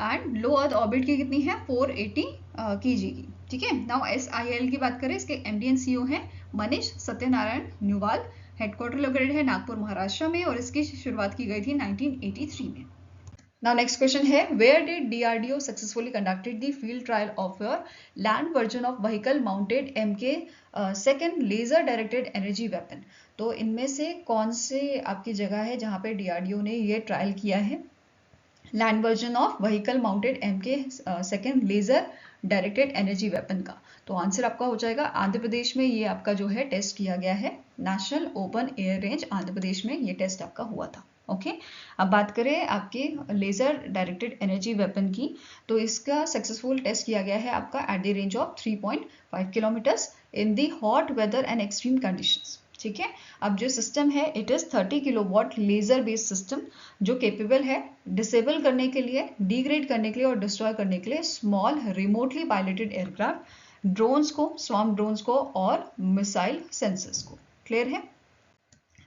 And low earth orbit की कितनी है? 480 kg की। ठीक है, नाउ SIL की बात करें, इसके MD एंड CEO हैं मनीष सत्यनारायण न्यूवाल। हेडक्वार्टर लोकेटेड है नागपुर महाराष्ट्र में और इसकी शुरुआत की गई थी 1983 में। Now next question है, where did DRDO successfully conducted the field trial of your land version of vehicle mounted MK second laser directed energy weapon? तो इनमें से कौन से आपकी जगह है जहाँ पे DRDO ने ये ट्रायल किया है land version of vehicle mounted MK second laser directed energy weapon का? तो आंसर आपका हो जाएगा आंध्र प्रदेश में ये आपका जो है टेस्ट किया गया है। National open air range Andhra Pradesh में ये टेस्ट आपका हुआ था। ओके, अब बात करें आपके लेजर डायरेक्टेड एनर्जी वेपन की, तो इसका सक्सेसफुल टेस्ट किया गया है आपका at the range of 3.5 kilometres in the hot weather and extreme conditions. ठीक है, अब जो सिस्टम है it is 30 kilowatt laser based system जो केपेबल है डिसेबल करने के लिए, डिग्रेड करने के लिए और डिस्ट्रॉय करने के लिए small remotely piloted aircraft, drones को, स्वार्म ड्रोन्स को और मिसाइल सेंसर्स को। क्लियर है?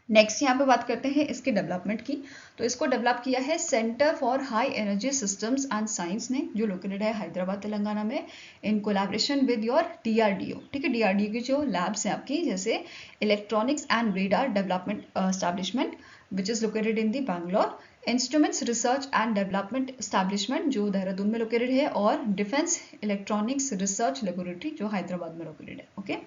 नेक्स्ट यहाँ पे बात करते हैं इसके डेवलपमेंट की। तो इसको डेवलप किया है centre for high energy systems and science ने, जो लोकेटेड है हैदराबाद तेलंगाना में, in collaboration with your DRDO। ठीक है, DRDO की जो लैब्स हैं आपकी, जैसे electronics and radar development establishment which is located in the Bangalore, instruments research and development Establishment जो देहरादून में लोकेटेड है, और डिफेंस इलेक्ट्रॉनिक्स रिसर्च लेबोरेटरी जो हैदराबाद में लोकेटेड है। Okay,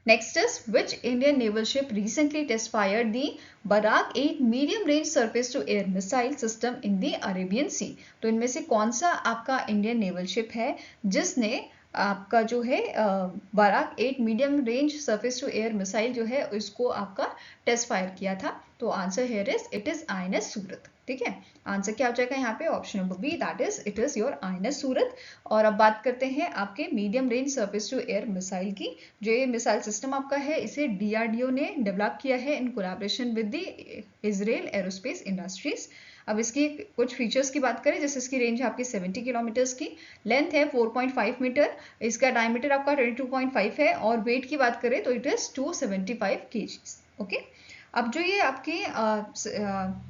Next is, which Indian naval ship recently test fired the Barak 8 medium range surface to air missile system in the Arabian Sea? तो इनमें से कौन सा आपका इंडियन नेवल शिप है जिसने आपका जो है Barak 8 medium range surface to air missile जो है उसको आपका टेस्ट फायर किया था? तो answer here is it is INS Surat. ठीक है, आंसर क्या हो जाएगा यहाँ पे? Option number B, that is it is your INS Surat. और अब बात करते हैं आपके medium range surface to air missile की। जो ये मिसाइल सिस्टम आपका है इसे DRDO ने डेवलप किया है in collaboration with the Israel aerospace industries. अब इसकी कुछ फीचर्स की बात करें, जैसे इसकी रेंज है आपकी 70 किलोमीटर्स की, लेंथ है 4.5 मीटर, इसका डायमीटर आपका 22.5 है, और वेट की बात करें तो इट इज 275 kg। ओके, अब जो ये आपकी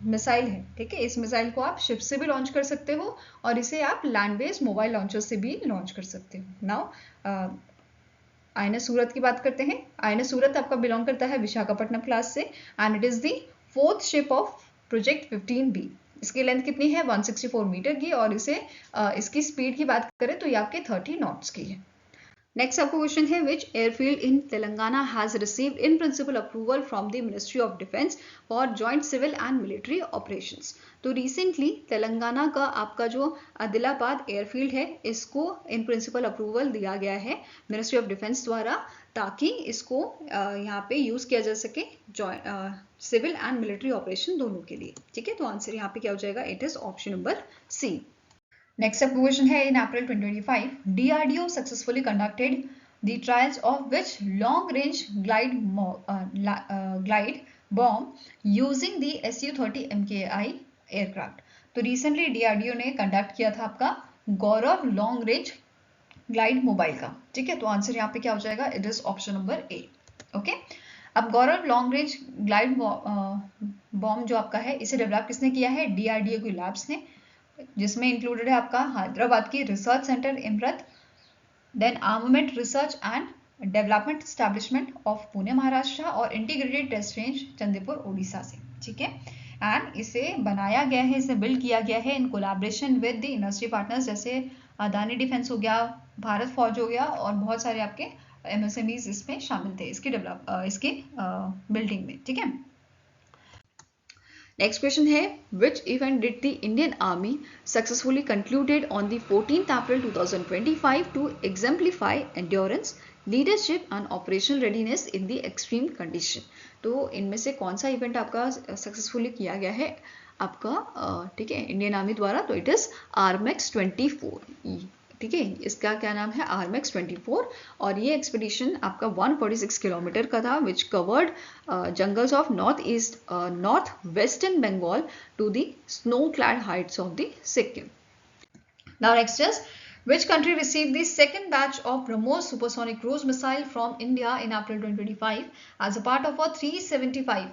मिसाइल है, ठीक है, इस मिसाइल को आप शिप से भी लॉन्च कर सकते हो और इसे आप लैंड बेस्ड मोबाइल लॉन्चर से भी लॉन्च कर सकते हो। नाउ INS सूरत की बात करते हैं। INS सूरत आपका बिलोंग करता है विशाखापट्टनम क्लास से and it is the 4th ship of project 15B। इसकी लेंथ कितनी है? 164 मीटर की, और इसकी स्पीड की बात करें तो ये आपके 30 नॉट्स की है। नेक्स्ट आपको क्वेश्चन है, which airfield in Telangana has received in principle approval from the ministry of defence for joint civil and military operations? तो रिसेंटली तेलंगाना का आपका जो आदिलाबाद एयरफील्ड है इसको इन प्रिंसिपल अप्रूवल दिया गया है मिनिस्ट्री ऑफ डिफेंस द्वारा, ताकि इसको यहाँ पे यूज किया जा सके सिविल एंड मिलिट्री ऑपरेशन दोनों के लिए। ठीक है, तो आंसर यहाँ पे क्या हो जाएगा? It is option number C. Next आपका क्वेश्चन है, in April 2025 DRDO successfully conducted the trials of which long range glide bomb using the Su-30 MKI aircraft? तो रिसेंटली DRDO ने कंडक्ट किया था आपका Gaurav long range glide mobile का। ठीक है, तो आंसर यहाँ पे क्या हो जाएगा? It is option number A. Okay, अब गौरव लॉन्ग रेंज ग्लाइड बॉम्ब जो आपका है इसे डेवलप किसने किया है? DRDO की लैब्स ने, जिसमें इंक्लूडेड है आपका हैदराबाद की research centre Imarat, then armament research and development establishment of Pune Maharashtra, और integrated test range Chandipur Odisha से। ठीक है, एंड इसे बनाया गया है, इसे बिल्ड किया गया है in collaboration with the industry partners, जैसे अदानी डिफेंस हो गया, भारत फौज हो गया, और बहुत सारे आपके MSMEs इसमें शामिल थे इसके बिल्डिंग में। ठीक है, नेक्स्ट क्वेश्चन है, which event did the Indian army successfully concluded on the 14th April 2025 to exemplify endurance, leadership and operational readiness in the extreme condition? तो इनमें से कौन सा इवेंट आपका सक्सेसफुली किया गया है आपका ठीक है इंडियन आर्मी द्वारा? तो इट इज RMX 24 ठीक है, इसका क्या नाम है, RMX 24, और ये एक्सपीडिशन आपका 146 किलोमीटर का था, which covered jungles of north western Bengal to the snow clad heights of the Sikkim. Now next is, which country received the second batch of BrahMos supersonic cruise missile from India in April 2025 as a part of a 375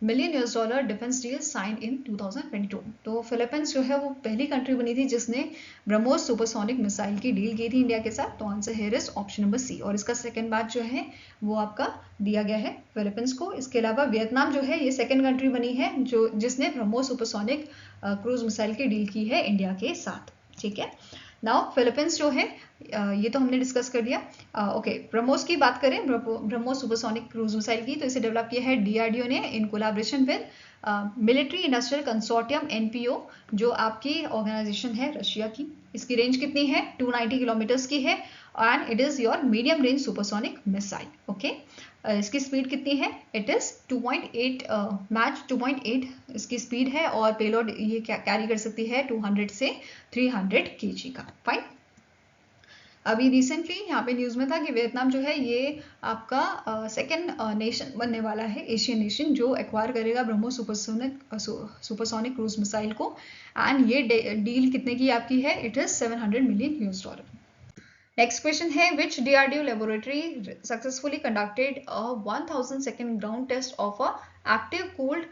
million US dollar defense deal signed in 2022. तो फिलीपींस जो है वो पहली कंट्री बनी थी जिसने ब्रह्मोस सुपरसोनिक मिसाइल की डील की थी इंडिया के साथ. तो answer here is option number C, और इसका सेकंड बैच जो है वो आपका दिया गया है फिलीपींस को. इसके अलावा वियतनाम जो है ये सेकंड कंट्री बनी है जो जिसने ब्रह्मोस सुपरसोनिक क्रूज मिसाइल की डील की है इंडिया के साथ. ठीक है, नाउ फिलीपींस जो है ये तो हमने डिस्कस कर दिया. ओके, ब्रह्मोस की बात करें, ब्रह्मोस सुपरसोनिक क्रूज मिसाइल की, तो इसे डेवलप किया है DRDO ने in collaboration with military industrial consortium NPO, जो आपकी ऑर्गेनाइजेशन है रशिया की. इसकी रेंज कितनी है, 290 किलोमीटर्स की है, and it is your medium range supersonic missile. Okay, इसकी स्पीड कितनी है, इट इज 2.8 मैच 2.8 इसकी स्पीड है, और पेलोड ये कैरी कर सकती है 200 से 300 kg का. फाइन. अभी रिसेंटली यहाँ पे न्यूज़ में था कि वियतनाम जो है ये आपका सेकेंड नेशन बनने वाला है, एशियन नेशन, जो एक्वायर करेगा ब्रह्मोस सुपरसोनिक क्रूज मिसाइल को. एंड ये डील कितने की आपकी है, it is $700 million. Next question है, which DRDO laboratory successfully conducted a 1000 second ground test of a active cooled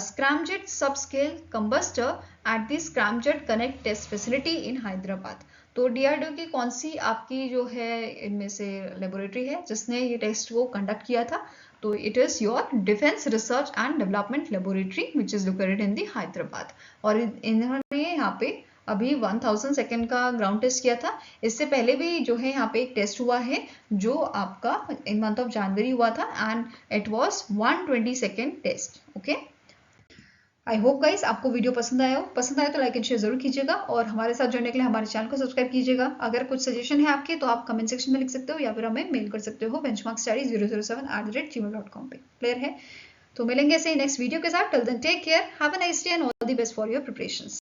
scramjet sub scale combustor at the scramjet connect test facility in Hyderabad. तो DRDO की कौन सी आपकी जो है इनमें से लेबोरेटरी है जिसने ये टेस्ट को कंडक्ट किया था, तो it is your defence research and development laboratory which is located in the Hyderabad. और इन्होंने यहाँ पे अभी 1000 सेकेंड का ग्राउंड टेस्ट किया था. इससे पहले भी जो है यहाँ पे एक टेस्ट हुआ है जो आपका इन मंथ ऑफ जनवरी हुआ था, and it was 120 second test. Okay, I hope guys आपको वीडियो पसंद आया तो लाइक एंड शेयर जरूर कीजिएगा, और हमारे साथ जुड़ने के लिए हमारे चैनल को सब्सक्राइब कीजिएगा. अगर कुछ सजेशन है आपके तो आप कमेंट सेक्शन में लिख सकते हो, या फिर हमें मेल कर सकते हो benchmarkstudy007@gmail.com पे. क्लियर है? तो मिलेंगे ऐसे ही नेक्स्ट वीडियो के साथ. Till then take care, have a nice day and all the best for your preparations.